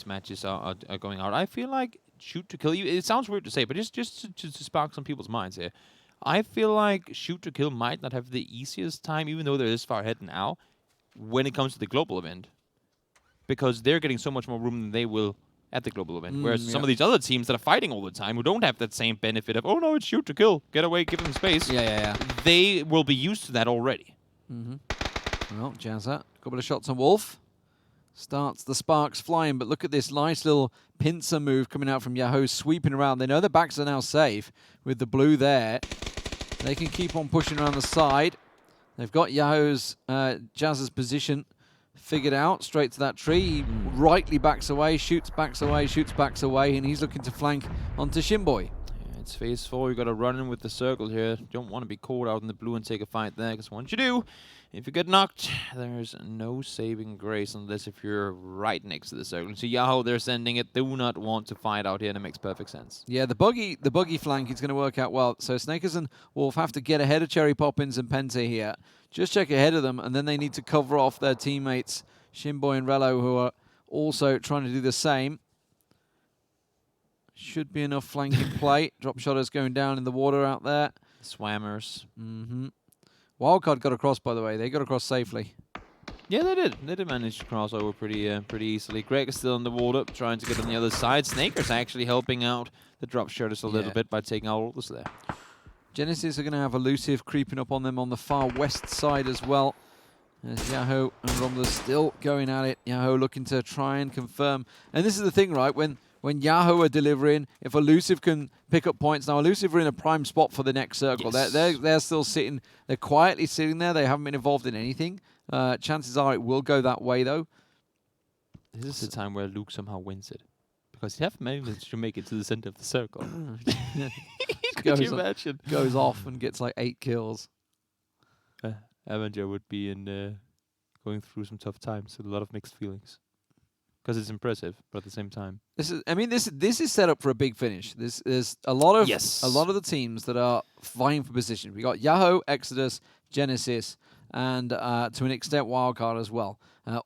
matches are going out. I feel like shoot to kill. It sounds weird to say, but just to spark some people's minds here, I feel like shoot to kill might not have the easiest time, even though they're this far ahead now. when it comes to the global event, because they're getting so much more room than they will at the global event. Whereas some of these other teams that are fighting all the time, who don't have that same benefit of, oh no, it's shoot to kill, get away, give them space. They will be used to that already. Well, Jazza, a couple of shots on Wolf. Starts the sparks flying, but look at this nice little pincer move coming out from Yahoo, sweeping around. They know their backs are now safe with the blue there. They can keep on pushing around the side. They've got Yahoo's, Jazza's position figured out, straight to that tree. He rightly backs away, shoots, backs away, shoots, backs away, and he's looking to flank onto Shinboy. Yeah, it's phase 4. You got to run in with the circle here. You don't want to be caught out in the blue and take a fight there, because once you do, if you get knocked, there's no saving grace unless if you're right next to the circle. So Yahoo, they're sending it. Do not want to fight out here, and it makes perfect sense. Yeah, the buggy flank is going to work out well. So Snakers and Wolf have to get ahead of Cherry Poppins and Penta here. Just check ahead of them, and then they need to cover off their teammates, Shinboy and Rello, who are also trying to do the same. Should be enough flanking play. Drop shotters going down in the water out there. Swammers. Wildcard got across, by the way. They got across safely. Yeah, they did. They did manage to cross over pretty easily. Greg is still in the water, trying to get on the other side. Snaker's actually helping out the drop shotters a little bit by taking out all this there. Genesis are going to have Elusive creeping up on them on the far west side as well. As Yahoo and Romulus still going at it. Yahoo looking to try and confirm. And this is the thing, right? When Yahoo are delivering, if Elusive can pick up points, now Elusive are in a prime spot for the next circle. Yes. They're still sitting, they're quietly sitting there. They haven't been involved in anything. Chances are it will go that way, though. This is the time where Luke somehow wins it. Because he have managed to make it to the center of the circle. Could you imagine? Goes off and gets like 8 kills. Avnqr would be in going through some tough times with a lot of mixed feelings. Because it's impressive, but at the same time, this is set up for a big finish. There's a lot of the teams that are vying for position. We got Yahoo, Exodus, Genesis, and to an extent Wildcard as well.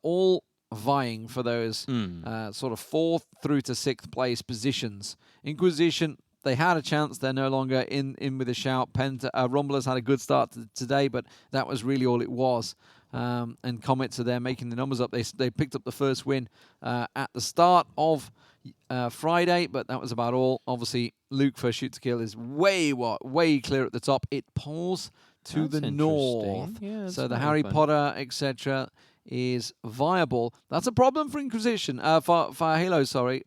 All vying for those sort of 4th through to 6th place positions. Inquisition, they had a chance. They're no longer in with a shout. Rumblers had a good start today, but that was really all it was. And Comets are there making the numbers up. They picked up the first win at the start of Friday, but that was about all. Obviously, Luke for shoot to kill is way clear at the top. It pulls to the north. Yeah, so the Harry Potter, etc., is viable. That's a problem for Inquisition. For Halo, sorry.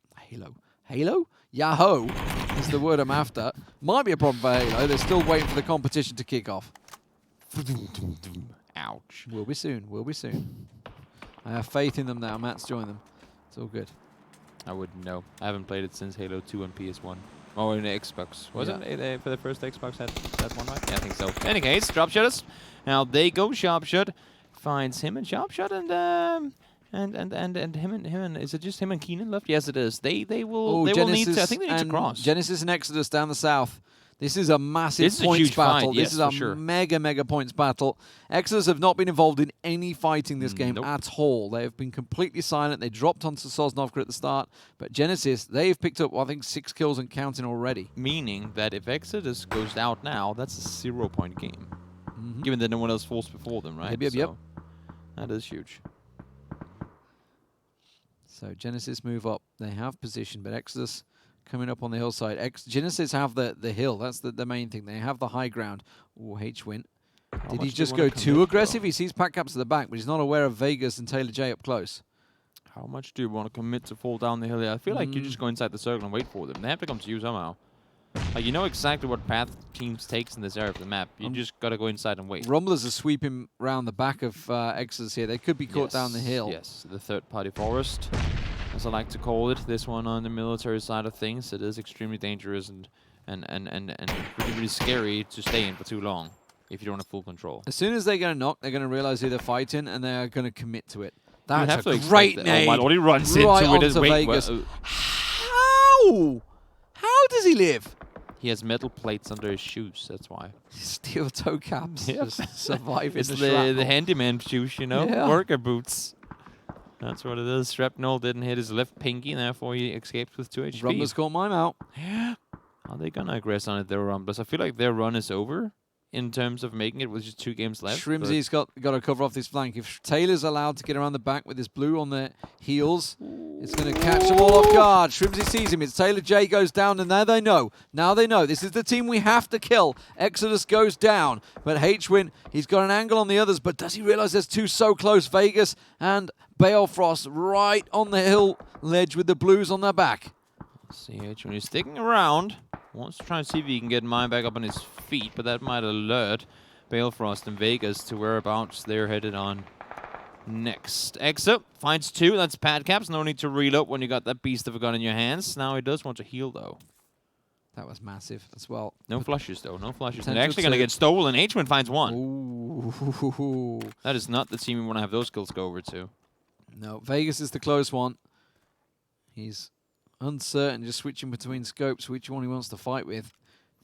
Halo? Yahoo is the word I'm after. Might be a problem for Halo. They're still waiting for the competition to kick off. Ouch. Will be soon. I have faith in them now. Matt's joined them. It's all good. I wouldn't know. I haven't played it since Halo 2 on PS1. Oh, in the Xbox. Was it for the first Xbox had that one, right? Yeah, I think so. In any case, drop shotters. Now they go Sharpshot. Finds him and Sharpshot and him and is it just him and Keenan left? Yes, it is. They will need to. I think they need to cross. Genesis and Exodus down the south. This is a massive points battle. This is a mega points battle. Exodus have not been involved in any fighting this game at all. They have been completely silent. They dropped onto Sosnovka at the start. But Genesis, they've picked up, I think, 6 kills and counting already. Meaning that if Exodus goes out now, that's a 0-point game. Given that no one else falls before them, right? Yep. That is huge. So Genesis move up. They have position, but Exodus coming up on the hillside. Genesis have the hill. That's the main thing. They have the high ground. Oh, H-Win. Did he just go too aggressive? He sees Pack Caps at the back, but he's not aware of Vegas and Taylor J up close. How much do you want to commit to fall down the hill? I feel like you just go inside the circle and wait for them. They have to come to you somehow. Like, you know exactly what path teams takes in this area of the map. You just got to go inside and wait. Rumblers are sweeping around the back of Exodus here. They could be caught down the hill. Yes, the third-party forest, as I like to call it. This one on the military side of things. It is extremely dangerous and really scary to stay in for too long if you don't have full control. As soon as they're going to knock, they're going to realize who they're fighting, and they're going to commit to it. That's a great nade. Oh my Lord, he runs right into it. onto Vegas. How? How does he live? He has metal plates under his shoes, that's why. Steel toe caps. Just surviving it's the handyman shoes, you know? Yeah. Worker boots. That's what it is. Shrapnel didn't hit his left pinky, and therefore he escaped with 2 HP. Rumblers caught mime out. Yeah. Are they going to aggress on it, their Rumblers? I feel like their run is over. in terms of making it with just 2 games left. Shrimzy's got to cover off this flank. If Taylor's allowed to get around the back with his blue on the heels, it's going to catch them all off guard. Shrimzy sees him. It's Taylor. J goes down, and now they know. Now they know. This is the team we have to kill. Exodus goes down, but H-Win, he's got an angle on the others, but does he realize there's 2 so close? Vegas and Balefrost right on the hill ledge with the blues on their back. See, H-Win is sticking around. Wants to try and see if he can get Mine back up on his feet, but that might alert Balefrost and Vegas to whereabouts they're headed on next. Exa finds 2. That's pad caps. No need to reload when you got that beast of a gun in your hands. Now he does want to heal, though. That was massive as well. No flushes, though. No flushes. They're actually going to get stolen. H-Win finds 1. Ooh. That is not the team we want to have those kills go over to. No, Vegas is the close one. He's uncertain, just switching between scopes, which one he wants to fight with.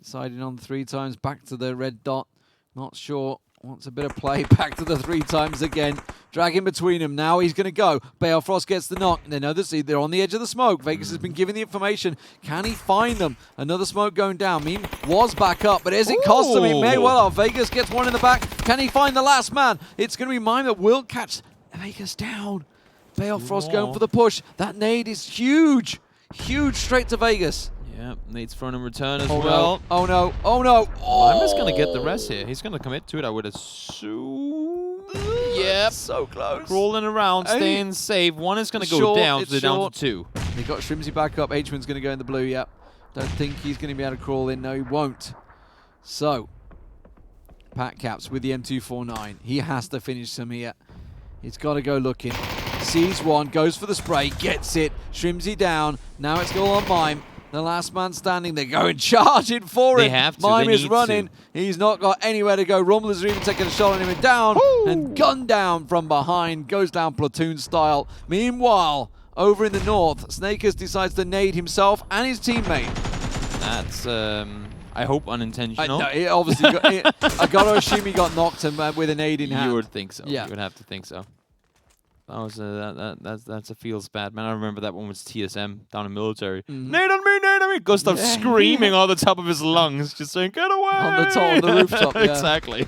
Deciding on 3 times, back to the red dot. Not sure. Wants a bit of play. Back to the 3 times again. Dragging between them. Now he's going to go. Balefrost gets the knock. They know they're on the edge of the smoke. Vegas has been given the information. Can he find them? Another smoke going down. Meme was back up, but as it costs him, he may well have. Vegas gets 1 in the back. Can he find the last man? It's going to be Mime that will catch Vegas down. Balefrost going for the push. That nade is huge. Huge straight to Vegas. Yeah, needs front and return as well. No. Oh no. Oh no. I'm just going to get the rest here. He's going to commit to it, I would assume. Yep. So close. Crawling around, staying safe. 1 is going to go down, so they're down to 2. They got Shrimzy back up. H-Win's going to go in the blue, yep. Don't think he's going to be able to crawl in. No, he won't. So, Pat Caps with the M249. He has to finish some here. He's got to go looking. Sees 1, goes for the spray, gets it. Shrimzy down. Now it's all on Mime. The last man standing. They're going charging for him. They have to. Mime is running. He's not got anywhere to go. Rumblers are even taking a shot on him and down. Woo! And gunned down from behind. Goes down platoon style. Meanwhile, over in the north, Snakers decides to nade himself and his teammate. That's, I hope, unintentional. No, he obviously I got to assume he got knocked with a nade in hand. You would think so. Yeah. You would have to think so. That was that's a feels bad, man. I remember that one was TSM down in military. Nade on me, nade on me. Gustav screaming all the top of his lungs, just saying, "Get away!" On the rooftop. Yeah. Exactly.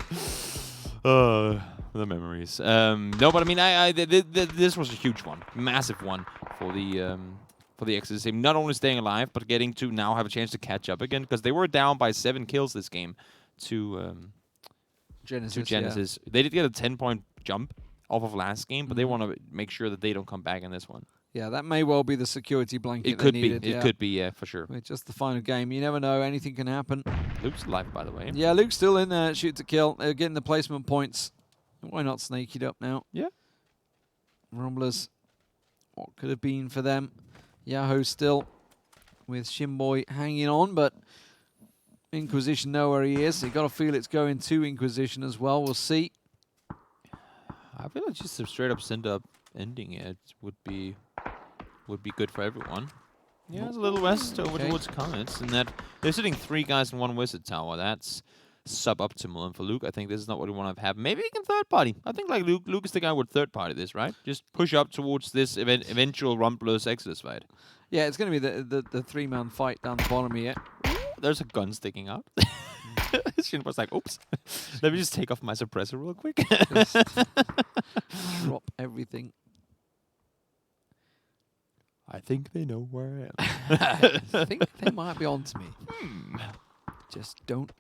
The memories. No, but I mean, this was a huge one, massive one for the Exodus team. Not only staying alive, but getting to now have a chance to catch up again, because they were down by 7 kills this game to Genesis. Yeah. They did get a 10-point jump off of last game, but they want to make sure that they don't come back in this one. Yeah, that may well be the security blanket it could they needed. It could be, yeah, for sure. It's just the final game. You never know. Anything can happen. Luke's alive, by the way. Yeah, Luke's still in there. Shoot to kill. They're getting the placement points. Why not snake it up now? Yeah. Rumblers. What could have been for them? Yahoo still with Shimboy hanging on, but Inquisition know where he is. You got to feel it's going to Inquisition as well. We'll see. I feel like just a straight up send up ending it would be good for everyone. Yeah, it's a little west over towards Comets, and that they're sitting 3 guys in 1 wizard tower. That's suboptimal, and for Luke, I think this is not what we want to have. Maybe he can third party. I think like Luke is the guy who would third party this, right? Just push up towards this eventual Rumblers Exodus fight. Yeah, it's going to be the 3-man fight down the bottom here. There's a gun sticking out. Shin was like, oops. Let me just take off my suppressor real quick. Drop everything. I think they know where I am. I think they might be on to me. Just don't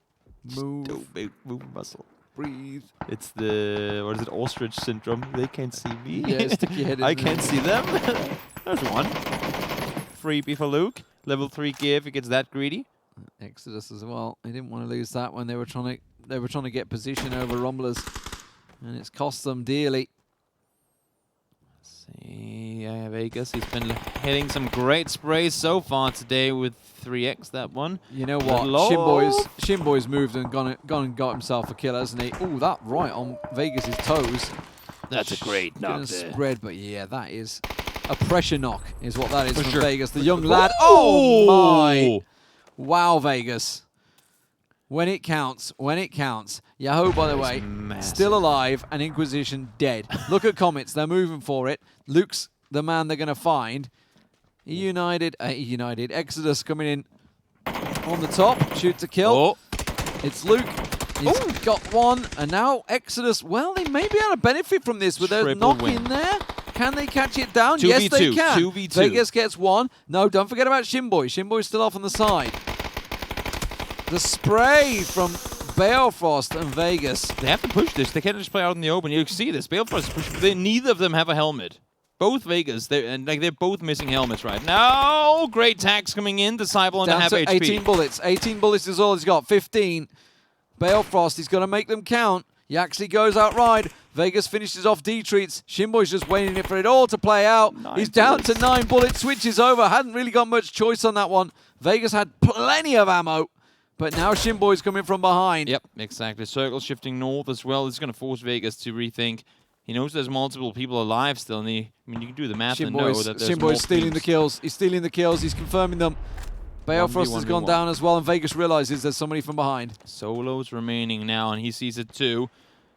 move. Don't move muscle. Breathe. It's the, what is it, ostrich syndrome. They can't see me. Yeah, stick your head in. I can't see them. There's one. Freebie for Luke. Level 3 gear if he gets that greedy. Exodus as well. They didn't want to lose that when they were trying to get position over Rumblers, and it's cost them dearly. See, yeah, Vegas. He's been hitting some great sprays so far today with 3x. That one. You know what? Shimboy's moved and gone and got himself a kill, hasn't he? Oh, that right on Vegas's toes. That's a great knock there. Spread, but yeah, that is a pressure knock, is what that is from sure. Vegas. The young lad. Oh my! Wow, Vegas. When it counts, when it counts. Yahoo, by the way, still alive, and Inquisition dead. Look at Comets, they're moving for it. Luke's the man they're going to find. United, Exodus coming in on the top. Shoot to kill. Oh. It's Luke. He's got one, and now Exodus, well, they may be able to benefit from this with a knock in there. Can they catch it down? Yes, they can. 2v2. Vegas gets one. No, don't forget about Shinboy. Shinboy's still off on the side. The spray from Balefrost and Vegas. They have to push this. They can't just play out in the open. You see this. Balefrost is pushing. Neither of them have a helmet. Both Vegas, they're both missing helmets right now. Great tags coming in. Disciple on the half HP. 18 bullets. 18 bullets is all he's got. 15. Balefrost, he's going to make them count. He actually goes out right. Vegas finishes off D-treats. Shinboy's just waiting for it all to play out. He's down to 9 bullets. Switches over. Hadn't really got much choice on that one. Vegas had plenty of ammo. But now Shinboy's coming from behind. Yep, exactly. Circle shifting north as well. It's going to force Vegas to rethink. He knows there's multiple people alive still. And I mean, you can do the math and know that there's Shinboy's stealing the kills. He's stealing the kills. He's confirming them. Balefrost has gone down as well, and Vegas realizes there's somebody from behind. Solos remaining now, and he sees it too.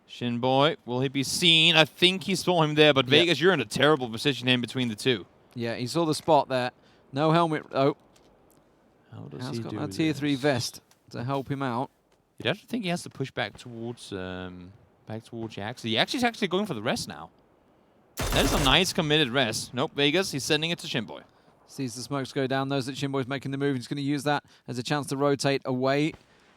Shinboy, will he be seen? I think he saw him there, but Vegas, you're in a terrible position in between the two. Yeah, he saw the spot there. No helmet. Oh. How does he do got a tier 3 vest to help him out. You'd have to think he has to push back towards Yaxley. Yaxley's actually going for the rest now. That is a nice committed rest. Nope, Vegas, he's sending it to Shinboy. Sees the smokes go down, knows that Shinboy's making the move. He's going to use that as a chance to rotate away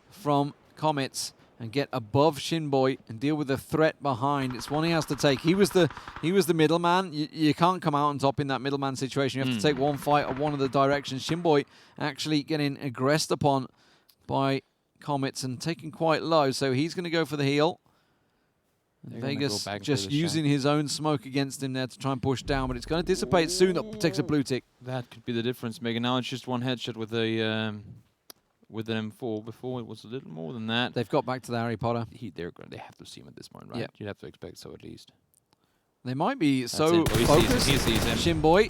from Comets and get above Shinboy and deal with the threat behind. It's one he has to take. He was the middleman. You can't come out on top in that middleman situation. You have to take one fight or one of the directions. Shinboy actually getting aggressed upon by Comets and taken quite low, so he's going to go for the heal. Vegas just using his own smoke against him there to try and push down, but it's going to dissipate soon. That takes a blue tick. That could be the difference maker. Now it's just one headshot with a with an M4. Before it was a little more than that. They've got back to the Harry Potter. They have to see him at this point, right? Yep. You'd have to expect so at least. They might be so focused. He sees him. Shinboy.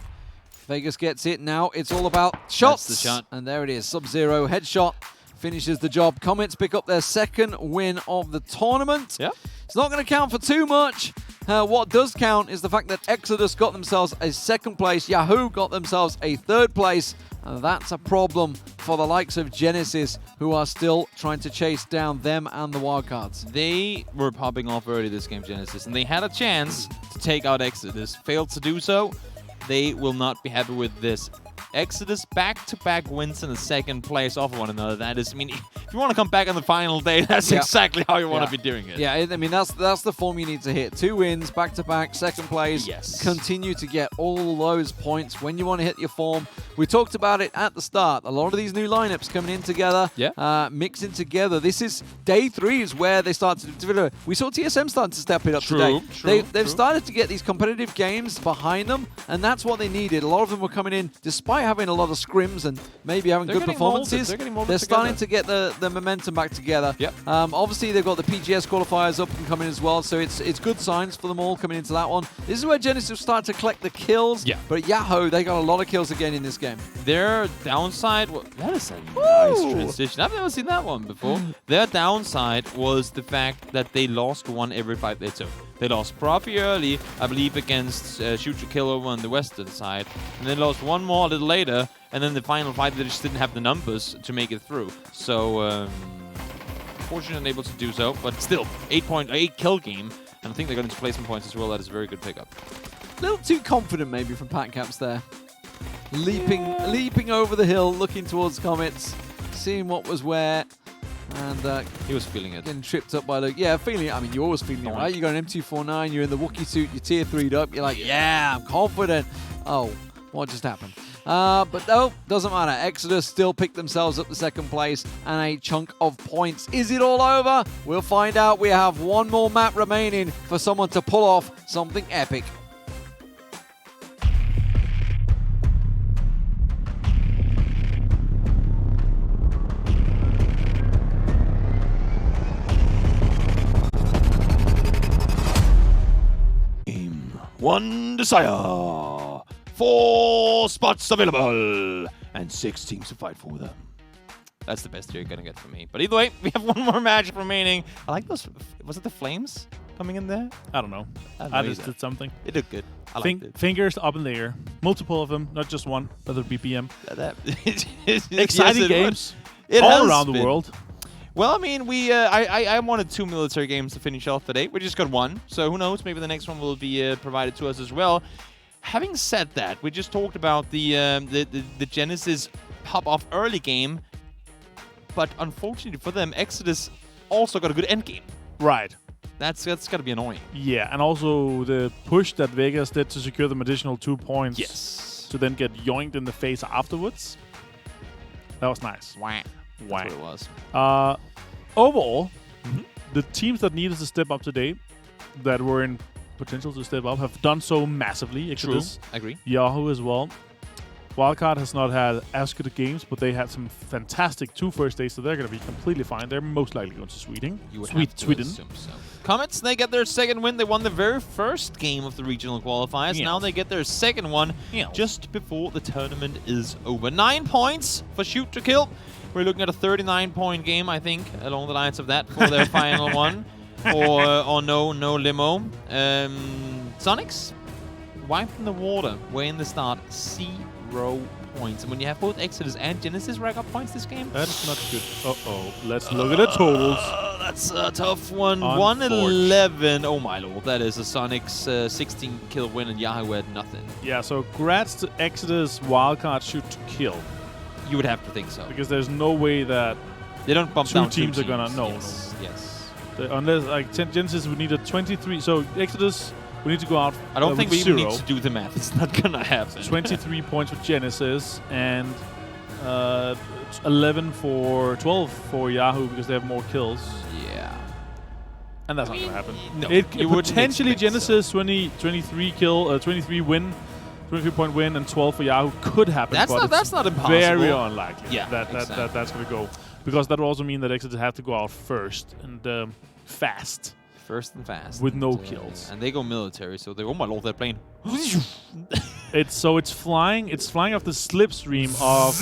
Vegas gets it. Now it's all about shots. That's the shot. And there it is. Sub-Zero headshot finishes the job. Comets pick up their second win of the tournament. Yep. It's not going to count for too much. What does count is the fact that Exodus got themselves a second place. Yahoo got themselves a third place. And that's a problem for the likes of Genesis, who are still trying to chase down them and the wildcards. They were popping off early this game, Genesis, and they had a chance to take out Exodus. Failed to do so. They will not be happy with this. Exodus back-to-back wins in the second place off one another. That is, I mean, if you want to come back on the final day, that's exactly how you want to be doing it. Yeah, I mean, that's the form you need to hit. 2 wins, back-to-back, second place. Yes. Continue to get all those points when you want to hit your form. We talked about it at the start. A lot of these new lineups coming in together, mixing together. This is day 3 is where they start to develop. We saw TSM starting to step it up today. They've started to get these competitive games behind them, and that's what they needed. A lot of them were coming in, despite having a lot of scrims and maybe having good performances. They're starting to get the momentum back together. Yep. Obviously, they've got the PGS qualifiers up and coming as well, so it's good signs for them all coming into that one. This is where Genesis start to collect the kills. Yeah. But Yahoo, they got a lot of kills again in this game. Their downside, that is a nice transition. I've never seen that one before. Their downside was the fact that they lost one every fight they took. They lost Profi early, I believe, against Shoot Your Kill over on the western side. And then lost one more a little later. And then the final fight, they just didn't have the numbers to make it through. So, fortunately unable to do so. But still, 8.8 kill game. And I think they got into placement points as well. That is a very good pickup. A little too confident maybe from Patcaps there. Leaping over the hill, looking towards Comets, seeing what was where. And he was feeling it. Getting tripped up by Luke. Yeah, feeling it. I mean, you're always feeling it, right? You got an M249, you're in the Wookiee suit, you're tier 3'd up. You're like, yeah, I'm confident. Oh, what just happened? But no, doesn't matter. Exodus still picked themselves up the second place and a chunk of points. Is it all over? We'll find out. We have one more map remaining for someone to pull off something epic. One desire, 4 spots available, and 6 teams to fight for them. That's the best you're gonna get from me. But either way, we have one more match remaining. I like those. Was it the flames coming in there? I don't know. I just did something. It looked good. I liked it. Fingers up in the air. Multiple of them, not just one. Other BPM. Exciting games it all around the world. Well, I mean, I wanted 2 military games to finish off today. We just got 1, so who knows? Maybe the next one will be provided to us as well. Having said that, we just talked about the Genesis pop-off early game, but unfortunately for them, Exodus also got a good end game. Right. That's gotta be annoying. Yeah, and also the push that Vegas did to secure them additional 2 points. Yes. To then get yoinked in the face afterwards. That was nice. Wah. That's what it was. Overall, the teams that needed to step up today, that were in potential to step up, have done so massively. Exodus, I agree. Yahoo as well. Wildcard has not had as good games, but they had some fantastic 2 first days, so they're going to be completely fine. They're most likely going to Sweden. Sweden. So. Comets, they get their second win. They won the very first game of the regional qualifiers. Yeah. Now they get their second one just before the tournament is over. 9 points for Shoot to Kill. We're looking at a 39-point game, I think, along the lines of that for their final one. Or no limo. Sonics, wiped in the water. Way in the start, 0 points. And when you have both Exodus and Genesis rack up points this game, That's not good. Uh-oh. Let's look at the totals. That's a tough one. 111. Oh my lord, that is a Sonic's 16-kill win, and Yahoo had nothing. Yeah, so congrats to Exodus, Wildcard, Shoot to Kill. You would have to think so. Because there's no way that They don't bump two down teams two are gonna. No, Yes. Yes. unless like Genesis would need a 23. So Exodus, we need to go out. I don't think we with even 0. need to do the math. It's not gonna happen. 23 points for Genesis and 11 for 12 for Yahoo because they have more kills. Yeah. And that's not going to happen. No, It you wouldn't potentially expect Genesis 23 kill, 23 win, 23-point win, and 12 for Yahoo could happen. That's but that's not impossible. very unlikely. Yeah, that's going to go, because that will also mean that Exodus have to go out first and fast. First and fast. With no and, kills. And they go military, so they, oh my lord, they're playing. It's flying off the slipstream of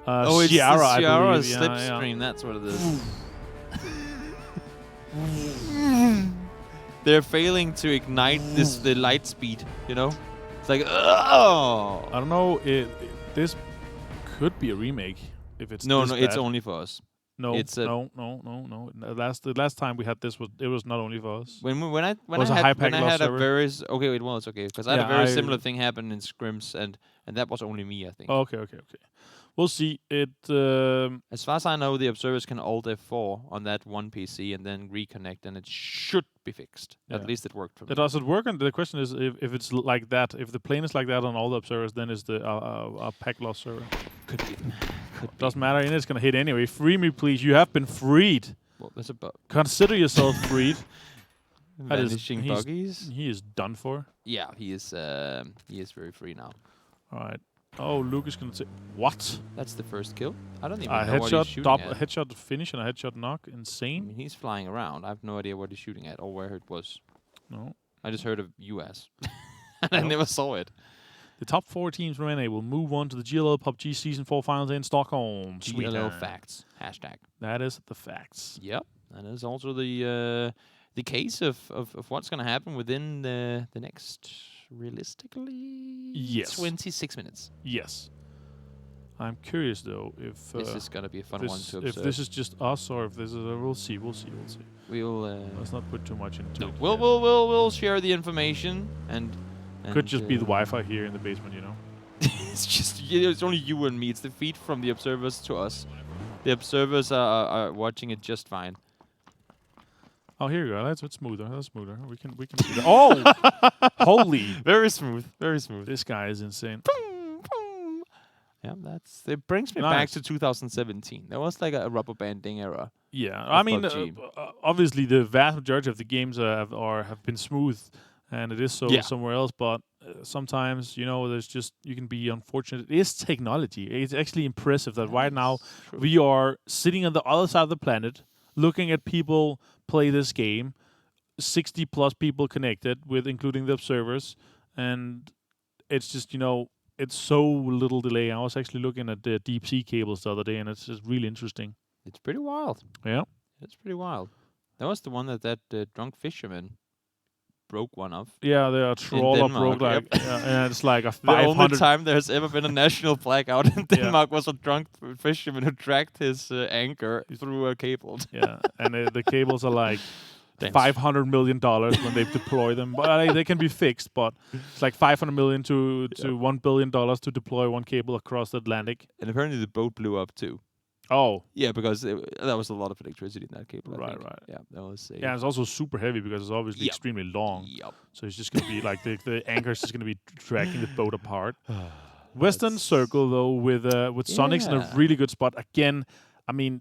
it's Sierra, the I Sierra believe. slipstream, that's what it is. They're failing to ignite the light speed, you know? It's like, oh! I don't know, this could be a remake if it's No, this it's bad. only for us. No, It's a- no. The last time we had this, it was not only for us. When I Was a high had pack loss a server? very okay, it was okay, because I had Yeah, a very I- similar thing happen in scrims, and that was only me, I think. Oh, okay. We'll see. It As far as I know, the observers can Alt F4 on that one PC and then reconnect, and it should be fixed. Yeah. At least it worked for me. does it work? And the question is, if it's like that, if the plane is like that on all the observers, then is the pack loss server? Could be. Doesn't matter, and it's gonna hit anyway. Free me, please. You have been freed. What was it about? Consider yourself freed. That is- Vanishing he's- buggies? He is done for. Yeah, he is very free now. All right. Oh, Luke is gonna say what? That's the first kill. I don't even A know what he's headshot, shooting a at. headshot finish, and a headshot knock. I Insane. mean, he's flying around. I have no idea what he's shooting at or where it was. No. I just heard of US. and I No. never saw it. The top 4 teams from NA will move on to the GLL PUBG Season 4 finals in Stockholm. GLL Sweden. facts. Hashtag. That is the facts. Yep. That is also the case of what's going to happen within the next, realistically, Yes. 26 minutes. Yes. I'm curious though if This is going to be a fun one to if observe. this is just us or if this is we'll see. We'll Let's not put too much into no, it. we'll, yet. we'll share the information and Could just be the Wi-Fi here in the basement, you know. it's just it's only you and me. It's the feed from the observers to us. The observers are watching it just fine. Oh, here you go. That's smoother. That's smoother. We can see that. Oh, holy! Very smooth. Very smooth. This guy is insane. Yeah, it brings me back to 2017. That was like a rubber banding era. Yeah, I mean, PUBG. obviously the vast majority of the games have been smooth, and it is so Yeah. somewhere else. But sometimes, you know, there's just you can be unfortunate. It is technology. It's actually impressive that right now True. we are sitting on the other side of the planet, looking at people play this game. 60+ people connected, with including the observers, and it's just, you know, it's so little delay. I was actually looking at the deep sea cables the other day, and it's just really interesting. It's pretty wild. Yeah. It's pretty wild. That was the one that drunk fisherman broke one of. Yeah, the trawler Denmark, broke like, and it's like a The only 500. time there's ever been a national blackout in Denmark was a drunk fisherman who dragged his anchor through a cable. Yeah, and the cables are like Thanks. $500 million when they deploy them. But they can be fixed, but it's like $500 million to $1 billion to deploy one cable across the Atlantic. And apparently the boat blew up too. Oh. Yeah, because there was a lot of electricity in that cable. I think. Right. Yeah, that was. Yeah, it's also super heavy because it's obviously extremely long. Yep. So it's just going to be like the anchor is just going to be dragging the boat apart. Western Circle, though, with Sonics in a really good spot. Again, I mean...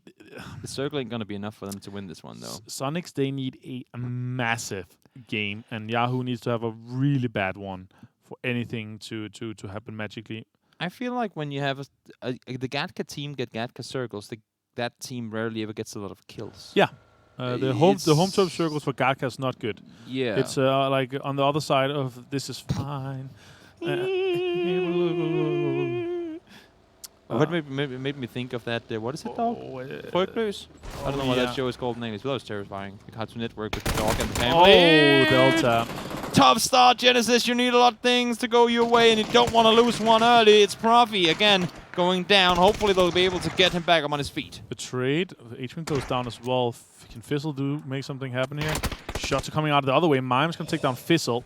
The circle ain't going to be enough for them to win this one, though. Sonics, they need a massive game, and Yahoo needs to have a really bad one for anything to happen magically. I feel like when you have the Gatka team get Gatka circles, that team rarely ever gets a lot of kills. Yeah. The home turf circles for Gatka is not good. Yeah. It's like on the other side of this is fine. What made me think of that? What is it, dog? Frygtløs? I don't know what that show is called in English, but that was terrifying. The Cartoon Network with the dog and the family. Oh, Delta. Tough start, Genesis. You need a lot of things to go your way, and you don't want to lose one early. It's Profi again going down. Hopefully they'll be able to get him back up on his feet. The trade. H-Wing goes down as well. Can Fizzle make something happen here? Shots are coming out the other way. Mime's going to take down Fizzle.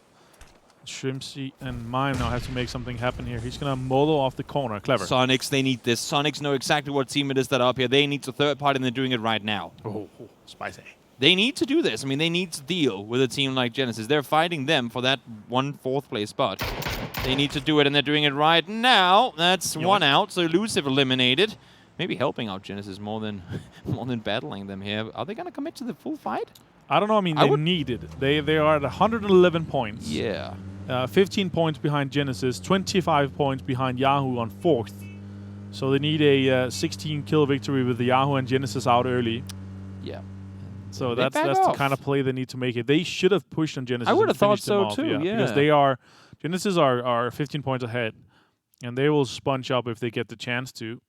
Shrimpsy and Mime now have to make something happen here. He's going to molo off the corner. Clever. Sonics, they need this. Sonics know exactly what team it is that are up here. They need to third party, and they're doing it right now. Oh, spicy. They need to do this. I mean, they need to deal with a team like Genesis. They're fighting them for that 1 4th place spot. They need to do it, and they're doing it right now. That's one out, so Elusive eliminated. Maybe helping out Genesis more than battling them here. Are they going to commit to the full fight? I don't know. I mean, they need it. They are at 111 points. Yeah. 15 points behind Genesis, 25 points behind Yahoo on 4th. So they need a 16-kill victory with the Yahoo and Genesis out early. Yeah. So that's the kind of play they need to make it. They should have pushed on Genesis. I would have thought so off, too. Yeah. Because Genesis are 15 points ahead, and they will sponge up if they get the chance to.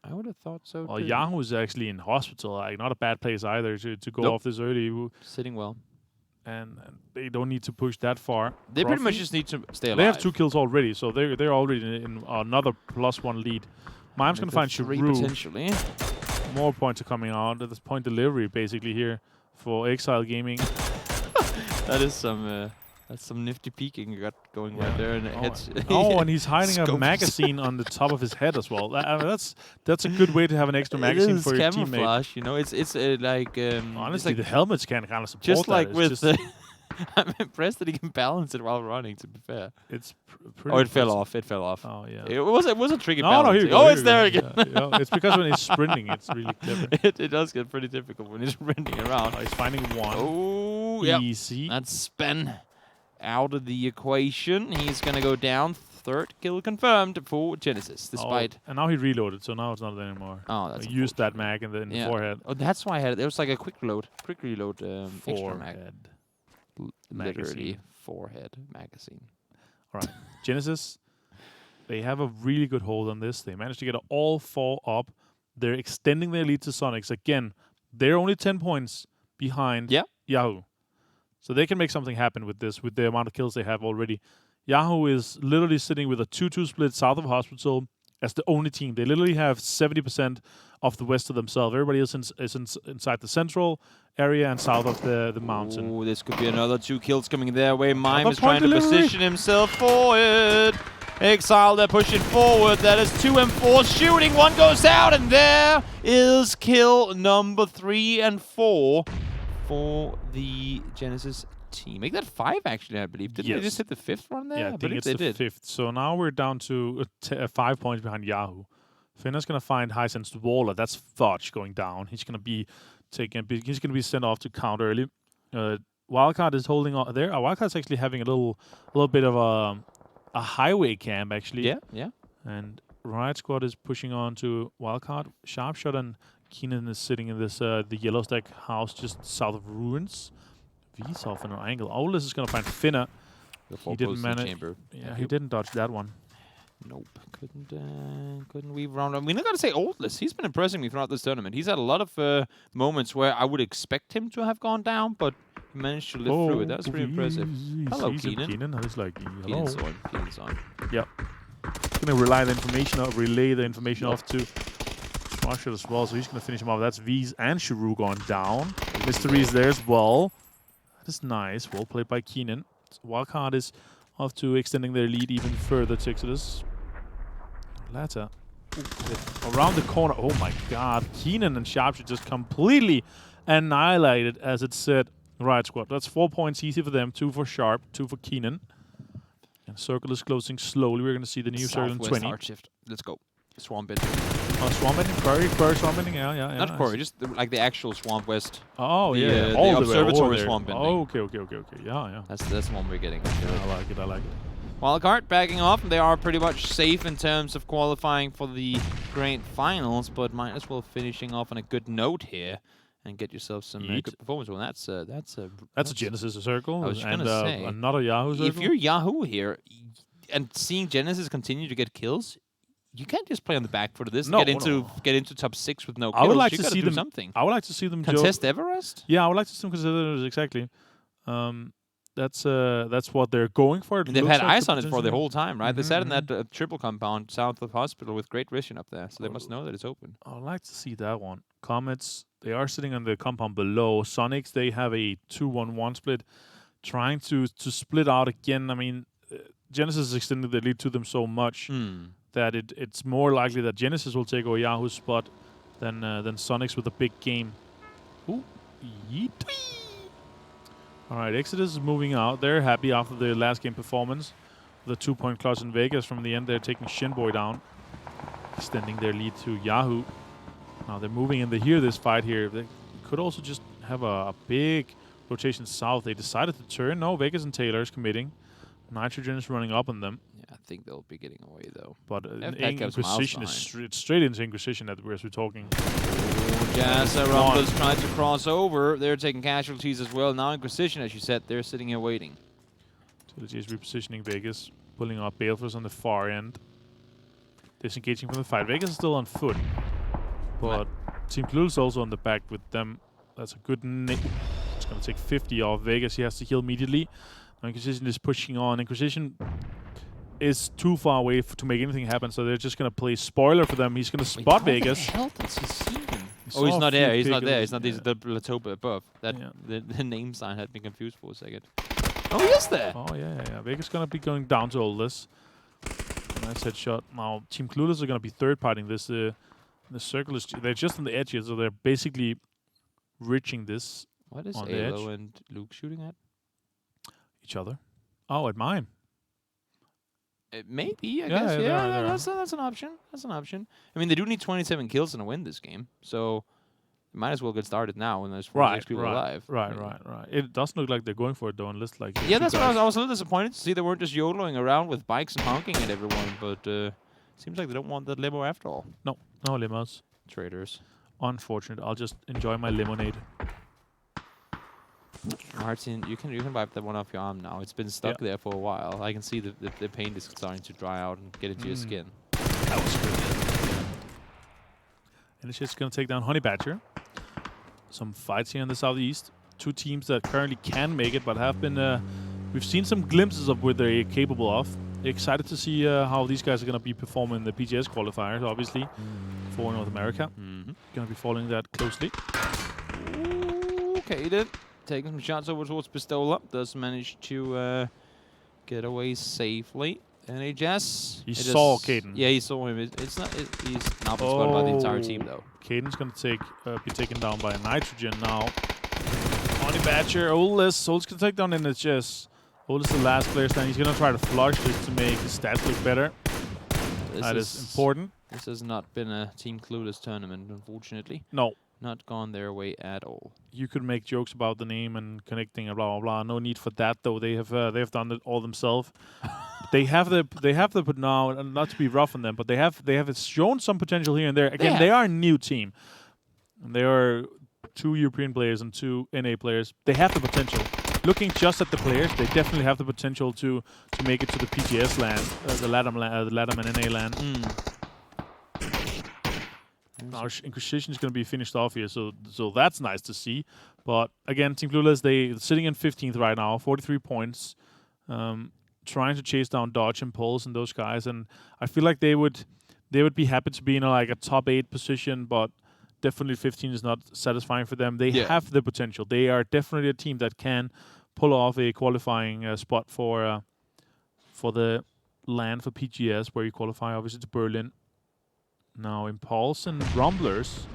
I would have thought so well, too. Yahoo is actually in hospital. Like, not a bad place either to go off this early. Sitting well. And they don't need to push that far. They pretty much just need to stay alive. They have 2 kills already, so they're already in another +1 lead. Mime's going to find 3 Shrew. potentially. More points are coming out. That's point delivery basically here for Exile Gaming. That is some that's some nifty peeking you got going right there. And and he's hiding a magazine on the top of his head as well. That's a good way to have an extra magazine for your teammate. Camouflage, you know. It's like honestly, it's like the helmets can kind of support just that. like with. I'm impressed that he can balance it while running. To be fair, it's pretty. Oh, it fell off. It fell off. Oh yeah. It was a tricky balance. No, here you go. It's there again. Yeah, it's because when he's sprinting, it's really clever. It does get pretty difficult when he's sprinting around. Oh, he's finding 1. Oh, easy. That's Spen out of the equation. He's gonna go down. 3rd kill confirmed for Genesis, despite. And now he reloaded, so now it's not anymore. Oh, that's. I used that mag in the forehead. Oh, that's why I had it. It was like a quick reload, extra mag. Literally forehead magazine. All right, Genesis. They have a really good hold on this. They managed to get all 4 up. They're extending their lead to Sonics again. They're only 10 points behind Yahoo. So they can make something happen with this, with the amount of kills they have already. Yahoo is literally sitting with a 2-2 split south of Hospital as the only team. They literally have 70% of the west to themselves. Everybody else is inside the central area and south of the mountain. Oh, this could be another 2 kills coming their way. Mime is trying to position himself forward. Exile, they're pushing forward. That is 2 and 4 shooting. 1 goes out, and there is kill number 3 and 4. For the Genesis team. Make that 5, actually, I believe. Didn't they just hit the 5th one there? Yeah, I think it's the 5th. So now we're down to 5 points behind Yahoo. Finna's going to find Hisense Waller. That's Fudge going down. He's going to be he's going to be sent off to count early. Wildcard is holding on there. Wildcard's actually having a little bit of a highway camp, actually. Yeah. And Riot Squad is pushing on to Wildcard. Sharpshot and Keenan is sitting in this the yellow stack house just south of Ruins. V's off in an angle. Oldest is going to find Finna. He didn't manage. Yeah, he didn't dodge that one. Nope. Couldn't weave around. I mean, I got to say, Oldless, he's been impressing me throughout this tournament. He's had a lot of moments where I would expect him to have gone down, but He managed to live through it. That was pretty impressive. Hello, Keenan. Keenan. He's like, hello. Keenan's on. Keenan's on. Yep. Gonna relay the information off to Marshall as well, so he's gonna finish him off. That's V's and Shiru going down. Mystery's there as well. That is nice. Well played by Keenan. So Wildcard is off to extending their lead even further to Exodus. Latter. Around the corner. Oh my god. Keenan and Sharpshooter just completely annihilated, as it said. Right squad. That's 4 points easy for them. 2 for Sharp, 2 for Keenan. And circle is closing slowly. We're going to see the new circle in 20. Hard shift. Let's go. Swamp bending. Oh, swamp bending? Quarry swamp bending? Yeah. Not quarry, just like the actual swamp west. Oh, yeah. The observatory swamp bending. Oh, okay. Yeah. That's the one we're getting. I like it. Wildcard backing off. They are pretty much safe in terms of qualifying for the grand finals, but might as well finishing off on a good note here and get yourself some good performance. Well, that's a Genesis circle and another Yahoo circle. If you're Yahoo here and seeing Genesis continue to get kills, you can't just play on the back foot of this and get into top 6 with no kills. I would like to see them. Something. I would like to see them contest Everest. Yeah, I would like to see them contest Everest. Exactly. That's what they're going for. They've had eyes on it for the whole time, right? They sat in that triple compound south of hospital with great vision up there, so they must know that it's open. I would like to see that one. Comets, they are sitting on the compound below. Sonics, they have a 2-1-1 split, trying to split out again. I mean, Genesis has extended the lead to them so much that it's more likely that Genesis will take over Yahoo's spot than Sonics with a big game. Ooh, yeet. All right, Exodus is moving out. They're happy after their last game performance. The 2-point clutch in Vegas from the end. They're taking Shinboy down, extending their lead to Yahoo. Now they're moving in. They hear this fight here. They could also just have a big rotation south. They decided to turn. No, Vegas and Taylor is committing. Nitrogen is running up on them. Yeah, I think they'll be getting away, though. But Inquisition is straight into Inquisition as we're talking. Jazz Rumbles trying to cross over. They're taking casualties as well. Now Inquisition, as you said, they're sitting here waiting. Trilogy is repositioning Vegas, pulling up Balefors on the far end. Disengaging from the fight. Vegas is still on foot. But Team Clueless also on the back with them. That's a good It's going to take 50 off Vegas. He has to heal immediately. Now Inquisition is pushing on. Inquisition is too far away to make anything happen, so they're just going to play spoiler for them. He's going to spot Vegas. How the hell does he see him? Oh, he's not there. He's not there. He's not the plateau above. That the name sign had me confused for a second. Oh, he is there. Oh, yeah. Vegas going to be going down to all this. Nice headshot. Now, Team Clueless are going to be third-partying this. The circle is... They're just on the edge here, so they're basically reaching this. What is Alo and Luke shooting at? Each other. Oh, at mine. Maybe, I guess. Yeah, that's an option. That's an option. I mean, they do need 27 kills to win this game, so you might as well get started now when there's 46 people alive. Right. It doesn't look like they're going for it, though, unless, like... Yeah, that's what I was a little disappointed to see they weren't just YOLOing around with bikes and honking at everyone, but seems like they don't want that limo after all. No limos. Traitors. Unfortunate. I'll just enjoy my lemonade. Martin, you can wipe that one off your arm now. It's been stuck there for a while. I can see the paint is starting to dry out and get into your skin. That was good. And it's just going to take down Honey Badger. Some fights here in the southeast. 2 teams that currently can make it, but have been... we've seen some glimpses of what they're capable of. Excited to see how these guys are going to be performing in the PGS qualifiers, obviously, for North America. Going to be following that closely. Okay, then. Taking some shots over towards Pistola. Does manage to get away safely. NHS. He saw Caden. Yeah, he saw him. He's now forgotten about the entire team, though. Caden's going to be taken down by Nitrogen now. Honey Badger, Olis going to take down NHS. Olis the last player standing. He's going to try to flush this to make his stats look better. That is important. This has not been a Team Clueless tournament, unfortunately. No. Not gone their way at all. You could make jokes about the name and connecting and blah blah blah. No need for that, though. They have done it all themselves. they have but now, not to be rough on them, but they have shown some potential here and there. Again, they are a new team. And they are 2 European players and 2 NA players. They have the potential. Looking just at the players, they definitely have the potential to make it to the PGS land, the LATAM and NA land. Now Inquisition is going to be finished off here, so that's nice to see. But again, Team Clueless, they sitting in 15th right now, 43 points, trying to chase down Dodge and Pulse and those guys. And I feel like they would be happy to be in like a top 8 position, but definitely 15 is not satisfying for them. They have the potential. They are definitely a team that can pull off a qualifying spot for the land for PGS, where you qualify obviously to Berlin. Now Impulse and Rumblers.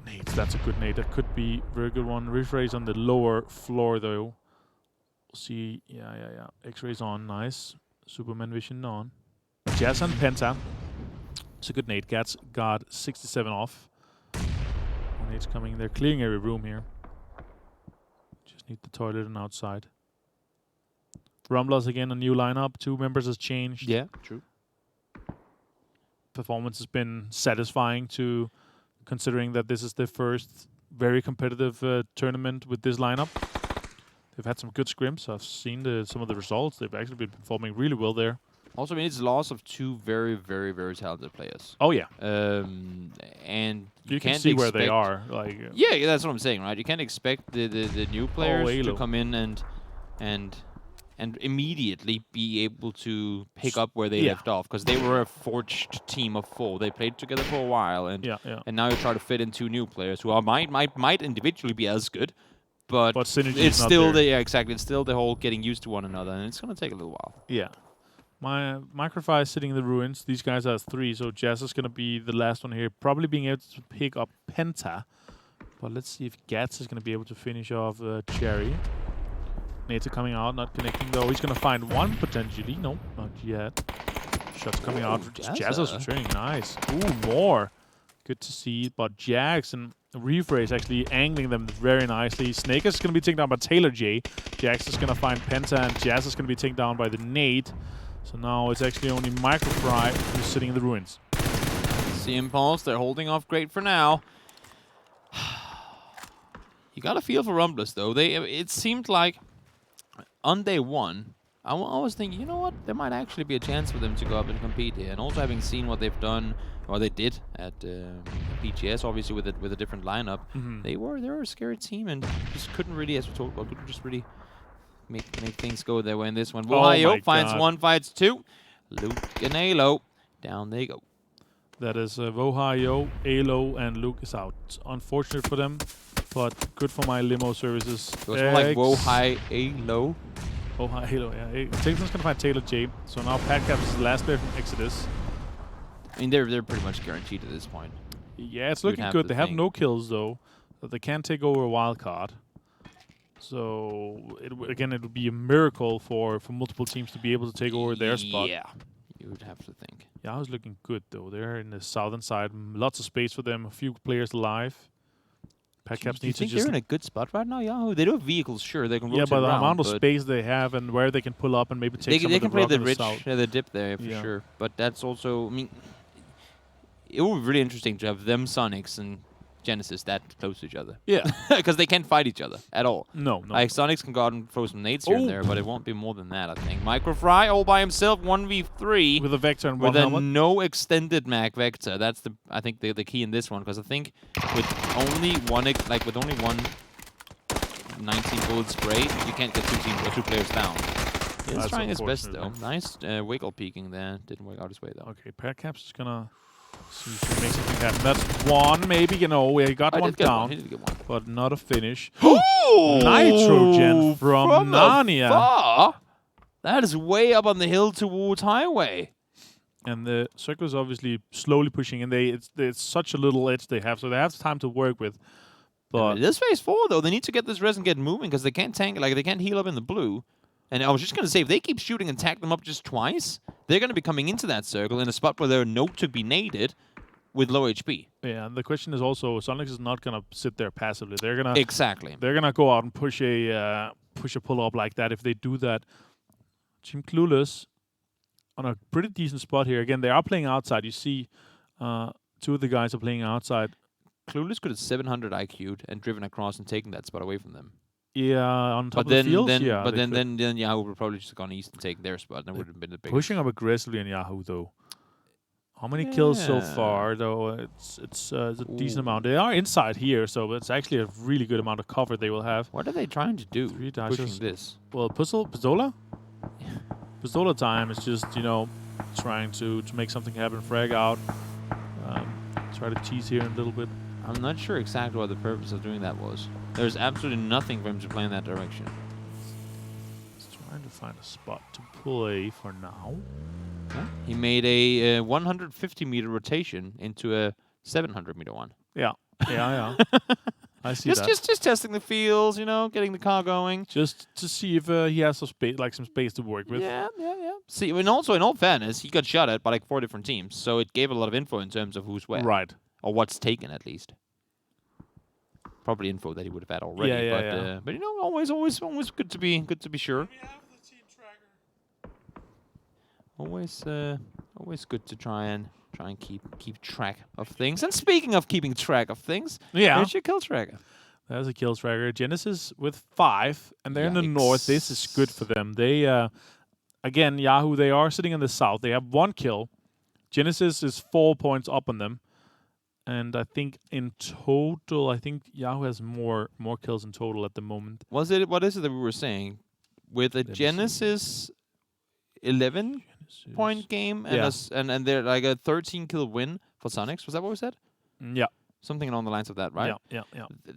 Nades, that's a good nade. That could be a very good one. Rephrase on the lower floor though. We'll see. Yeah. X-rays on. Nice. Superman vision on. Jazz and Penta. It's a good nade. Gats got 67 off. Nades coming. They're clearing every room here. Just need the toilet and outside. Rumblers again, a new lineup. 2 members has changed. Yeah, true. Performance has been satisfying to considering that this is the first very competitive tournament with this lineup. They've had some good scrims. I've seen some of the results. They've actually been performing really well there. Also, I mean, it's the loss of 2 very, very, very talented players. Oh yeah. And you can see where they are. Like yeah, that's what I'm saying, right? You can't expect the new players to come in and immediately be able to pick up where they left off, because they were a forged team of 4. They played together for a while, and now you try to fit in 2 new players who are might individually be as good, but it's still exactly. It's still the whole getting used to one another, and it's gonna take a little while. Yeah. My Microfy is sitting in the ruins. These guys are 3, so Jazz is gonna be the last one here, probably being able to pick up Penta. But let's see if Gats is gonna be able to finish off Cherry. Nades are coming out, not connecting though. He's gonna find one potentially. No, not yet. Shots coming out. Jazza's returning. Nice. Ooh, more. Good to see. But Jax and Rephrase actually angling them very nicely. Snake is gonna be taken down by Taylor J. Jax is gonna find Penta, and Jazz is gonna be taken down by the Nade. So now it's actually only Microfry who's sitting in the ruins. See Impulse, they're holding off great for now. You got a feel for Rumblers though. It seemed like on day 1, I was thinking, you know what, there might actually be a chance for them to go up and compete here. And also having seen what they've done, or they did at PGS, obviously with a different lineup, they were a scary team and just couldn't really, as we talked about, couldn't just really make things go their way in this one. Wohayo finds 1, fights 2. Luke and Alo, down they go. That is Wohayo, Alo, and Luke is out. Unfortunate for them, but good for my limo services. It was more like Wohayo, Alo. Wohayo, yeah. Taylor's gonna find Taylor J. So now Padcaps is the last player from Exodus. I mean, they're pretty much guaranteed at this point. Yeah, it's looking good. They have no kills though, but they can take over a wild card. So again, it would be a miracle for multiple teams to be able to take over their spot. Yeah, you would have to think. Yahoo's looking good though. They're in the southern side. Lots of space for them. A few players alive. Do you think they're in a good spot right now, Yahoo? They do have vehicles, sure. They can rotate but the around, amount of space they have and where they can pull up and maybe take some of the rock in the south. The dip there for sure. But that's also, I mean, it would be really interesting to have them Sonics and Genesis that close to each other. Yeah. Because they can't fight each other at all. No. Like, Sonics can go out and throw some nades here and there, but it won't be more than that, I think. Microfry all by himself, 1v3. With a Vector and one helmet. With a no extended mag Vector. That's, I think, the key in this one, because I think with only one 19 bullet spray, you can't get 2 players down. He's trying his best, though. Nice wiggle peeking there. Didn't work out his way, though. Okay, Padcaps is gonna see if he makes something happen. That's one, maybe, you know, we got one down, he did get one. but not a finish. Oh! Nitrogen from Narnia. Afar? That is way up on the hill towards Highway. And the circle is obviously slowly pushing, and it's such a little edge they have, so they have time to work with. But this phase 4, though, they need to get this res and get moving, because they can't tank, like, they can't heal up in the blue. And I was just going to say, if they keep shooting and tag them up just twice, they're going to be coming into that circle in a spot where they're known to be naded with low HP. Yeah, and the question is also, Sonics is not going to sit there passively. They're going to They're going to go out and push a pull up like that. If they do that, Team Clueless on a pretty decent spot here. Again, they are playing outside. You see, 2 of the guys are playing outside. Clueless could have 700 IQ'd and driven across and taken that spot away from them. Yeah, on top of the fields, But then Yahoo would probably just gone east and taken their spot, and it would have been a big... Pushing up aggressively on Yahoo, though. How many kills so far, though? It's a decent amount. They are inside here, so it's actually a really good amount of cover they will have. What are they trying to do? Pushing this. Well, Pistola? Pistola time is just, you know, trying to make something happen. Frag out. Try to tease here a little bit. I'm not sure exactly what the purpose of doing that was. There's absolutely nothing for him to play in that direction. He's trying to find a spot to play for now. Yeah. He made a 150-meter rotation into a 700-meter one. Yeah. I see that. Just testing the fields, you know, getting the car going. Just to see if he has some space to work with. Yeah. See, and also, in all fairness, he got shot at by like 4 different teams, so it gave a lot of info in terms of who's where. Right. Or what's taken, at least. Probably info that he would have had already. But you know, always good to be sure. Always good to try and keep track of things. And speaking of keeping track of things, here's your kill tracker. There's a kill tracker. Genesis with 5, and they're in the north. This is good for them. They again, Yahoo, they are sitting in the south. They have 1 kill. Genesis is 4 points up on them. And I think in total, Yahoo has more kills in total at the moment. What is it that we were saying? With a Genesis 11-point game and they're like a 13-kill win for Sonics. Was that what we said? Yeah. Something along the lines of that, right? Yeah.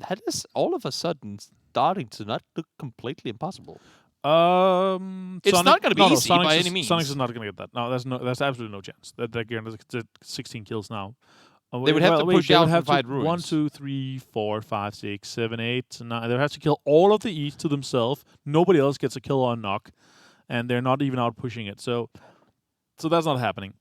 That is all of a sudden starting to not look completely impossible. It's not going to be easy by any means. Sonics is not going to get that. No, there's absolutely no chance. They're getting 16 kills now. They would have to push out and fight ruins. 1, 2, 3, 4, 5, 6, 7, 8, 9. They have to kill all of the East to themselves. Nobody else gets a kill on knock, and they're not even out pushing it. So that's not happening.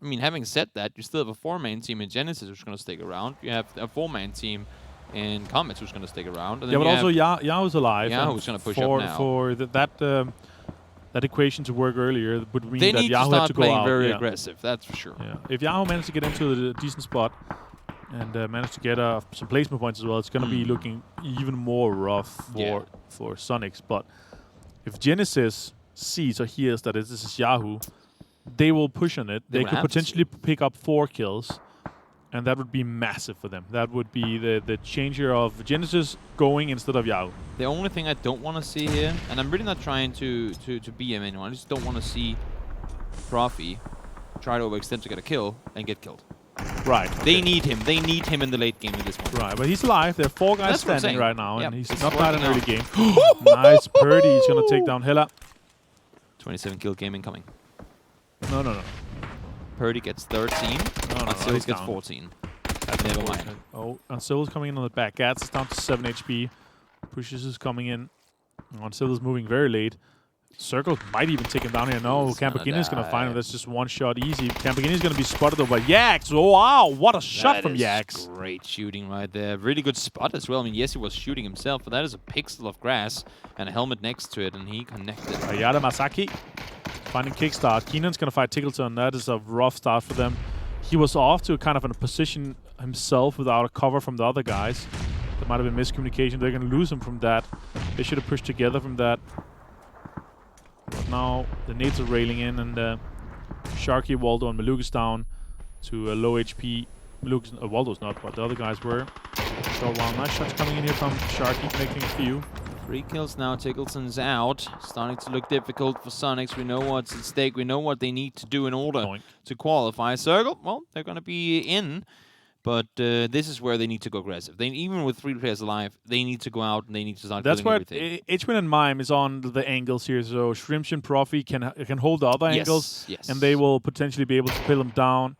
I mean, having said that, you still have a 4-man team in Genesis who's going to stick around. You have a 4-man team in Comets who's going to stick around. And then but also Yahoo's alive. Yahoo's going to push up now. For that equation to work earlier would mean they that need Yahoo to had start to go playing out. very aggressive, that's for sure. Yeah. If Yahoo managed to get into a decent spot and managed to get some placement points as well, it's going to be looking even more rough for Sonics. But if Genesis sees or hears that this is Yahoo, they will push on it. They could potentially pick up 4 kills, and that would be massive for them. That would be the changer of Genesis going instead of Yahoo. The only thing I don't want to see here, and I'm really not trying to BM anyone, I just don't want to see Profi try to overextend to get a kill and get killed. Right. They need him. They need him in the late game at this point. Right, but he's alive. There are 4 guys standing right now, and he's not bad in early game. Nice. Purdy is going to take down Hella. 27-kill game incoming. No. Purdy gets 13. Unsills gets 14. Never mind. Oh, Unsil's coming in on the back. Gats is down to 7 HP. Pushes is coming in. Unsil is moving very late. Circle might even take him down here. No, Campagini is going to find him. That's just 1 shot easy. Campagini is going to be spotted over by Yax. Oh, wow. What a shot from Yax. Great shooting right there. Really good spot as well. I mean, yes, he was shooting himself, but that is a pixel of grass and a helmet next to it, and he connected. Ayada Masaki finding kickstart. Keenan's going to fight Tickleton. That is a rough start for them. He was off to kind of in a position himself without a cover from the other guys. There might have been miscommunication. They're going to lose him from that. They should have pushed together from that. But now the nades are railing in, and Sharky, Waldo, and Malukas down to a low HP. Malukas, Waldo's not, but the other guys were. So wow, nice shots coming in here from Sharky, making a few. 3 kills now. Tickleton's out. Starting to look difficult for Sonics. We know what's at stake. We know what they need to do in order to qualify. Circle, well, they're going to be in. But this is where they need to go aggressive. Even with 3 players alive, they need to go out and they need to start killing everything. That's where H-Win and Mime is on the angles here. So Shrimsh and Profi can hold the other angles. Yes. And they will potentially be able to pin them down.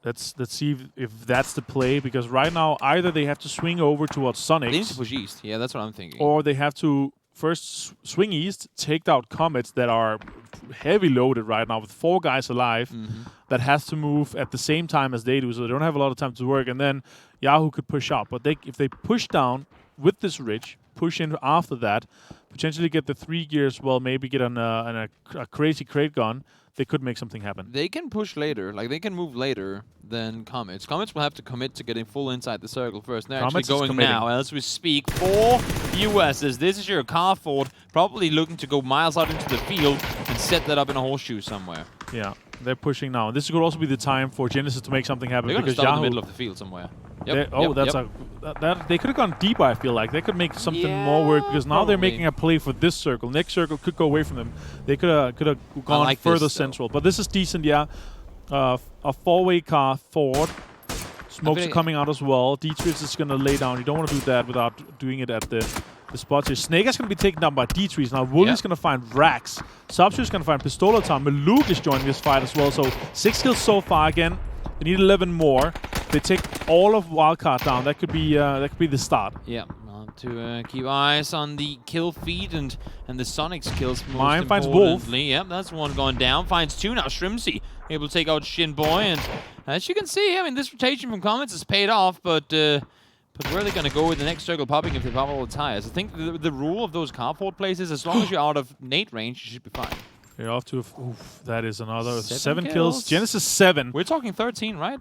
Let's see if that's the play. Because right now, either they have to swing over towards Sonics. They need to push east. Yeah, that's what I'm thinking. Or they have to first swing east, take out Comets that are heavy loaded right now with 4 guys alive that has to move at the same time as they do, so they don't have a lot of time to work. And then Yahoo could push out. But if they push down with this ridge, push in after that, potentially get the 3 gears, well, maybe get on a crazy crate gun, they could make something happen. They can push later, like they can move later than Comets. Comets will have to commit to getting full inside the circle first. They're Comets actually going now as we speak for USs. This is your car fort, probably looking to go miles out into the field and set that up in a horseshoe somewhere. Yeah, they're pushing now. This could also be the time for Genesis to make something happen. They're going to because stop Yahoo, in the middle of the field somewhere. They could have gone deeper. I feel like they could make something more work because now they're making a play for this circle. Next circle could go away from them. They could have gone further central, but this is decent. Yeah, a 4-way car forward. Smoke's coming out as well. D3 is gonna lay down. You don't want to do that without doing it at the spots here. Snaker's gonna be taken down by D3. Now Wooly's gonna find Rax. Subsu's gonna find Pistolaton. Maluk is joining this fight as well. So 6 kills so far again. They need 11 more. They take all of Wildcard down. That could be the start. Yeah, to keep eyes on the kill feed and the Sonic's kills. Mime finds Wolf. Yep, that's one going down. Finds 2 now. Shrimsy able to take out Shinboy, and as you can see, I mean, this rotation from Comets has paid off, but where are they going to go with the next circle popping if they pop all the tires? I think the rule of those carport places, as long as you're out of nade range, you should be fine. They're off to that is another 7 kills. Genesis 7. We're talking 13, right?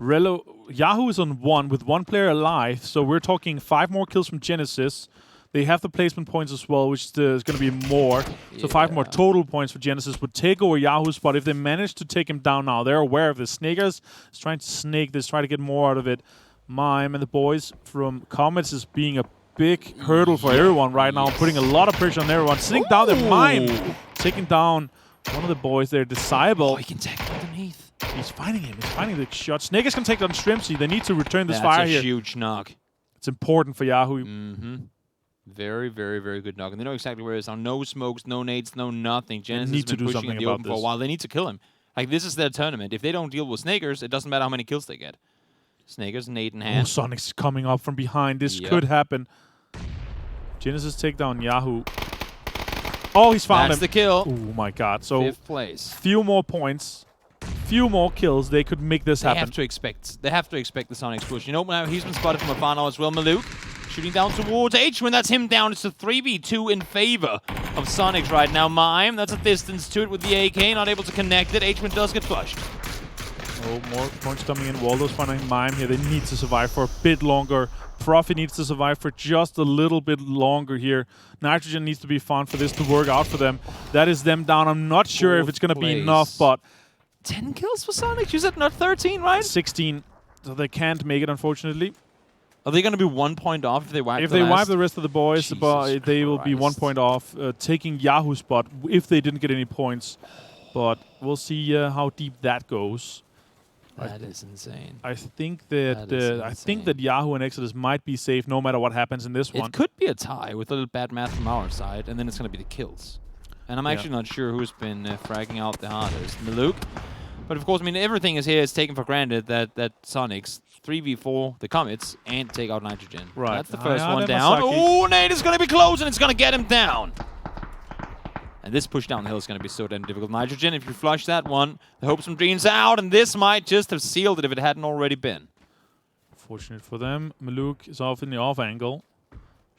Yahoo is on 1 with 1 player alive, so we're talking 5 more kills from Genesis. They have the placement points as well, which is going to be more. So 5 more total points for Genesis would take over Yahoo's spot. If they manage to take him down now, they're aware of this. Snakers is trying to snake this, try to get more out of it. Mime and the boys from Comets is being a big hurdle for everyone right now, putting a lot of pressure on everyone. Sitting down there, Mime taking down one of the boys there, Disciple. Oh, he can take him underneath. He's finding him. He's finding the shot. Snakers can take down Shrimpsy. They need to return this fire here. That's a huge knock. It's important for Yahoo. Very, very, very good knock. And they know exactly where it is now. No smokes, no nades, no nothing. Genesis need has been to do pushing in the open for a while. They need to kill him. Like, this is their tournament. If they don't deal with Snakers, it doesn't matter how many kills they get. Snakers, nade in hand. Sonic's coming up from behind. This could happen. Genesis take down Yahoo. Oh, he's found him. That's the kill. Oh my god. So 5th place. Few more points, few more kills. They could make this happen. They have to expect the Sonic's push. You know, now he's been spotted from afar now as well. Maluk shooting down towards H. When that's him down, it's a 3v2 in favor of Sonics right now. Mime, that's a distance to it with the AK, not able to connect it. H-Man does get flushed. Oh, more points coming in. Waldo's finding Mime here. They need to survive for a bit longer. Profi needs to survive for just a little bit longer here. Nitrogen needs to be found for this to work out for them. That is them down. I'm not sure if it's going to be enough, but 10 kills for Sonic? You said not 13, right? 16. So they can't make it, unfortunately. Are they going to be 1 point off if they wipe the rest of the boys, they will be 1 point off, taking Yahoo's spot if they didn't get any points. But we'll see how deep that goes. That is insane. I think that Yahoo and Exodus might be safe no matter what happens in this one. It could be a tie with a little bad math from our side, and then it's going to be the kills. And I'm actually not sure who's been fragging out the hardest. Maluk. But of course, I mean, everything is here is taken for granted that Sonics 3v4 the Comets and take out Nitrogen. Right. That's the first one down. Oh, Nate is going to be close, and it's going to get him down. And this push down the hill is going to be so damn difficult. Nitrogen, if you flush that one, the hopes and dreams out, and this might just have sealed it if it hadn't already been. Fortunate for them, Maluk is off in the off angle.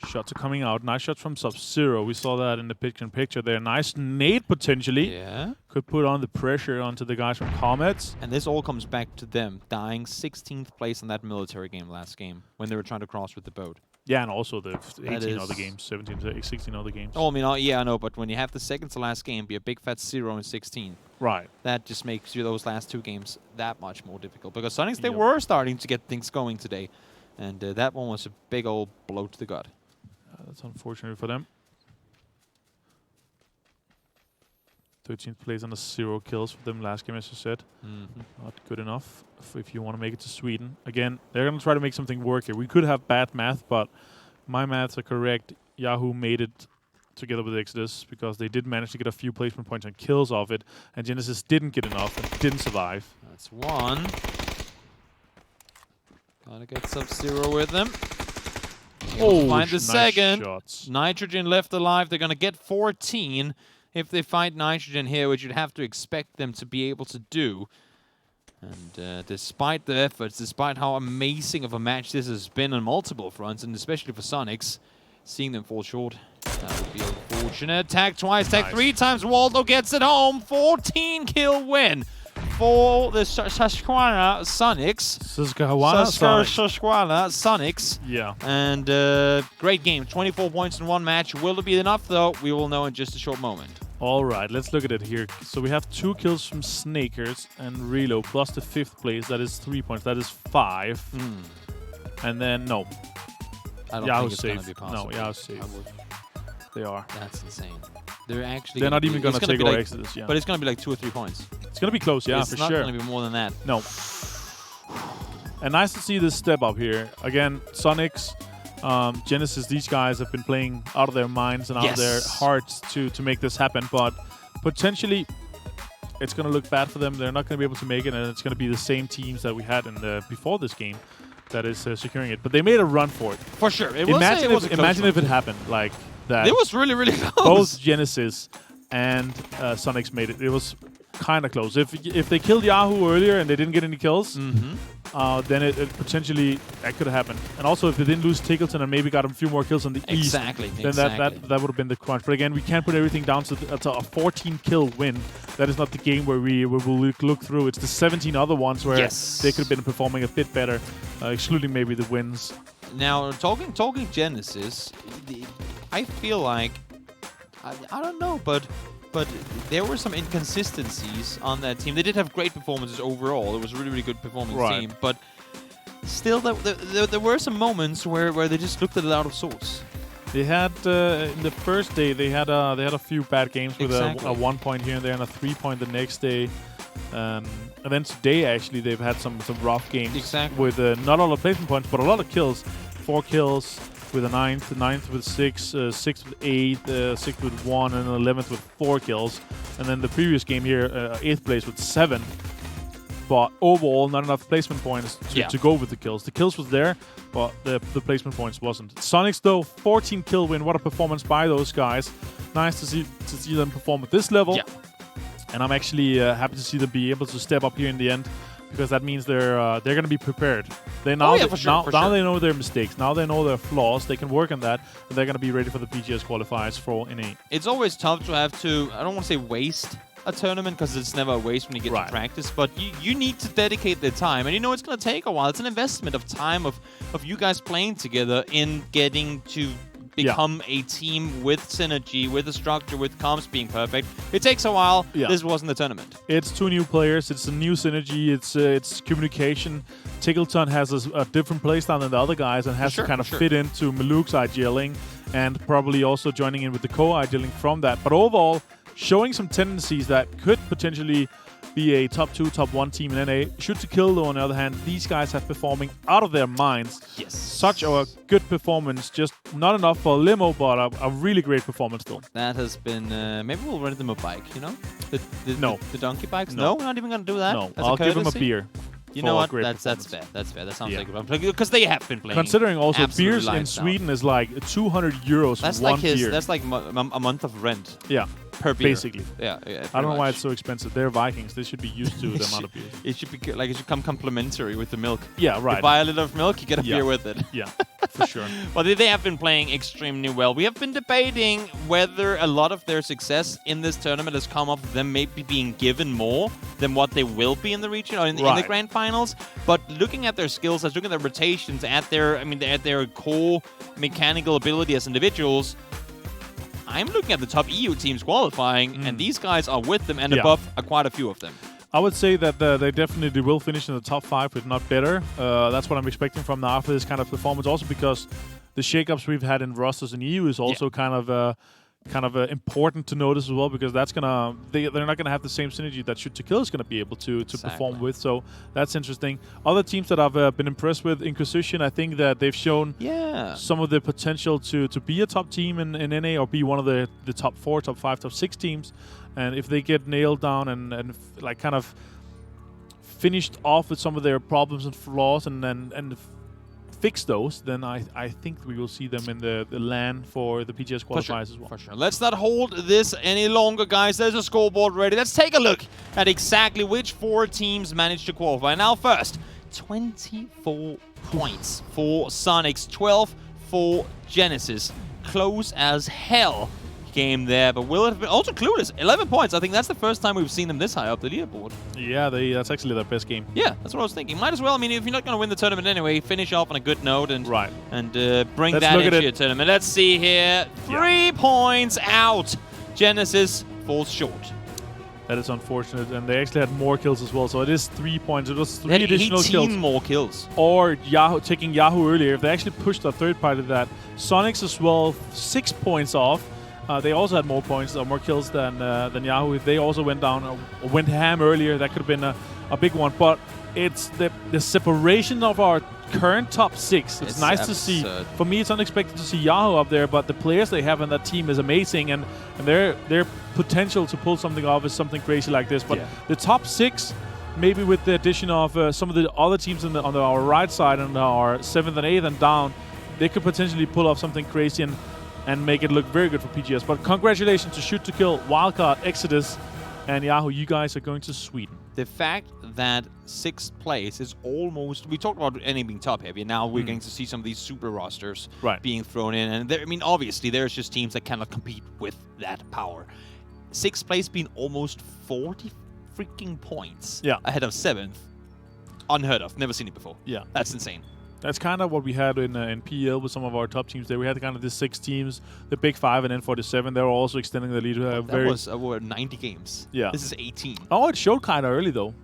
Shots are coming out. Nice shots from Sub-Zero. We saw that in the picture there. Nice nade potentially. Yeah. Could put on the pressure onto the guys from Comets. And this all comes back to them dying 16th place in that military game last game when they were trying to cross with the boat. Yeah, and also the 18 other games, 17, 16 other games. Oh, I mean, yeah, I know, but when you have the second to last game be a big fat 0 and 16, right? That just makes you those last 2 games that much more difficult. Because Sonics, they were starting to get things going today, and that one was a big old blow to the gut. That's unfortunate for them. 13th place on 0 kills for them last game, as you said. Not good enough if you want to make it to Sweden. Again, they're going to try to make something work here. We could have bad math, but my maths are correct. Yahoo made it together with Exodus because they did manage to get a few placement points and kills off it, and Genesis didn't get enough and didn't survive. That's one. Gotta get Sub-Zero with them. Oh, find the second. Shots. Nitrogen left alive. They're going to get 14 if they find Nitrogen here, which you'd have to expect them to be able to do. And despite the efforts, despite how amazing of a match this has been on multiple fronts, and especially for Sonics, seeing them fall short, that would be Pushing an attack twice, attack 3 times. Waldo gets it home. 14 kill win for the Susquehanna Sonics. Susquehanna Sonics. Yeah. And great game. 24 points in one match. Will it be enough, though? We will know in just a short moment. All right, let's look at it here. So we have 2 kills from Snakers and Relo, plus the 5th place. That is 3 points. That is 5. And then, no. I don't think it's going to be possible. No, Yahoo's safe. They are. That's insane. They're not even going to take away Exodus, yeah. But it's going to be like 2 or 3 points. It's going to be close, yeah, for sure. It's not going to be more than that. No. And nice to see this step up here. Again, Sonics, Genesis, these guys have been playing out of their minds and out of their hearts to make this happen. But potentially, it's going to look bad for them. They're not going to be able to make it, and it's going to be the same teams that we had in before this game that is securing it. But they made a run for it. For sure. Imagine if it happened like that. It was really, really close. Both Genesis and Sonics made it. It was kind of close. If they killed Yahoo earlier and they didn't get any kills, then it potentially that could have happened. And also, if they didn't lose Tickleton and maybe got a few more kills on the east, then that would have been the crunch. But again, we can't put everything down to a 14 kill win. That is not the game where we will look through. It's the 17 other ones where they could have been performing a bit better, excluding maybe the wins. Now, talking Genesis, I feel like I don't know, but there were some inconsistencies on that team. They did have great performances overall. It was a really, really good performance team. But still, there were some moments where they just looked a little out of sorts. They had in the first day they had a few bad games with a 1 point here and there and a 3 point the next day. And then today actually they've had some rough games with not a lot of placement points but a lot of kills. 4 kills with a 9th with 6, 6th with 8, 6th with 1, and 11th with 4 kills. And then the previous game here, 8th place with 7. But overall, not enough placement points to go with the kills. The kills was there, but the placement points wasn't. Sonics, though, 14 kill win. What a performance by those guys. Nice to see them perform at this level. Yeah. And I'm actually happy to see them be able to step up here in the end, because that means they're going to be prepared. They now they know their mistakes. Now they know their flaws. They can work on that, and they're going to be ready for the PGS qualifiers for NA. It's always tough to have to, I don't want to say waste a tournament, because it's never a waste when you get to practice, but you need to dedicate the time, and you know it's going to take a while. It's an investment of time of you guys playing together in getting to become a team with synergy, with a structure, with comps being perfect. It takes a while. This wasn't the tournament. It's 2 new players. It's a new synergy. It's communication. Tickleton has a different playstyle than the other guys and has to kind of fit into Maluk's IGLing and probably also joining in with the co-IGLing from that. But overall, showing some tendencies that could potentially be a top 2, top 1 team in NA. Shoot to kill, though, on the other hand, these guys have performing out of their minds. Such a good performance. Just not enough for a limo, but a really great performance, though. That has been... maybe we'll rent them a bike, you know? The donkey bikes? No, we're not even going to do that? No, I'll give them a beer. You know what? That's fair. That's fair. That sounds like a because they have been playing. Considering also beers in Sweden is like 200 euros for one beer. That's like a month of rent. Yeah. Per beer. Basically. Yeah. I don't know why it's so expensive. They're Vikings. They should be used to the amount of beer. It should be like it should come complimentary with the milk. Yeah, right. You buy a liter of milk, you get a beer with it. Yeah, for sure. But they have been playing extremely well. We have been debating whether a lot of their success in this tournament has come off them maybe being given more than what they will be in the region or in the grand finals. But looking at their skills, looking at their rotations, at their core mechanical ability as individuals, I'm looking at the top EU teams qualifying, and these guys are with them and above quite a few of them. I would say that they definitely will finish in the top 5, if not better. That's what I'm expecting from them after this kind of performance. Also because the shakeups we've had in rosters in EU is also kind of important to notice as well, because that's they're not gonna have the same synergy that Shoot to Kill is gonna be able to perform with. So that's interesting. Other teams that I've been impressed with, Inquisition, I think that they've shown some of the potential to be a top team in NA or be one of the top 4, top 5, top 6 teams. And if they get nailed down and like kind of finished off with some of their problems and flaws and fix those, then I think we will see them in the LAN for the PGS qualifiers as well. For sure. Let's not hold this any longer, guys. There's a scoreboard ready. Let's take a look at exactly which 4 teams managed to qualify. Now first, 24 points for Sonics, 12 for Genesis. Close as hell game there. But will it have been also clueless? 11 points. I think that's the first time we've seen them this high up the leaderboard. Yeah, that's actually their best game. Yeah, that's what I was thinking. Might as well. I mean, if you're not going to win the tournament anyway, finish off on a good note and bring that into your tournament. Let's see here. 3 points out. Genesis falls short. That is unfortunate, and they actually had more kills as well, so it is 3 points. It was 3 they had additional 18 kills. more kills. Or Yahoo taking Yahoo earlier. If they actually pushed a third party to that. Sonics as well, 6 points off. They also had more points, or more kills than Yahoo. If they also went down, went ham earlier, that could have been a big one. But it's the separation of our current top 6. It's nice to see. For me, it's unexpected to see Yahoo up there, but the players they have in that team is amazing, and their potential to pull something off is something crazy like this. But the top 6, maybe with the addition of some of the other teams on our right side and our 7th and 8th and down, they could potentially pull off something crazy and make it look very good for PGS. But congratulations to Shoot to Kill, Wildcard, Exodus, and Yahoo. You guys are going to Sweden. The fact that 6th place is almost... We talked about NA being top-heavy, and now we're going to see some of these super rosters being thrown in. And I mean, obviously, there's just teams that cannot compete with that power. 6th place being almost 40 freaking points ahead of 7th. Unheard of. Never seen it before. Yeah. That's insane. That's kind of what we had in PL with some of our top teams there. We had kind of the 6 teams, the big 5, and then for the 7, they were also extending the lead. That was 90 games. Yeah. This is 18. Oh, it showed kind of early, though.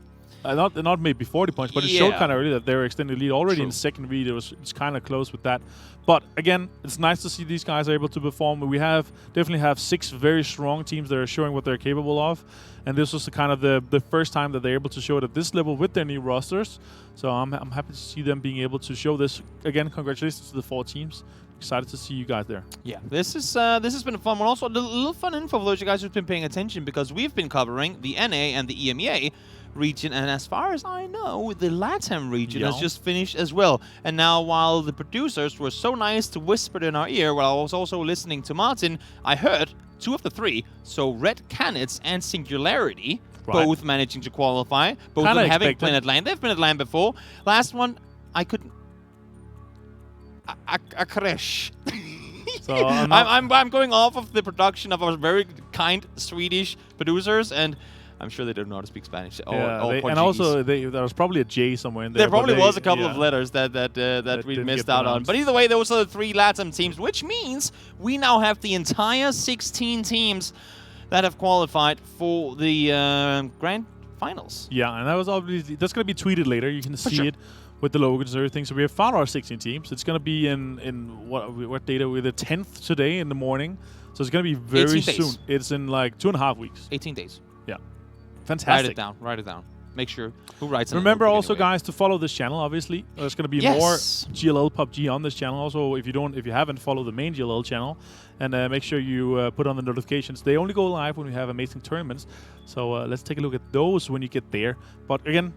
Not maybe 40 points, but it showed kind of early that they were extending the lead. Already in the second read, it's kind of close with that. But again, it's nice to see these guys are able to perform. We definitely have 6 very strong teams that are showing what they're capable of. And this was kind of the first time that they're able to show it at this level with their new rosters. So I'm happy to see them being able to show this. Again, congratulations to the 4 teams. Excited to see you guys there. Yeah, this has been a fun one. Also, a little fun info for those of you guys who've been paying attention, because we've been covering the NA and the EMEA region, and as far as I know, the LATAM region has just finished as well. And now, while the producers were so nice to whisper in our ear, while I was also listening to Martin, I heard 2 of the 3, so Red Canids and Singularity, both managing to qualify, both of them having been at LAN. They've been at LAN before. Last one, I couldn't... A crash. So I'm going off of the production of our very kind Swedish producers, and I'm sure they don't know how to speak Spanish or Portuguese. And also, there was probably a J somewhere in there. There probably was a couple of letters that we missed out on. But either way, those are the 3 LATAM teams, which means we now have the entire 16 teams that have qualified for the grand finals. Yeah, and that's going to be tweeted later. You can see it with the logos and everything. So we have found our 16 teams. It's going to be in what data? We're the 10th today in the morning. So it's going to be very soon. It's in like 2.5 weeks. 18 days. Yeah. Fantastic. Write it down. Make sure who writes it. Remember also, guys, to follow this channel, obviously. There's going to be more GLL PUBG on this channel. Also, if you haven't followed the main GLL channel, and make sure you put on the notifications. They only go live when we have amazing tournaments. So let's take a look at those when you get there. But again,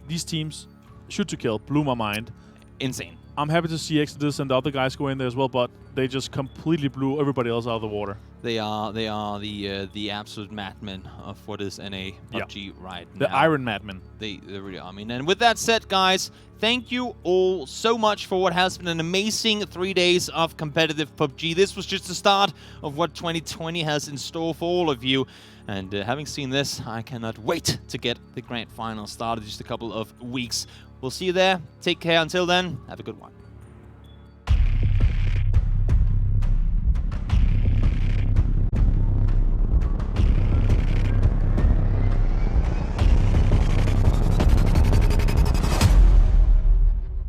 these teams, Shoot to Kill, blew my mind. Insane. I'm happy to see Exodus and the other guys go in there as well, but they just completely blew everybody else out of the water. They are the absolute madmen of what is NA PUBG right now. The Iron Madmen. They really are. I mean, and with that said, guys, thank you all so much for what has been an amazing 3 days of competitive PUBG. This was just the start of what 2020 has in store for all of you. And having seen this, I cannot wait to get the grand final started in just a couple of weeks. We'll see you there. Take care. Until then, have a good one.